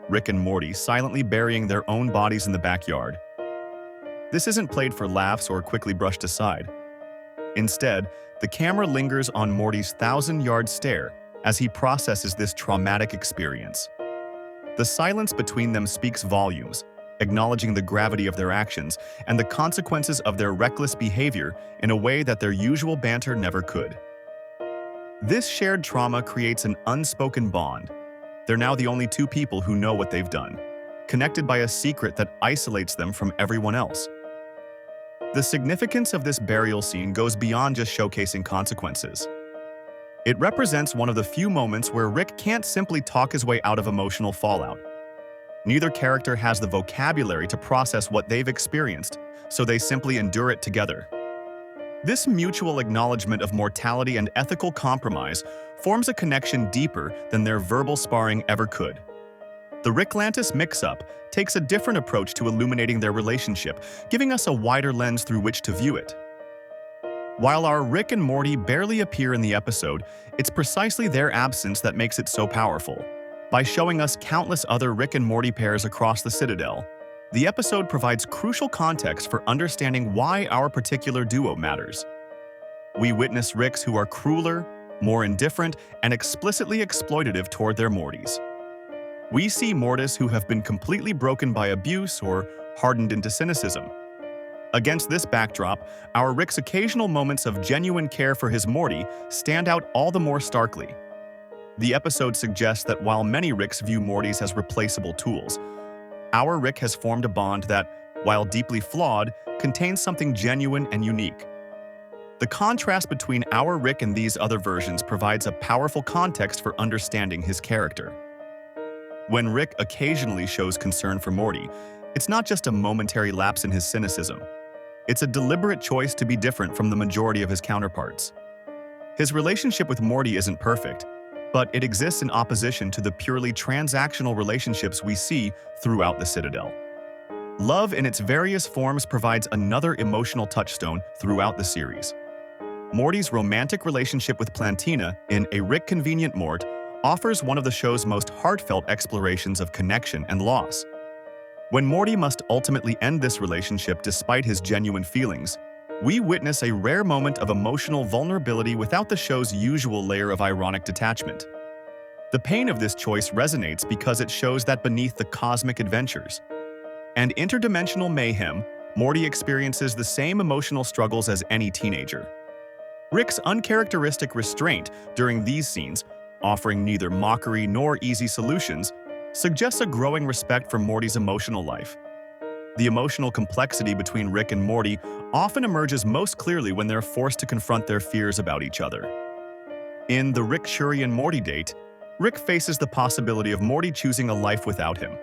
Rick and Morty silently burying their own bodies in the backyard. This isn't played for laughs or quickly brushed aside. Instead, the camera lingers on Morty's 1,000-yard stare as he processes this traumatic experience. The silence between them speaks volumes, acknowledging the gravity of their actions and the consequences of their reckless behavior in a way that their usual banter never could. This shared trauma creates an unspoken bond. They're now the only two people who know what they've done, connected by a secret that isolates them from everyone else. The significance of this burial scene goes beyond just showcasing consequences. It represents one of the few moments where Rick can't simply talk his way out of emotional fallout. Neither character has the vocabulary to process what they've experienced, so they simply endure it together. This mutual acknowledgement of mortality and ethical compromise forms a connection deeper than their verbal sparring ever could. The Ricklantis mix-up takes a different approach to illuminating their relationship, giving us a wider lens through which to view it. While our Rick and Morty barely appear in the episode, it's precisely their absence that makes it so powerful. By showing us countless other Rick and Morty pairs across the Citadel, the episode provides crucial context for understanding why our particular duo matters. We witness Ricks who are crueler, more indifferent, and explicitly exploitative toward their Mortys. We see Mortys who have been completely broken by abuse or hardened into cynicism. Against this backdrop, our Rick's occasional moments of genuine care for his Morty stand out all the more starkly. The episode suggests that while many Ricks view Mortys as replaceable tools, our Rick has formed a bond that, while deeply flawed, contains something genuine and unique. The contrast between our Rick and these other versions provides a powerful context for understanding his character. When Rick occasionally shows concern for Morty, it's not just a momentary lapse in his cynicism. It's a deliberate choice to be different from the majority of his counterparts. His relationship with Morty isn't perfect, but it exists in opposition to the purely transactional relationships we see throughout the Citadel. Love in its various forms provides another emotional touchstone throughout the series. Morty's romantic relationship with Plantina in A Rick Convenient Mort offers one of the show's most heartfelt explorations of connection and loss. When Morty must ultimately end this relationship despite his genuine feelings, we witness a rare moment of emotional vulnerability without the show's usual layer of ironic detachment. The pain of this choice resonates because it shows that beneath the cosmic adventures and interdimensional mayhem, Morty experiences the same emotional struggles as any teenager. Rick's uncharacteristic restraint during these scenes, offering neither mockery nor easy solutions, suggests a growing respect for Morty's emotional life. The emotional complexity between Rick and Morty often emerges most clearly when they're forced to confront their fears about each other. In The Rick, Shuri, and Morty Date, Rick faces the possibility of Morty choosing a life without him.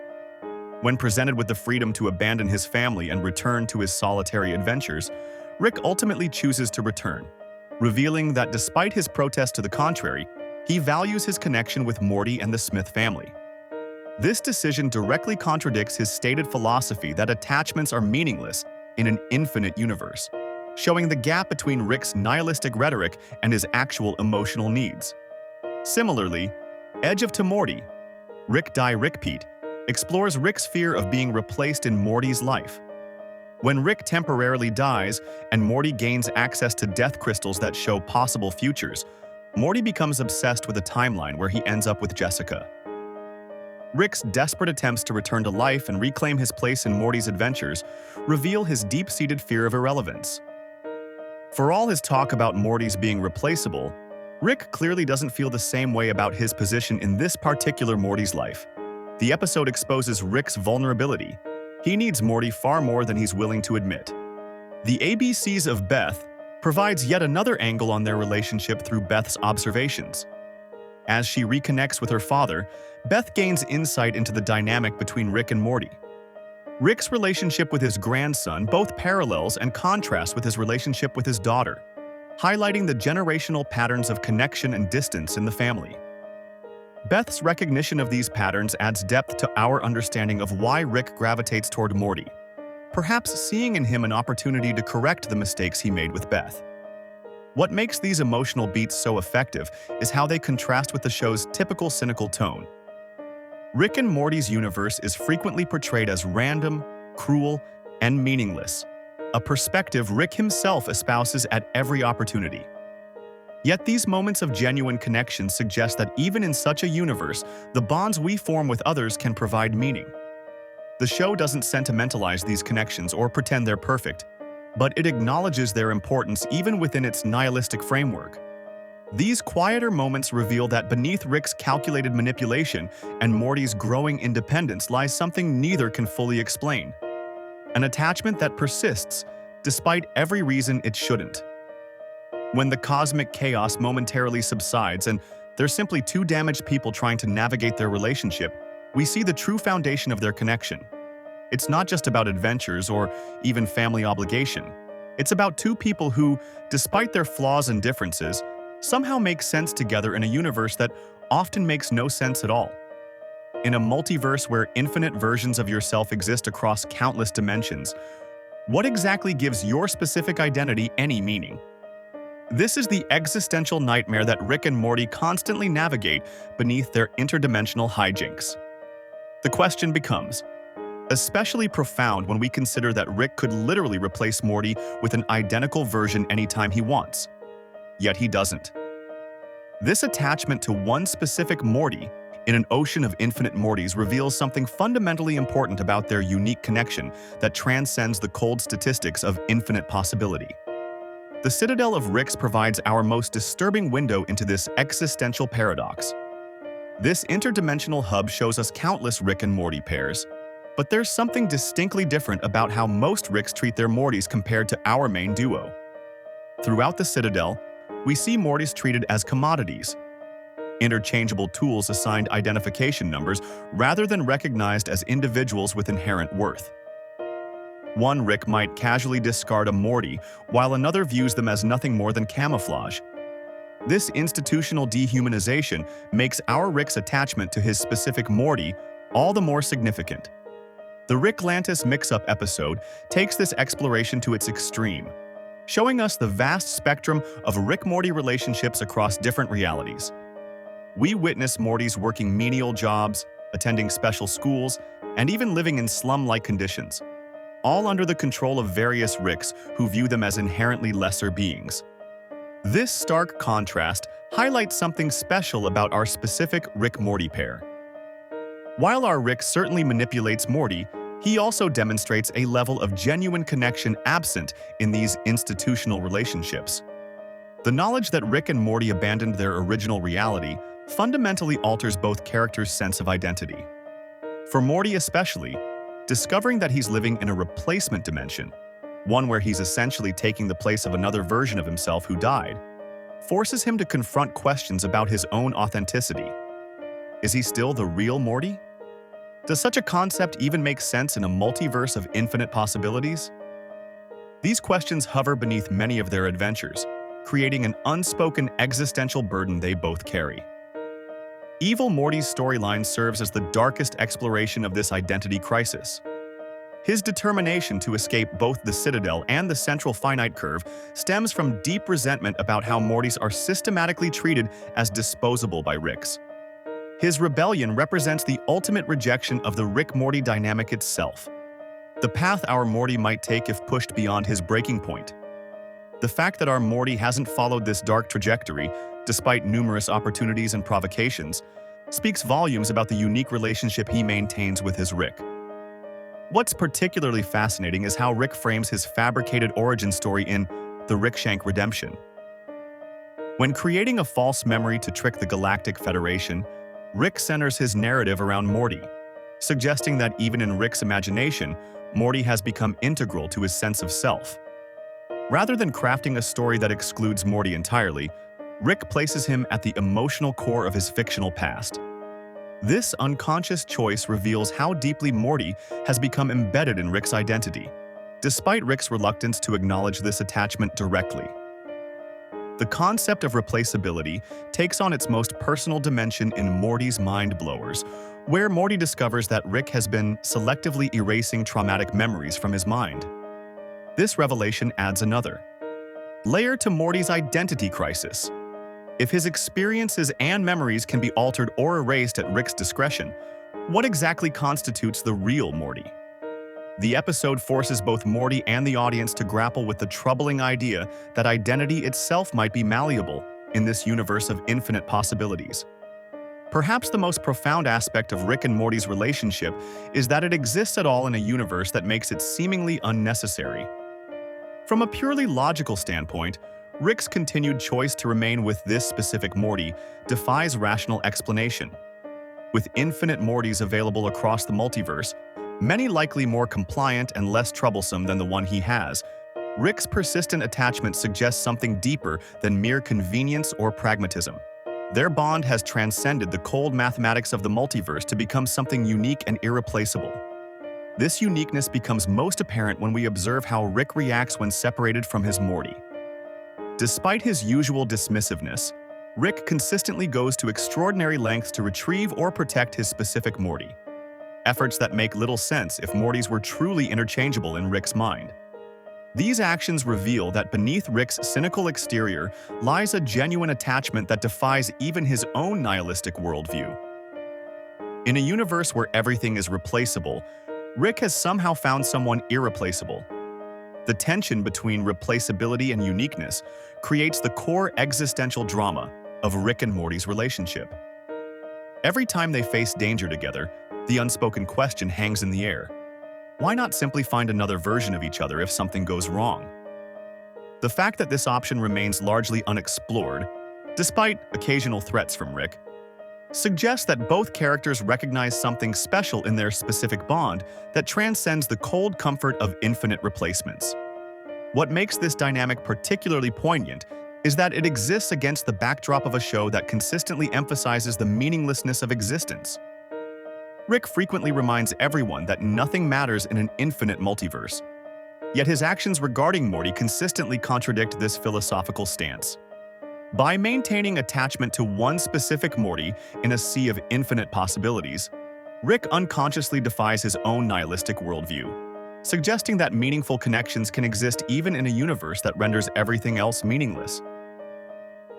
When presented with the freedom to abandon his family and return to his solitary adventures, Rick ultimately chooses to return, revealing that despite his protest to the contrary, he values his connection with Morty and the Smith family. This decision directly contradicts his stated philosophy that attachments are meaningless in an infinite universe, showing the gap between Rick's nihilistic rhetoric and his actual emotional needs. Similarly, Edge of Tomorty, Rick Die Rickpeat, explores Rick's fear of being replaced in Morty's life. When Rick temporarily dies and Morty gains access to death crystals that show possible futures, Morty becomes obsessed with a timeline where he ends up with Jessica. Rick's desperate attempts to return to life and reclaim his place in Morty's adventures reveal his deep-seated fear of irrelevance. For all his talk about Morty's being replaceable, Rick clearly doesn't feel the same way about his position in this particular Morty's life. The episode exposes Rick's vulnerability. He needs Morty far more than he's willing to admit. The ABCs of Beth provides yet another angle on their relationship through Beth's observations. As she reconnects with her father, Beth gains insight into the dynamic between Rick and Morty. Rick's relationship with his grandson both parallels and contrasts with his relationship with his daughter, highlighting the generational patterns of connection and distance in the family. Beth's recognition of these patterns adds depth to our understanding of why Rick gravitates toward Morty, perhaps seeing in him an opportunity to correct the mistakes he made with Beth. What makes these emotional beats so effective is how they contrast with the show's typical cynical tone. Rick and Morty's universe is frequently portrayed as random, cruel, and meaningless, a perspective Rick himself espouses at every opportunity. Yet these moments of genuine connection suggest that even in such a universe, the bonds we form with others can provide meaning. The show doesn't sentimentalize these connections or pretend they're perfect, but it acknowledges their importance even within its nihilistic framework. These quieter moments reveal that beneath Rick's calculated manipulation and Morty's growing independence lies something neither can fully explain: an attachment that persists despite every reason it shouldn't. When the cosmic chaos momentarily subsides and they're simply two damaged people trying to navigate their relationship, we see the true foundation of their connection. It's not just about adventures or even family obligation. It's about two people who, despite their flaws and differences, somehow make sense together in a universe that often makes no sense at all. In a multiverse where infinite versions of yourself exist across countless dimensions, what exactly gives your specific identity any meaning? This is the existential nightmare that Rick and Morty constantly navigate beneath their interdimensional hijinks. The question becomes especially profound when we consider that Rick could literally replace Morty with an identical version anytime he wants. Yet he doesn't. This attachment to one specific Morty in an ocean of infinite Mortys reveals something fundamentally important about their unique connection that transcends the cold statistics of infinite possibility. The Citadel of Ricks provides our most disturbing window into this existential paradox. This interdimensional hub shows us countless Rick and Morty pairs, but there's something distinctly different about how most Ricks treat their Mortys compared to our main duo. Throughout the Citadel, we see Mortys treated as commodities, interchangeable tools assigned identification numbers rather than recognized as individuals with inherent worth. One Rick might casually discard a Morty, while another views them as nothing more than camouflage. This institutional dehumanization makes our Rick's attachment to his specific Morty all the more significant. The Rick-Lantis mix-up episode takes this exploration to its extreme. showing us the vast spectrum of Rick-Morty relationships across different realities. We witness Morty's working menial jobs, attending special schools, and even living in slum-like conditions, all under the control of various Ricks who view them as inherently lesser beings. This stark contrast highlights something special about our specific Rick-Morty pair. While our Rick certainly manipulates Morty, he also demonstrates a level of genuine connection absent in these institutional relationships. The knowledge that Rick and Morty abandoned their original reality fundamentally alters both characters' sense of identity. For Morty especially, discovering that he's living in a replacement dimension, one where he's essentially taking the place of another version of himself who died, forces him to confront questions about his own authenticity. Is he still the real Morty? Does such a concept even make sense in a multiverse of infinite possibilities? These questions hover beneath many of their adventures, creating an unspoken existential burden they both carry. Evil Morty's storyline serves as the darkest exploration of this identity crisis. His determination to escape both the Citadel and the central finite curve stems from deep resentment about how Mortys are systematically treated as disposable by Ricks. His rebellion represents the ultimate rejection of the Rick-Morty dynamic itself, the path our Morty might take if pushed beyond his breaking point. The fact that our Morty hasn't followed this dark trajectory, despite numerous opportunities and provocations, speaks volumes about the unique relationship he maintains with his Rick. What's particularly fascinating is how Rick frames his fabricated origin story in The Rickshank Redemption. When creating a false memory to trick the Galactic Federation, Rick centers his narrative around Morty, suggesting that even in Rick's imagination, Morty has become integral to his sense of self. Rather than crafting a story that excludes Morty entirely, Rick places him at the emotional core of his fictional past. This unconscious choice reveals how deeply Morty has become embedded in Rick's identity, despite Rick's reluctance to acknowledge this attachment directly. The concept of replaceability takes on its most personal dimension in Morty's Mind Blowers, where Morty discovers that Rick has been selectively erasing traumatic memories from his mind. This revelation adds another layer to Morty's identity crisis. If his experiences and memories can be altered or erased at Rick's discretion, what exactly constitutes the real Morty? The episode forces both Morty and the audience to grapple with the troubling idea that identity itself might be malleable in this universe of infinite possibilities. Perhaps the most profound aspect of Rick and Morty's relationship is that it exists at all in a universe that makes it seemingly unnecessary. From a purely logical standpoint, Rick's continued choice to remain with this specific Morty defies rational explanation. With infinite Mortys available across the multiverse, many likely more compliant and less troublesome than the one he has, Rick's persistent attachment suggests something deeper than mere convenience or pragmatism. Their bond has transcended the cold mathematics of the multiverse to become something unique and irreplaceable. This uniqueness becomes most apparent when we observe how Rick reacts when separated from his Morty. Despite his usual dismissiveness, Rick consistently goes to extraordinary lengths to retrieve or protect his specific Morty. Efforts that make little sense if Mortys were truly interchangeable in Rick's mind. These actions reveal that beneath Rick's cynical exterior lies a genuine attachment that defies even his own nihilistic worldview. In a universe where everything is replaceable, Rick has somehow found someone irreplaceable. The tension between replaceability and uniqueness creates the core existential drama of Rick and Morty's relationship. Every time they face danger together, the unspoken question hangs in the air. Why not simply find another version of each other if something goes wrong? The fact that this option remains largely unexplored, despite occasional threats from Rick, suggests that both characters recognize something special in their specific bond that transcends the cold comfort of infinite replacements. What makes this dynamic particularly poignant is that it exists against the backdrop of a show that consistently emphasizes the meaninglessness of existence. Rick frequently reminds everyone that nothing matters in an infinite multiverse, yet his actions regarding Morty consistently contradict this philosophical stance. By maintaining attachment to one specific Morty in a sea of infinite possibilities, Rick unconsciously defies his own nihilistic worldview, suggesting that meaningful connections can exist even in a universe that renders everything else meaningless.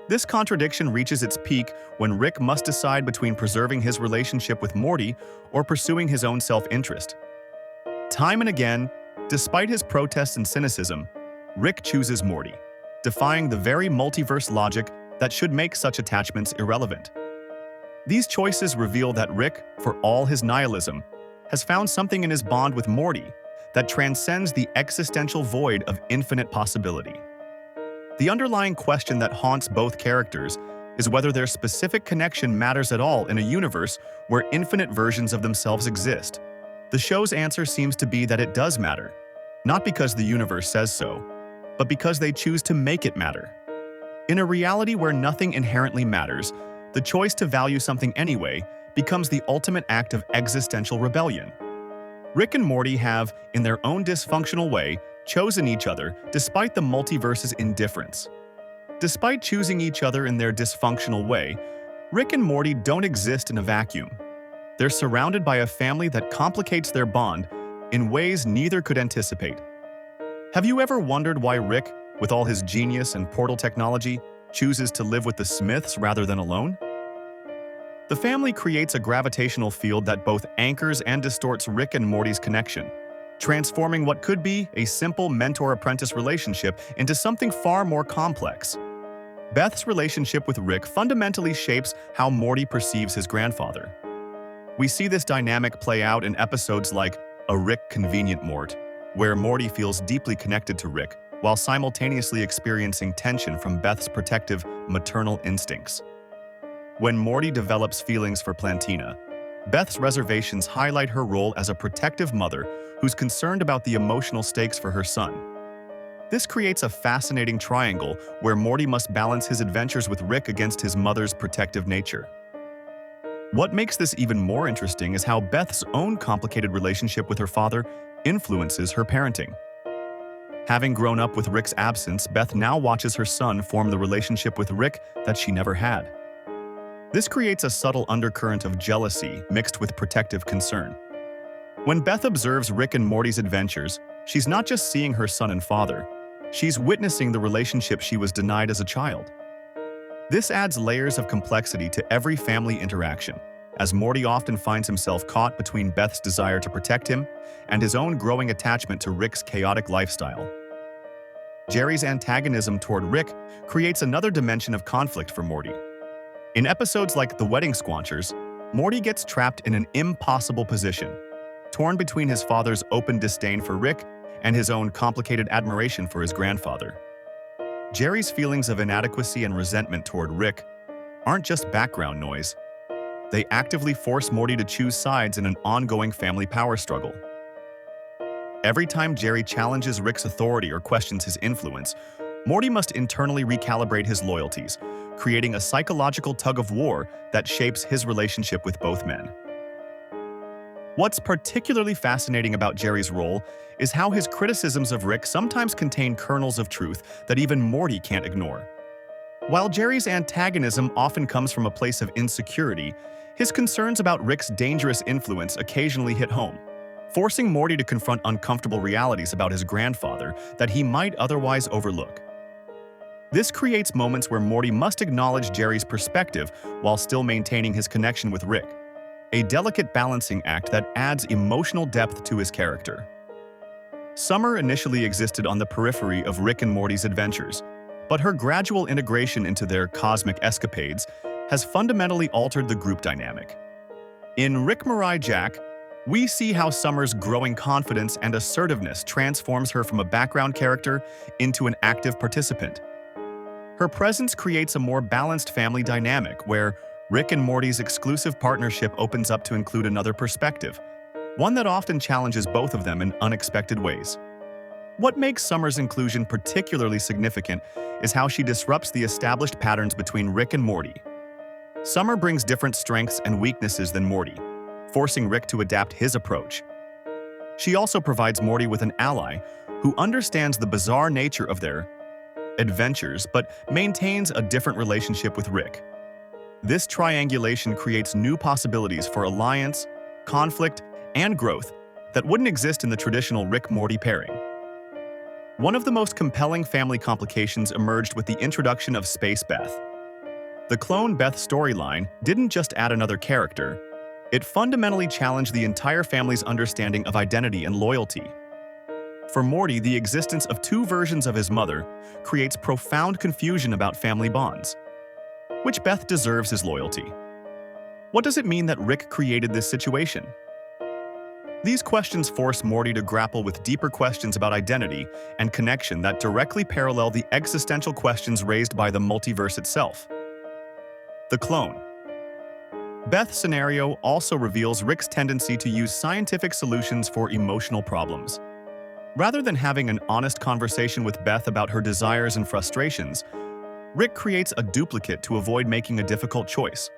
This contradiction reaches its peak when Rick must decide between preserving his relationship with Morty or pursuing his own self-interest. Time and again, despite his protests and cynicism, Rick chooses Morty, defying the very multiverse logic that should make such attachments irrelevant. These choices reveal that Rick, for all his nihilism, has found something in his bond with Morty that transcends the existential void of infinite possibility. The underlying question that haunts both characters is whether their specific connection matters at all in a universe where infinite versions of themselves exist. The show's answer seems to be that it does matter, not because the universe says so, but because they choose to make it matter. In a reality where nothing inherently matters, the choice to value something anyway becomes the ultimate act of existential rebellion. Rick and Morty have, in their own dysfunctional way, chosen each other despite the multiverse's indifference. Despite choosing each other in their dysfunctional way, Rick and Morty don't exist in a vacuum. They're surrounded by a family that complicates their bond in ways neither could anticipate. Have you ever wondered why Rick, with all his genius and portal technology, chooses to live with the Smiths rather than alone? The family creates a gravitational field that both anchors and distorts Rick and Morty's connection, transforming what could be a simple mentor-apprentice relationship into something far more complex. Beth's relationship with Rick fundamentally shapes how Morty perceives his grandfather. We see this dynamic play out in episodes like A Rick Convenient Mort, where Morty feels deeply connected to Rick while simultaneously experiencing tension from Beth's protective, maternal instincts. When Morty develops feelings for Plantina, Beth's reservations highlight her role as a protective mother who's concerned about the emotional stakes for her son. This creates a fascinating triangle where Morty must balance his adventures with Rick against his mother's protective nature. What makes this even more interesting is how Beth's own complicated relationship with her father influences her parenting. Having grown up with Rick's absence, Beth now watches her son form the relationship with Rick that she never had. This creates a subtle undercurrent of jealousy mixed with protective concern. When Beth observes Rick and Morty's adventures, she's not just seeing her son and father, she's witnessing the relationship she was denied as a child. This adds layers of complexity to every family interaction, as Morty often finds himself caught between Beth's desire to protect him and his own growing attachment to Rick's chaotic lifestyle. Jerry's antagonism toward Rick creates another dimension of conflict for Morty. In episodes like The Wedding Squanchers, Morty gets trapped in an impossible position, torn between his father's open disdain for Rick and his own complicated admiration for his grandfather. Jerry's feelings of inadequacy and resentment toward Rick aren't just background noise. They actively force Morty to choose sides in an ongoing family power struggle. Every time Jerry challenges Rick's authority or questions his influence, Morty must internally recalibrate his loyalties, creating a psychological tug-of-war that shapes his relationship with both men. What's particularly fascinating about Jerry's role is how his criticisms of Rick sometimes contain kernels of truth that even Morty can't ignore. While Jerry's antagonism often comes from a place of insecurity, his concerns about Rick's dangerous influence occasionally hit home, forcing Morty to confront uncomfortable realities about his grandfather that he might otherwise overlook. This creates moments where Morty must acknowledge Jerry's perspective while still maintaining his connection with Rick, a delicate balancing act that adds emotional depth to his character. Summer initially existed on the periphery of Rick and Morty's adventures, but her gradual integration into their cosmic escapades has fundamentally altered the group dynamic. In Rick Mirai Jack, we see how Summer's growing confidence and assertiveness transforms her from a background character into an active participant. Her presence creates a more balanced family dynamic where Rick and Morty's exclusive partnership opens up to include another perspective, one that often challenges both of them in unexpected ways. What makes Summer's inclusion particularly significant is how she disrupts the established patterns between Rick and Morty. Summer brings different strengths and weaknesses than Morty, forcing Rick to adapt his approach. She also provides Morty with an ally who understands the bizarre nature of their adventures but maintains a different relationship with Rick. This triangulation creates new possibilities for alliance, conflict, and growth that wouldn't exist in the traditional Rick-Morty pairing. One of the most compelling family complications emerged with the introduction of Space Beth. The clone Beth storyline didn't just add another character, it fundamentally challenged the entire family's understanding of identity and loyalty. For Morty, the existence of two versions of his mother creates profound confusion about family bonds. Which Beth deserves his loyalty? What does it mean that Rick created this situation? These questions force Morty to grapple with deeper questions about identity and connection that directly parallel the existential questions raised by the multiverse itself. The clone. Beth's scenario also reveals Rick's tendency to use scientific solutions for emotional problems. Rather than having an honest conversation with Beth about her desires and frustrations, Rick creates a duplicate to avoid making a difficult choice.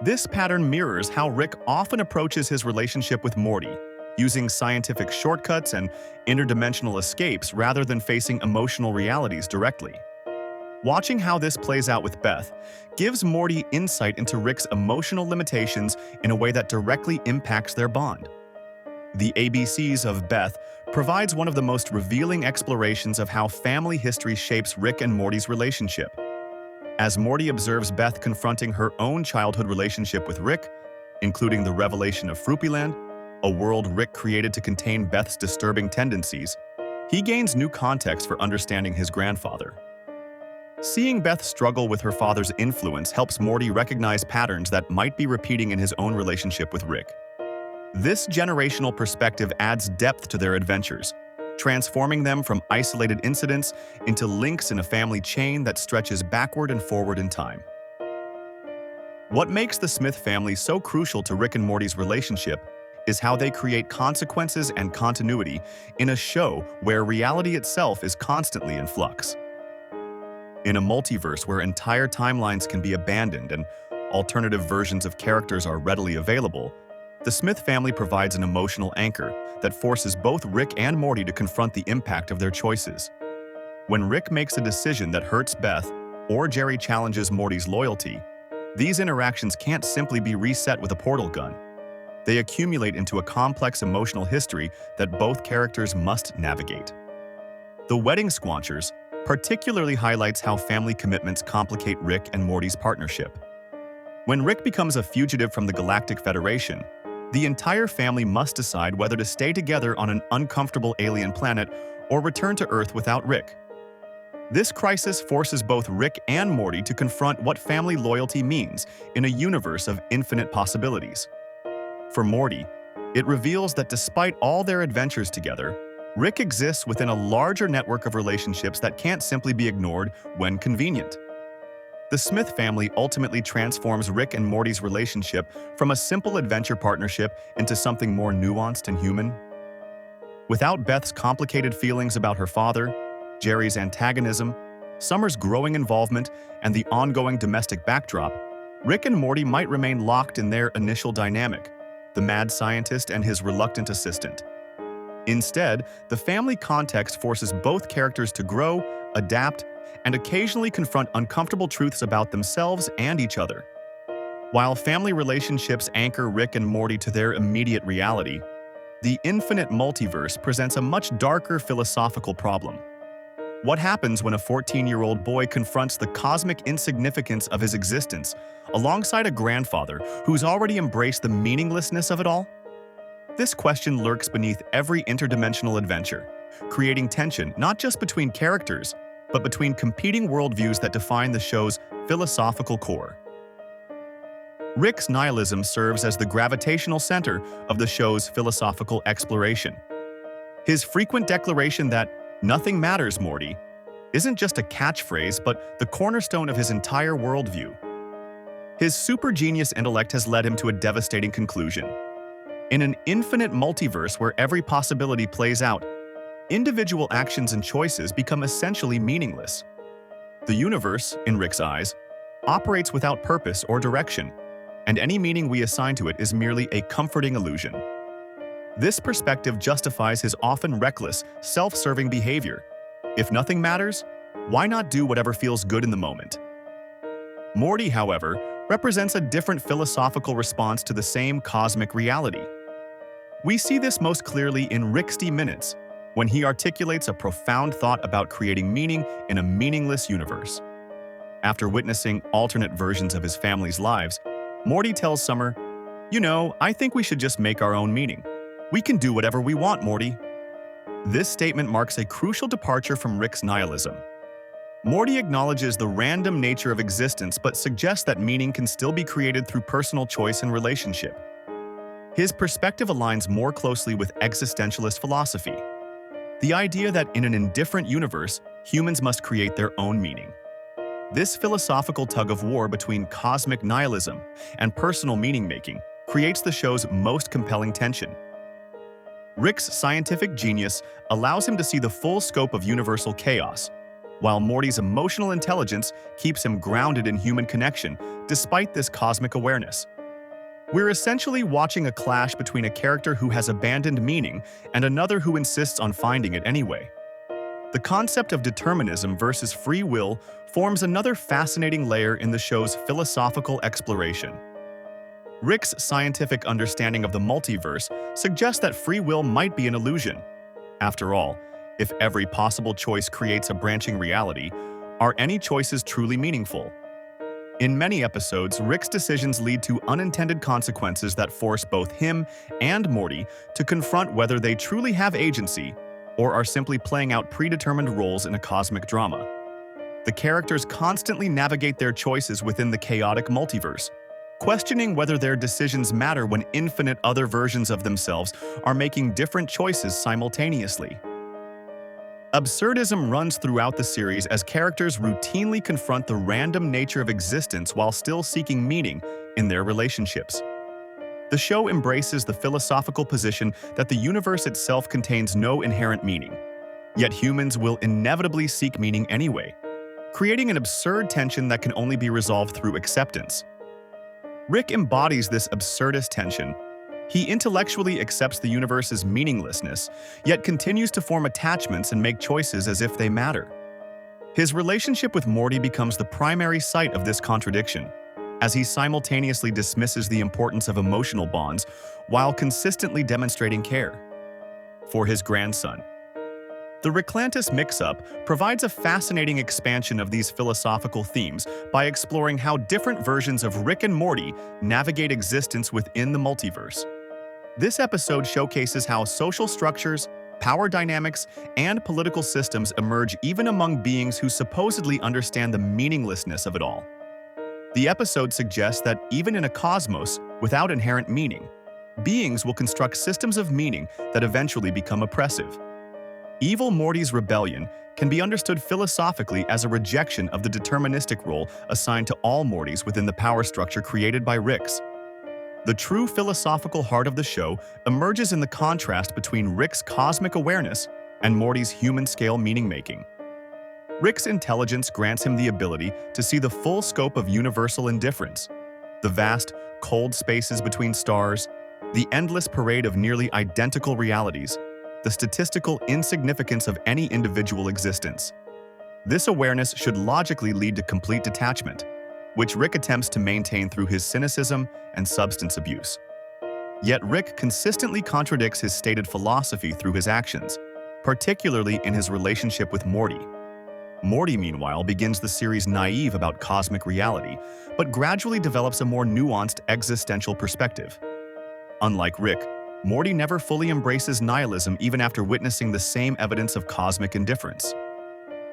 This pattern mirrors how Rick often approaches his relationship with Morty, using scientific shortcuts and interdimensional escapes rather than facing emotional realities directly. Watching how this plays out with Beth gives Morty insight into Rick's emotional limitations in a way that directly impacts their bond. The ABCs of Beth provides one of the most revealing explorations of how family history shapes Rick and Morty's relationship. As Morty observes Beth confronting her own childhood relationship with Rick, including the revelation of Fruppyland, a world Rick created to contain Beth's disturbing tendencies, he gains new context for understanding his grandfather. Seeing Beth struggle with her father's influence helps Morty recognize patterns that might be repeating in his own relationship with Rick. This generational perspective adds depth to their adventures, transforming them from isolated incidents into links in a family chain that stretches backward and forward in time. What makes the Smith family so crucial to Rick and Morty's relationship is how they create consequences and continuity in a show where reality itself is constantly in flux. In a multiverse where entire timelines can be abandoned and alternative versions of characters are readily available, the Smith family provides an emotional anchor that forces both Rick and Morty to confront the impact of their choices. When Rick makes a decision that hurts Beth, or Jerry challenges Morty's loyalty, these interactions can't simply be reset with a portal gun. They accumulate into a complex emotional history that both characters must navigate. The Wedding Squanchers particularly highlights how family commitments complicate Rick and Morty's partnership. When Rick becomes a fugitive from the Galactic Federation, the entire family must decide whether to stay together on an uncomfortable alien planet or return to Earth without Rick. This crisis forces both Rick and Morty to confront what family loyalty means in a universe of infinite possibilities. For Morty, it reveals that despite all their adventures together, Rick exists within a larger network of relationships that can't simply be ignored when convenient. The Smith family ultimately transforms Rick and Morty's relationship from a simple adventure partnership into something more nuanced and human. Without Beth's complicated feelings about her father, Jerry's antagonism, Summer's growing involvement, and the ongoing domestic backdrop, Rick and Morty might remain locked in their initial dynamic, the mad scientist and his reluctant assistant. Instead, the family context forces both characters to grow, adapt, and occasionally confront uncomfortable truths about themselves and each other. While family relationships anchor Rick and Morty to their immediate reality, the infinite multiverse presents a much darker philosophical problem. What happens when a 14-year-old boy confronts the cosmic insignificance of his existence alongside a grandfather who's already embraced the meaninglessness of it all? This question lurks beneath every interdimensional adventure, creating tension not just between characters, but between competing worldviews that define the show's philosophical core. Rick's nihilism serves as the gravitational center of the show's philosophical exploration. His frequent declaration that "nothing matters, Morty" isn't just a catchphrase, but the cornerstone of his entire worldview. His super-genius intellect has led him to a devastating conclusion. In an infinite multiverse where every possibility plays out, individual actions and choices become essentially meaningless. The universe, in Rick's eyes, operates without purpose or direction, and any meaning we assign to it is merely a comforting illusion. This perspective justifies his often reckless, self-serving behavior. If nothing matters, why not do whatever feels good in the moment? Morty, however, represents a different philosophical response to the same cosmic reality. We see this most clearly in Rick's Minutes, when he articulates a profound thought about creating meaning in a meaningless universe. After witnessing alternate versions of his family's lives, Morty tells Summer, "You know, I think we should just make our own meaning. We can do whatever we want, Morty." This statement marks a crucial departure from Rick's nihilism. Morty acknowledges the random nature of existence but suggests that meaning can still be created through personal choice and relationship. His perspective aligns more closely with existentialist philosophy, the idea that in an indifferent universe, humans must create their own meaning. This philosophical tug-of-war between cosmic nihilism and personal meaning-making creates the show's most compelling tension. Rick's scientific genius allows him to see the full scope of universal chaos, while Morty's emotional intelligence keeps him grounded in human connection despite this cosmic awareness. We're essentially watching a clash between a character who has abandoned meaning and another who insists on finding it anyway. The concept of determinism versus free will forms another fascinating layer in the show's philosophical exploration. Rick's scientific understanding of the multiverse suggests that free will might be an illusion. After all, if every possible choice creates a branching reality, are any choices truly meaningful? In many episodes, Rick's decisions lead to unintended consequences that force both him and Morty to confront whether they truly have agency or are simply playing out predetermined roles in a cosmic drama. The characters constantly navigate their choices within the chaotic multiverse, questioning whether their decisions matter when infinite other versions of themselves are making different choices simultaneously. Absurdism runs throughout the series as characters routinely confront the random nature of existence while still seeking meaning in their relationships. The show embraces the philosophical position that the universe itself contains no inherent meaning, yet humans will inevitably seek meaning anyway, creating an absurd tension that can only be resolved through acceptance. Rick embodies this absurdist tension. He intellectually accepts the universe's meaninglessness, yet continues to form attachments and make choices as if they matter. His relationship with Morty becomes the primary site of this contradiction, as he simultaneously dismisses the importance of emotional bonds while consistently demonstrating care for his grandson. The Ricklantis mix-up provides a fascinating expansion of these philosophical themes by exploring how different versions of Rick and Morty navigate existence within the multiverse. This episode showcases how social structures, power dynamics, and political systems emerge even among beings who supposedly understand the meaninglessness of it all. The episode suggests that even in a cosmos without inherent meaning, beings will construct systems of meaning that eventually become oppressive. Evil Morty's rebellion can be understood philosophically as a rejection of the deterministic role assigned to all Mortys within the power structure created by Rick's. The true philosophical heart of the show emerges in the contrast between Rick's cosmic awareness and Morty's human-scale meaning-making. Rick's intelligence grants him the ability to see the full scope of universal indifference, the vast, cold spaces between stars, the endless parade of nearly identical realities, the statistical insignificance of any individual existence. This awareness should logically lead to complete detachment, which Rick attempts to maintain through his cynicism and substance abuse. Yet Rick consistently contradicts his stated philosophy through his actions, particularly in his relationship with Morty. Morty, meanwhile, begins the series naive about cosmic reality, but gradually develops a more nuanced existential perspective. Unlike Rick, Morty never fully embraces nihilism even after witnessing the same evidence of cosmic indifference.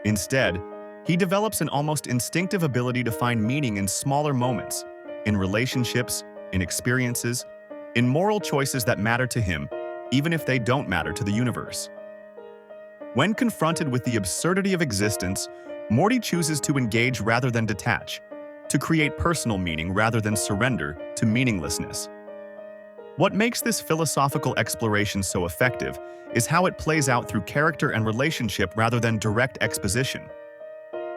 Instead, he develops an almost instinctive ability to find meaning in smaller moments, in relationships, in experiences, in moral choices that matter to him, even if they don't matter to the universe. When confronted with the absurdity of existence, Morty chooses to engage rather than detach, to create personal meaning rather than surrender to meaninglessness. What makes this philosophical exploration so effective is how it plays out through character and relationship rather than direct exposition.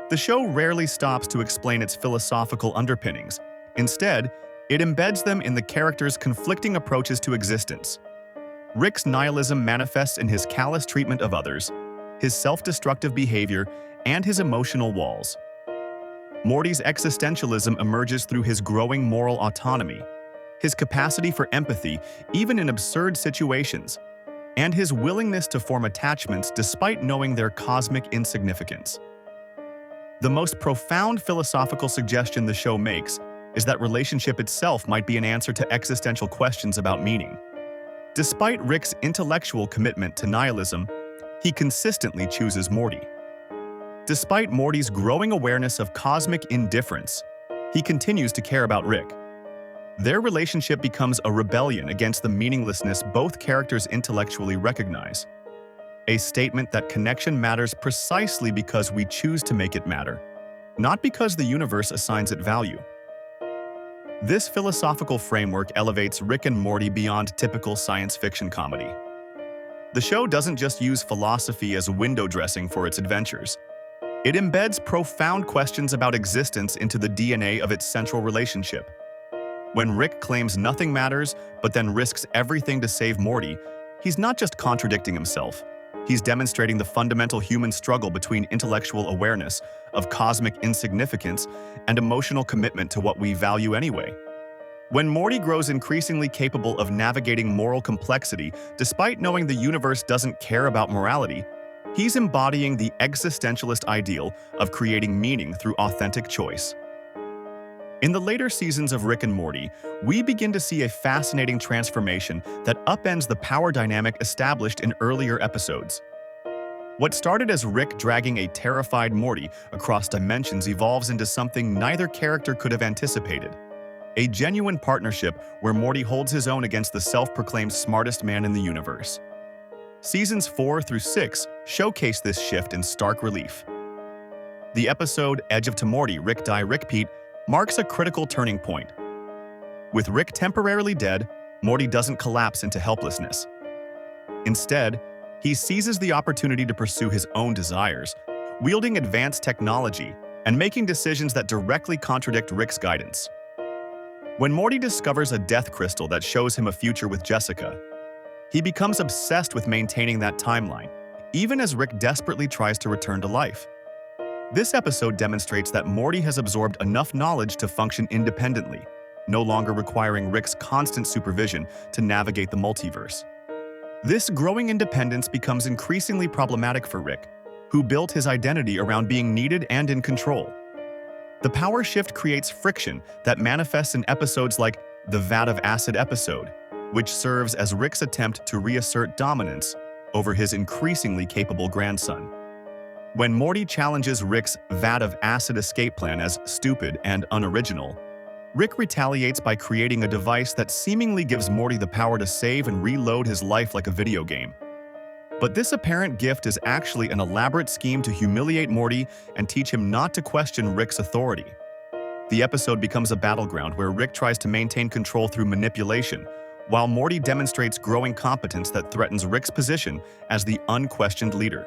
The show rarely stops to explain its philosophical underpinnings. Instead, it embeds them in the characters' conflicting approaches to existence. Rick's nihilism manifests in his callous treatment of others, his self-destructive behavior, and his emotional walls. Morty's existentialism emerges through his growing moral autonomy. his capacity for empathy, even in absurd situations, and his willingness to form attachments despite knowing their cosmic insignificance. The most profound philosophical suggestion the show makes is that relationship itself might be an answer to existential questions about meaning. Despite Rick's intellectual commitment to nihilism, he consistently chooses Morty. Despite Morty's growing awareness of cosmic indifference, he continues to care about Rick. Their relationship becomes a rebellion against the meaninglessness both characters intellectually recognize. A statement that connection matters precisely because we choose to make it matter, not because the universe assigns it value. This philosophical framework elevates Rick and Morty beyond typical science fiction comedy. The show doesn't just use philosophy as window dressing for its adventures. It embeds profound questions about existence into the DNA of its central relationship. When Rick claims nothing matters, but then risks everything to save Morty, he's not just contradicting himself. He's demonstrating the fundamental human struggle between intellectual awareness of cosmic insignificance and emotional commitment to what we value anyway. When Morty grows increasingly capable of navigating moral complexity despite knowing the universe doesn't care about morality, he's embodying the existentialist ideal of creating meaning through authentic choice. In the later seasons of Rick and Morty, we begin to see a fascinating transformation that upends the power dynamic established in earlier episodes. What started as Rick dragging a terrified Morty across dimensions evolves into something neither character could have anticipated: a genuine partnership where Morty holds his own against the self-proclaimed smartest man in the universe. Seasons 4 through 6 showcase this shift in stark relief. The episode Edge of Tomorty, Rick Die, Rick Pete marks a critical turning point. With Rick temporarily dead, Morty doesn't collapse into helplessness. Instead, he seizes the opportunity to pursue his own desires, wielding advanced technology and making decisions that directly contradict Rick's guidance. When Morty discovers a death crystal that shows him a future with Jessica, he becomes obsessed with maintaining that timeline, even as Rick desperately tries to return to life. This episode demonstrates that Morty has absorbed enough knowledge to function independently, no longer requiring Rick's constant supervision to navigate the multiverse. This growing independence becomes increasingly problematic for Rick, who built his identity around being needed and in control. The power shift creates friction that manifests in episodes like the Vat of Acid episode, which serves as Rick's attempt to reassert dominance over his increasingly capable grandson. When Morty challenges Rick's Vat of Acid escape plan as stupid and unoriginal, Rick retaliates by creating a device that seemingly gives Morty the power to save and reload his life like a video game. But this apparent gift is actually an elaborate scheme to humiliate Morty and teach him not to question Rick's authority. The episode becomes a battleground where Rick tries to maintain control through manipulation, while Morty demonstrates growing competence that threatens Rick's position as the unquestioned leader.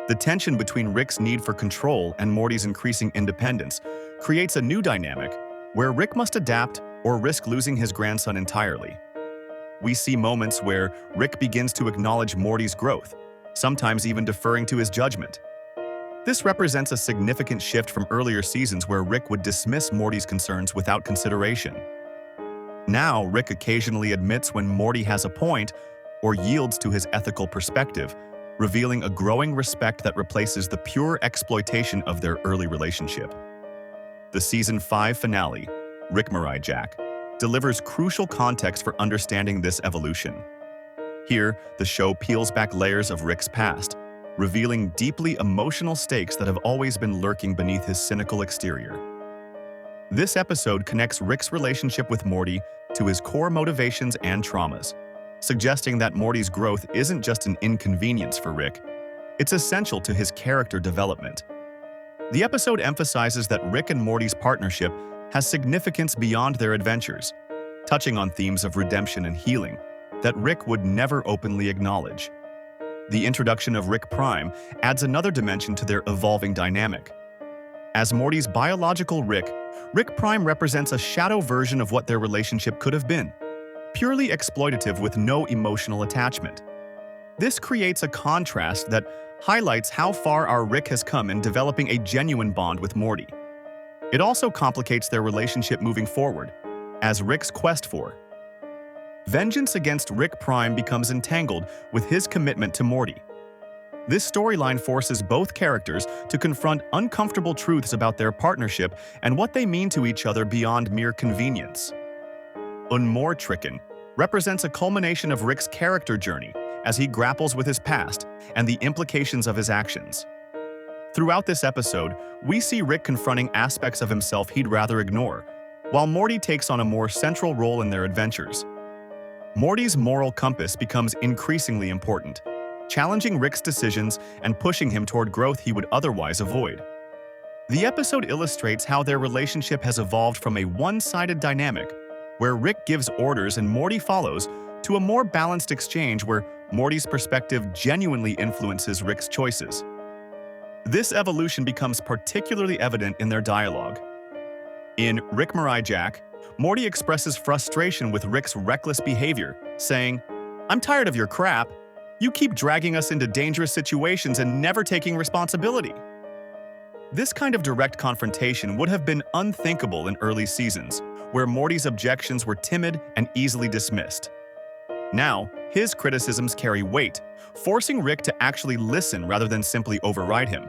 The tension between Rick's need for control and Morty's increasing independence creates a new dynamic where Rick must adapt or risk losing his grandson entirely. We see moments where Rick begins to acknowledge Morty's growth, sometimes even deferring to his judgment. This represents a significant shift from earlier seasons where Rick would dismiss Morty's concerns without consideration. Now, Rick occasionally admits when Morty has a point or yields to his ethical perspective, revealing a growing respect that replaces the pure exploitation of their early relationship. The Season 5 finale, Rick Mirai Jack, delivers crucial context for understanding this evolution. Here, the show peels back layers of Rick's past, revealing deeply emotional stakes that have always been lurking beneath his cynical exterior. This episode connects Rick's relationship with Morty to his core motivations and traumas, suggesting that Morty's growth isn't just an inconvenience for Rick, it's essential to his character development. The episode emphasizes that Rick and Morty's partnership has significance beyond their adventures, touching on themes of redemption and healing that Rick would never openly acknowledge. The introduction of Rick Prime adds another dimension to their evolving dynamic. As Morty's biological Rick, Rick Prime represents a shadow version of what their relationship could have been, purely exploitative with no emotional attachment. This creates a contrast that highlights how far our Rick has come in developing a genuine bond with Morty. It also complicates their relationship moving forward. as Rick's quest for vengeance against Rick Prime becomes entangled with his commitment to Morty. This storyline forces both characters to confront uncomfortable truths about their partnership and what they mean to each other beyond mere convenience. Unmortricken represents a culmination of Rick's character journey as he grapples with his past and the implications of his actions. Throughout this episode, we see Rick confronting aspects of himself he'd rather ignore, while Morty takes on a more central role in their adventures. Morty's moral compass becomes increasingly important, challenging Rick's decisions and pushing him toward growth he would otherwise avoid. The episode illustrates how their relationship has evolved from a one-sided dynamic, where Rick gives orders and Morty follows, to a more balanced exchange where Morty's perspective genuinely influences Rick's choices. This evolution becomes particularly evident in their dialogue. In Rick Mirai Jack, Morty expresses frustration with Rick's reckless behavior, saying, "I'm tired of your crap. You keep dragging us into dangerous situations and never taking responsibility." This kind of direct confrontation would have been unthinkable in early seasons, where Morty's objections were timid and easily dismissed. Now, his criticisms carry weight, forcing Rick to actually listen rather than simply override him.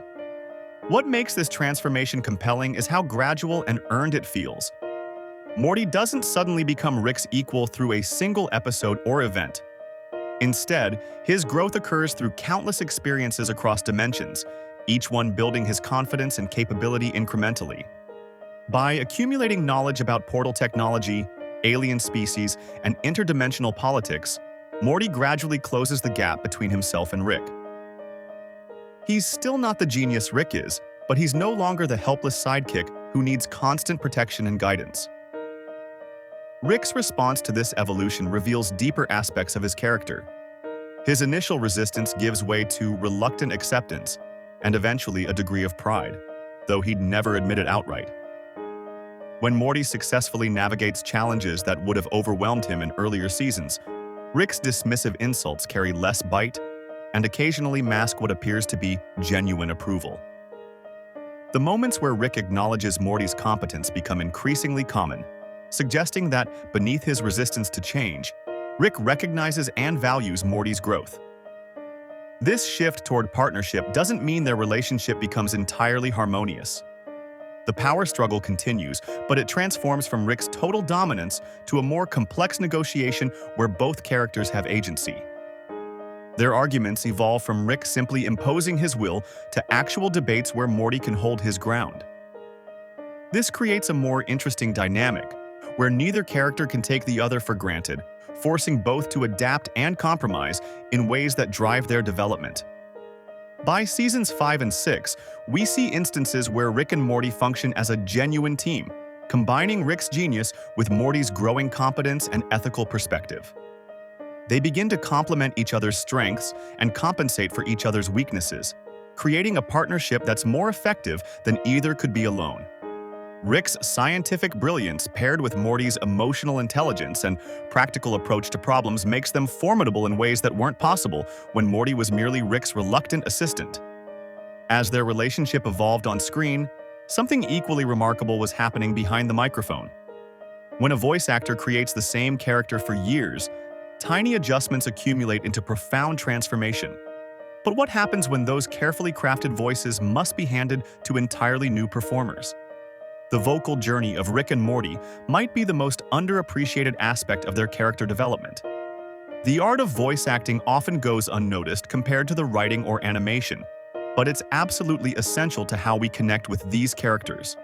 What makes this transformation compelling is how gradual and earned it feels. Morty doesn't suddenly become Rick's equal through a single episode or event. Instead, his growth occurs through countless experiences across dimensions, each one building his confidence and capability incrementally. By accumulating knowledge about portal technology, alien species, and interdimensional politics, Morty gradually closes the gap between himself and Rick. He's still not the genius Rick is, but he's no longer the helpless sidekick who needs constant protection and guidance. Rick's response to this evolution reveals deeper aspects of his character. His initial resistance gives way to reluctant acceptance, and eventually a degree of pride, though he'd never admit it outright. When Morty successfully navigates challenges that would have overwhelmed him in earlier seasons, Rick's dismissive insults carry less bite and occasionally mask what appears to be genuine approval. The moments where Rick acknowledges Morty's competence become increasingly common, suggesting that beneath his resistance to change, Rick recognizes and values Morty's growth. This shift toward partnership doesn't mean their relationship becomes entirely harmonious. The power struggle continues, but it transforms from Rick's total dominance to a more complex negotiation where both characters have agency. Their arguments evolve from Rick simply imposing his will to actual debates where Morty can hold his ground. This creates a more interesting dynamic, where neither character can take the other for granted, forcing both to adapt and compromise in ways that drive their development. By seasons 5 and 6, we see instances where Rick and Morty function as a genuine team, combining Rick's genius with Morty's growing competence and ethical perspective. They begin to complement each other's strengths and compensate for each other's weaknesses, creating a partnership that's more effective than either could be alone. Rick's scientific brilliance paired with Morty's emotional intelligence and practical approach to problems makes them formidable in ways that weren't possible when Morty was merely Rick's reluctant assistant. As their relationship evolved on screen, something equally remarkable was happening behind the microphone. When a voice actor creates the same character for years, tiny adjustments accumulate into profound transformation. But what happens when those carefully crafted voices must be handed to entirely new performers? The vocal journey of Rick and Morty might be the most underappreciated aspect of their character development. The art of voice acting often goes unnoticed compared to the writing or animation, but it's absolutely essential to how we connect with these characters.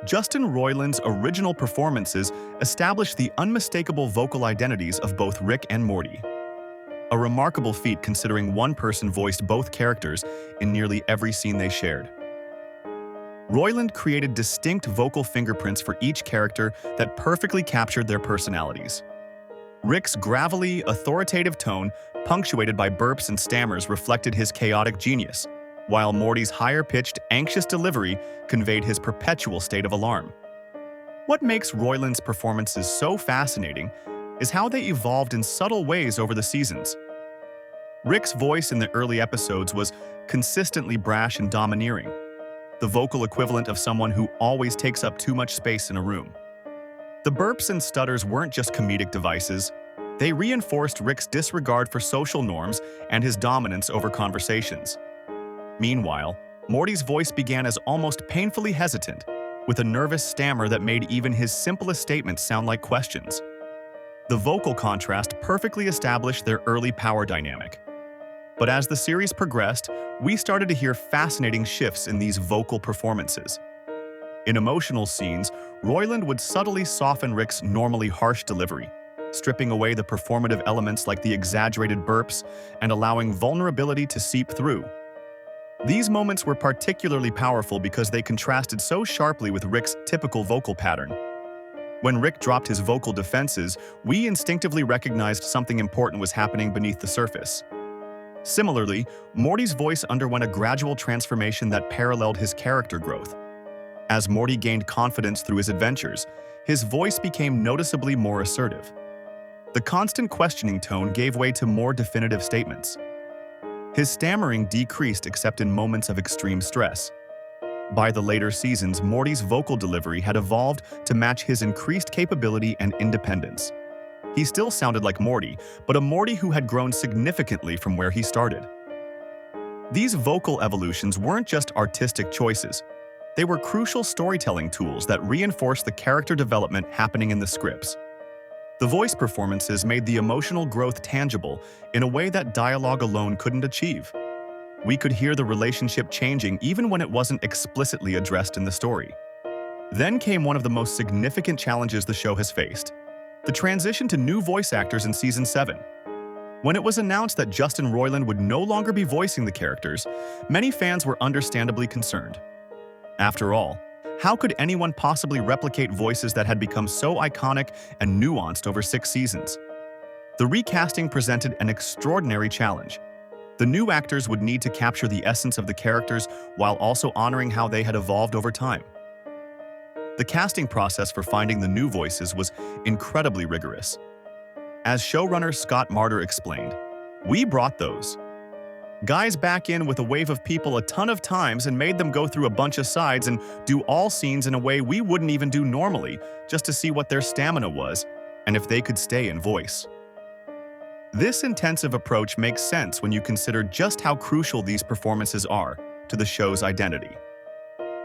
Justin Roiland's original performances established the unmistakable vocal identities of both Rick and Morty. A remarkable feat considering one person voiced both characters in nearly every scene they shared. Roiland created distinct vocal fingerprints for each character that perfectly captured their personalities. Rick's gravelly, authoritative tone, punctuated by burps and stammers, reflected his chaotic genius, while Morty's higher-pitched, anxious delivery conveyed his perpetual state of alarm. What makes Roiland's performances so fascinating is how they evolved in subtle ways over the seasons. Rick's voice in the early episodes was consistently brash and domineering, the vocal equivalent of someone who always takes up too much space in a room. The burps and stutters weren't just comedic devices. They reinforced Rick's disregard for social norms and his dominance over conversations. Meanwhile, Morty's voice began as almost painfully hesitant, with a nervous stammer that made even his simplest statements sound like questions. The vocal contrast perfectly established their early power dynamic. But as the series progressed, we started to hear fascinating shifts in these vocal performances. In emotional scenes, Roiland would subtly soften Rick's normally harsh delivery, stripping away the performative elements like the exaggerated burps and allowing vulnerability to seep through. These moments were particularly powerful because they contrasted so sharply with Rick's typical vocal pattern. When Rick dropped his vocal defenses, we instinctively recognized something important was happening beneath the surface. Similarly, Morty's voice underwent a gradual transformation that paralleled his character growth. As Morty gained confidence through his adventures, his voice became noticeably more assertive. The constant questioning tone gave way to more definitive statements. His stammering decreased except in moments of extreme stress. By the later seasons, Morty's vocal delivery had evolved to match his increased capability and independence. He still sounded like Morty, but a Morty who had grown significantly from where he started. These vocal evolutions weren't just artistic choices. They were crucial storytelling tools that reinforced the character development happening in the scripts. The voice performances made the emotional growth tangible in a way that dialogue alone couldn't achieve. We could hear the relationship changing even when it wasn't explicitly addressed in the story. Then came one of the most significant challenges the show has faced: the transition to new voice actors in Season 7. When it was announced that Justin Roiland would no longer be voicing the characters, many fans were understandably concerned. After all, how could anyone possibly replicate voices that had become so iconic and nuanced over 6 seasons? The recasting presented an extraordinary challenge. The new actors would need to capture the essence of the characters while also honoring how they had evolved over time. The casting process for finding the new voices was incredibly rigorous. As showrunner Scott Marder explained, "We brought those guys back in with a wave of people a ton of times and made them go through a bunch of sides and do all scenes in a way we wouldn't even do normally, just to see what their stamina was and if they could stay in voice." This intensive approach makes sense when you consider just how crucial these performances are to the show's identity.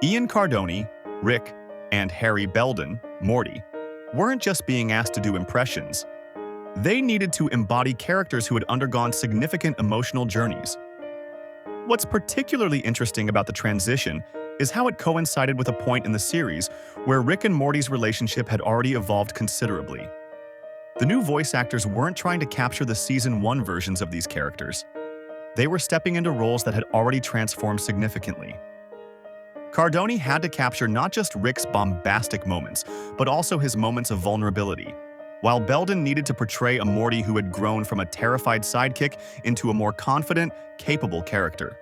Ian Cardoni, Rick, and Harry Belden, Morty, weren't just being asked to do impressions. They needed to embody characters who had undergone significant emotional journeys. What's particularly interesting about the transition is how it coincided with a point in the series where Rick and Morty's relationship had already evolved considerably. The new voice actors weren't trying to capture the Season 1 versions of these characters. They were stepping into roles that had already transformed significantly. Cardoni had to capture not just Rick's bombastic moments, but also his moments of vulnerability, while Belden needed to portray a Morty who had grown from a terrified sidekick into a more confident, capable character.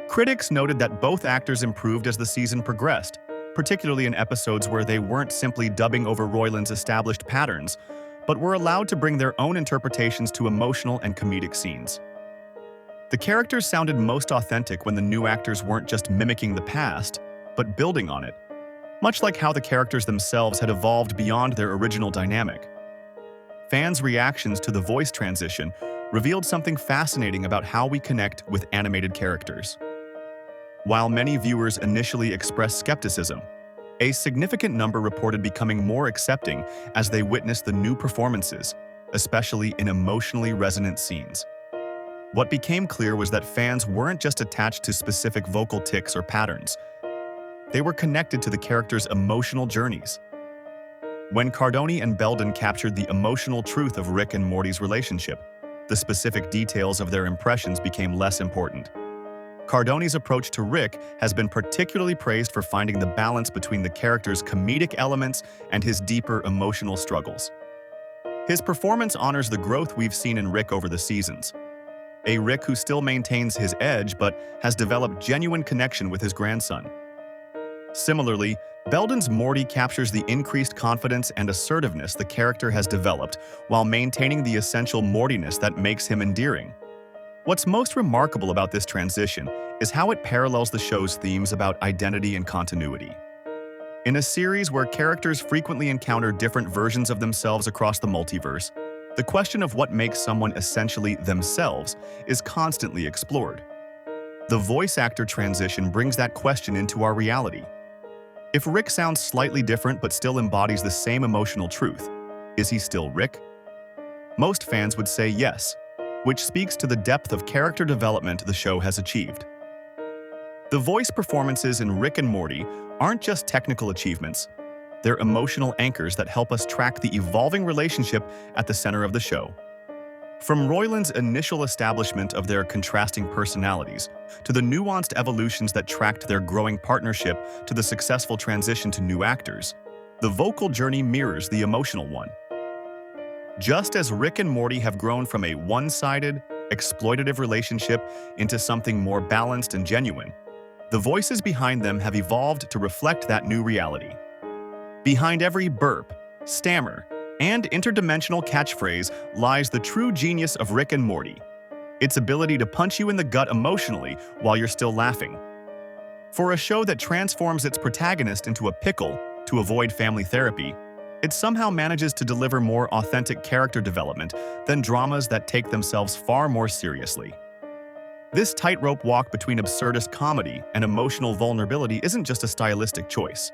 Critics noted that both actors improved as the season progressed, particularly in episodes where they weren't simply dubbing over Roiland's established patterns, but were allowed to bring their own interpretations to emotional and comedic scenes. The characters sounded most authentic when the new actors weren't just mimicking the past, but building on it, much like how the characters themselves had evolved beyond their original dynamic. Fans' reactions to the voice transition revealed something fascinating about how we connect with animated characters. While many viewers initially expressed skepticism, a significant number reported becoming more accepting as they witnessed the new performances, especially in emotionally resonant scenes. What became clear was that fans weren't just attached to specific vocal tics or patterns. They were connected to the characters' emotional journeys. When Cardoni and Belden captured the emotional truth of Rick and Morty's relationship, the specific details of their impressions became less important. Cardoni's approach to Rick has been particularly praised for finding the balance between the character's comedic elements and his deeper emotional struggles. His performance honors the growth we've seen in Rick over the seasons. A Rick who still maintains his edge but has developed genuine connection with his grandson. Similarly, Belden's Morty captures the increased confidence and assertiveness the character has developed while maintaining the essential Mortiness that makes him endearing. What's most remarkable about this transition is how it parallels the show's themes about identity and continuity. In a series where characters frequently encounter different versions of themselves across the multiverse, the question of what makes someone essentially themselves is constantly explored. The voice actor transition brings that question into our reality. If Rick sounds slightly different but still embodies the same emotional truth, is he still Rick? Most fans would say yes, which speaks to the depth of character development the show has achieved. The voice performances in Rick and Morty aren't just technical achievements, they're emotional anchors that help us track the evolving relationship at the center of the show. From Roiland's initial establishment of their contrasting personalities, to the nuanced evolutions that tracked their growing partnership to the successful transition to new actors, the vocal journey mirrors the emotional one. Just as Rick and Morty have grown from a one-sided, exploitative relationship into something more balanced and genuine, the voices behind them have evolved to reflect that new reality. Behind every burp, stammer, and interdimensional catchphrase lies the true genius of Rick and Morty, its ability to punch you in the gut emotionally while you're still laughing. For a show that transforms its protagonist into a pickle to avoid family therapy, it somehow manages to deliver more authentic character development than dramas that take themselves far more seriously. This tightrope walk between absurdist comedy and emotional vulnerability isn't just a stylistic choice.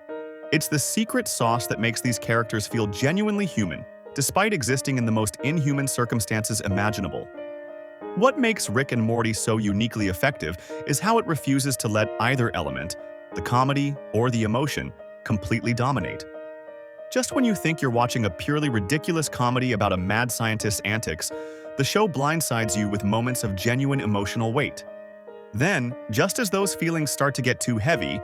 It's the secret sauce that makes these characters feel genuinely human, despite existing in the most inhuman circumstances imaginable. What makes Rick and Morty so uniquely effective is how it refuses to let either element, the comedy or the emotion, completely dominate. Just when you think you're watching a purely ridiculous comedy about a mad scientist's antics, the show blindsides you with moments of genuine emotional weight. Then, just as those feelings start to get too heavy,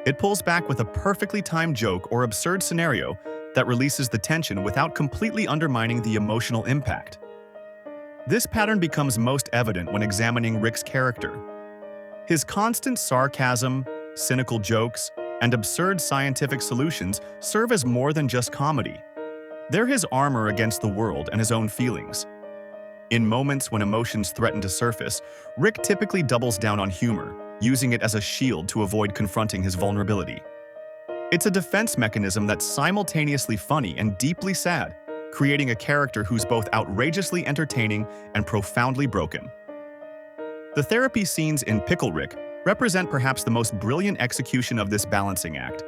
it pulls back with a perfectly timed joke or absurd scenario that releases the tension without completely undermining the emotional impact. This pattern becomes most evident when examining Rick's character. His constant sarcasm, cynical jokes, and absurd scientific solutions serve as more than just comedy. They're his armor against the world and his own feelings. In moments when emotions threaten to surface, Rick typically doubles down on humor, using it as a shield to avoid confronting his vulnerability. It's a defense mechanism that's simultaneously funny and deeply sad, creating a character who's both outrageously entertaining and profoundly broken. The therapy scenes in Pickle Rick represent perhaps the most brilliant execution of this balancing act.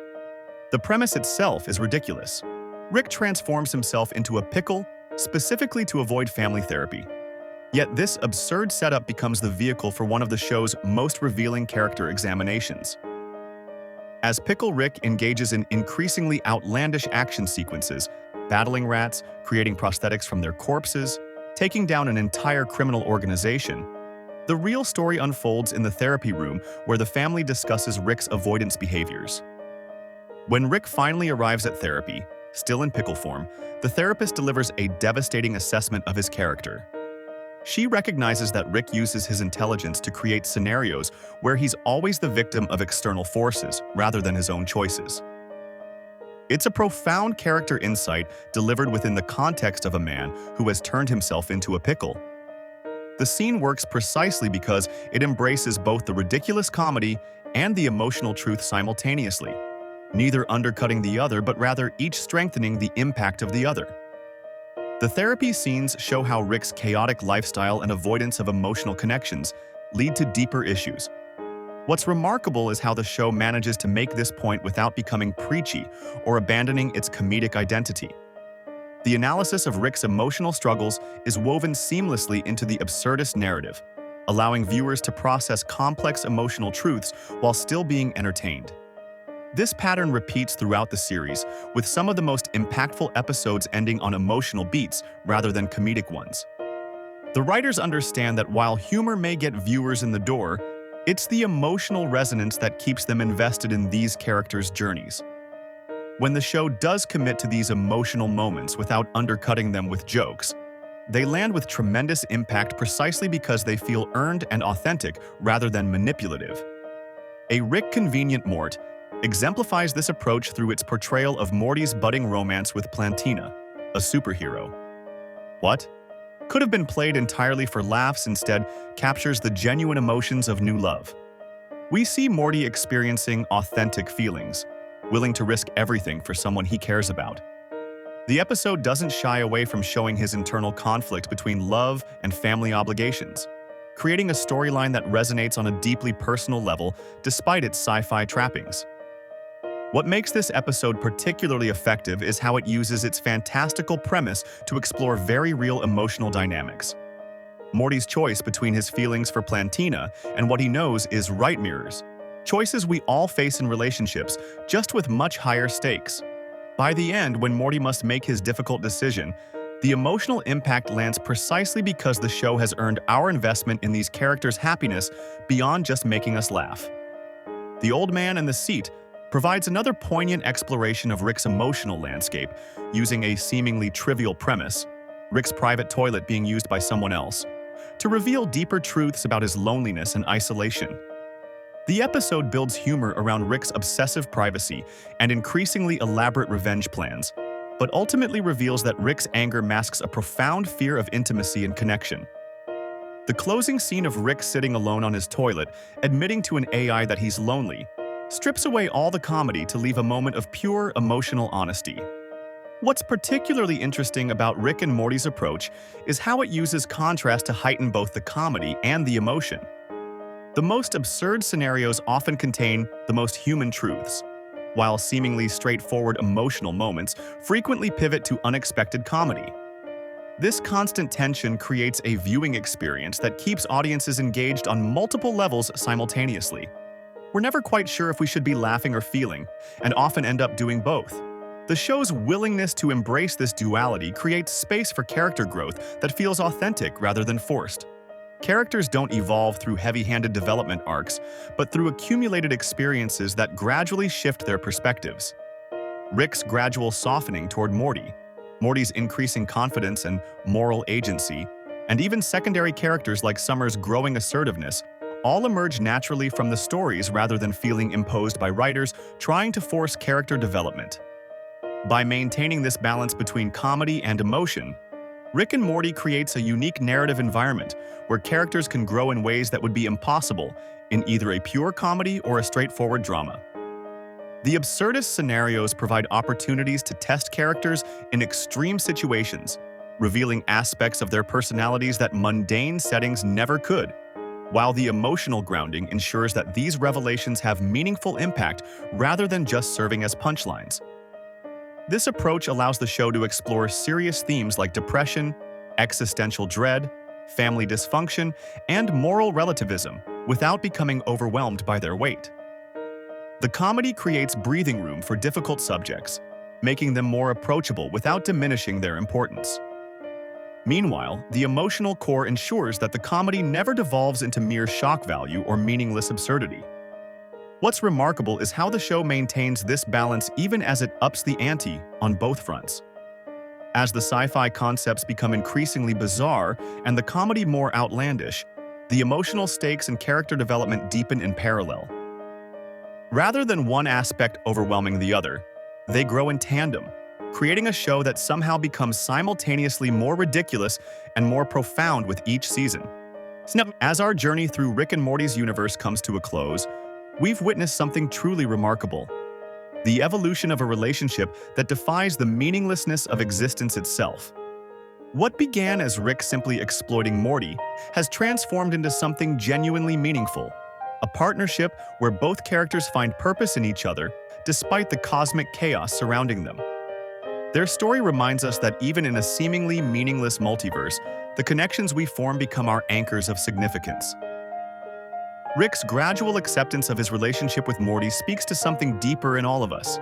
The premise itself is ridiculous. Rick transforms himself into a pickle specifically to avoid family therapy. Yet this absurd setup becomes the vehicle for one of the show's most revealing character examinations. As Pickle Rick engages in increasingly outlandish action sequences, battling rats, creating prosthetics from their corpses, taking down an entire criminal organization, the real story unfolds in the therapy room where the family discusses Rick's avoidance behaviors. When Rick finally arrives at therapy, still in pickle form, the therapist delivers a devastating assessment of his character. She recognizes that Rick uses his intelligence to create scenarios where he's always the victim of external forces rather than his own choices. It's a profound character insight delivered within the context of a man who has turned himself into a pickle. The scene works precisely because it embraces both the ridiculous comedy and the emotional truth simultaneously, neither undercutting the other but rather each strengthening the impact of the other. The therapy scenes show how Rick's chaotic lifestyle and avoidance of emotional connections lead to deeper issues. What's remarkable is how the show manages to make this point without becoming preachy or abandoning its comedic identity. The analysis of Rick's emotional struggles is woven seamlessly into the absurdist narrative, allowing viewers to process complex emotional truths while still being entertained. This pattern repeats throughout the series, with some of the most impactful episodes ending on emotional beats rather than comedic ones. The writers understand that while humor may get viewers in the door, it's the emotional resonance that keeps them invested in these characters' journeys. When the show does commit to these emotional moments without undercutting them with jokes, they land with tremendous impact precisely because they feel earned and authentic rather than manipulative. A Rick Convenient Mort exemplifies this approach through its portrayal of Morty's budding romance with Plantina, a superhero. What could have been played entirely for laughs instead captures the genuine emotions of new love. We see Morty experiencing authentic feelings, willing to risk everything for someone he cares about. The episode doesn't shy away from showing his internal conflict between love and family obligations, creating a storyline that resonates on a deeply personal level despite its sci-fi trappings. What makes this episode particularly effective is how it uses its fantastical premise to explore very real emotional dynamics. Morty's choice between his feelings for Plantina and what he knows is right mirrors choices we all face in relationships, just with much higher stakes. By the end, when Morty must make his difficult decision, the emotional impact lands precisely because the show has earned our investment in these characters' happiness beyond just making us laugh. The Old Man and the Seat provides another poignant exploration of Rick's emotional landscape, using a seemingly trivial premise, Rick's private toilet being used by someone else, to reveal deeper truths about his loneliness and isolation. The episode builds humor around Rick's obsessive privacy and increasingly elaborate revenge plans, but ultimately reveals that Rick's anger masks a profound fear of intimacy and connection. The closing scene of Rick sitting alone on his toilet, admitting to an AI that he's lonely, strips away all the comedy to leave a moment of pure emotional honesty. What's particularly interesting about Rick and Morty's approach is how it uses contrast to heighten both the comedy and the emotion. The most absurd scenarios often contain the most human truths, while seemingly straightforward emotional moments frequently pivot to unexpected comedy. This constant tension creates a viewing experience that keeps audiences engaged on multiple levels simultaneously. We're never quite sure if we should be laughing or feeling, and often end up doing both. The show's willingness to embrace this duality creates space for character growth that feels authentic rather than forced. Characters don't evolve through heavy-handed development arcs, but through accumulated experiences that gradually shift their perspectives. Rick's gradual softening toward Morty, Morty's increasing confidence and moral agency, and even secondary characters like Summer's growing assertiveness all emerge naturally from the stories rather than feeling imposed by writers trying to force character development. By maintaining this balance between comedy and emotion, Rick and Morty creates a unique narrative environment where characters can grow in ways that would be impossible in either a pure comedy or a straightforward drama. The absurdist scenarios provide opportunities to test characters in extreme situations, revealing aspects of their personalities that mundane settings never could, while the emotional grounding ensures that these revelations have meaningful impact rather than just serving as punchlines. This approach allows the show to explore serious themes like depression, existential dread, family dysfunction, and moral relativism without becoming overwhelmed by their weight. The comedy creates breathing room for difficult subjects, making them more approachable without diminishing their importance. Meanwhile, the emotional core ensures that the comedy never devolves into mere shock value or meaningless absurdity. What's remarkable is how the show maintains this balance even as it ups the ante on both fronts. As the sci-fi concepts become increasingly bizarre and the comedy more outlandish, the emotional stakes and character development deepen in parallel. Rather than one aspect overwhelming the other, they grow in tandem, creating a show that somehow becomes simultaneously more ridiculous and more profound with each season. As our journey through Rick and Morty's universe comes to a close, we've witnessed something truly remarkable: the evolution of a relationship that defies the meaninglessness of existence itself. What began as Rick simply exploiting Morty has transformed into something genuinely meaningful, a partnership where both characters find purpose in each other despite the cosmic chaos surrounding them. Their story reminds us that even in a seemingly meaningless multiverse, the connections we form become our anchors of significance. Rick's gradual acceptance of his relationship with Morty speaks to something deeper in all of us: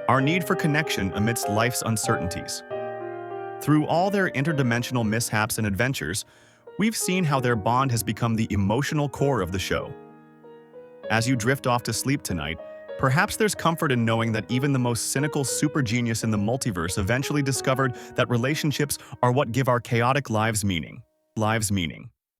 our need for connection amidst life's uncertainties. Through all their interdimensional mishaps and adventures, we've seen how their bond has become the emotional core of the show. As you drift off to sleep tonight, perhaps there's comfort in knowing that even the most cynical super genius in the multiverse eventually discovered that relationships are what give our chaotic lives meaning.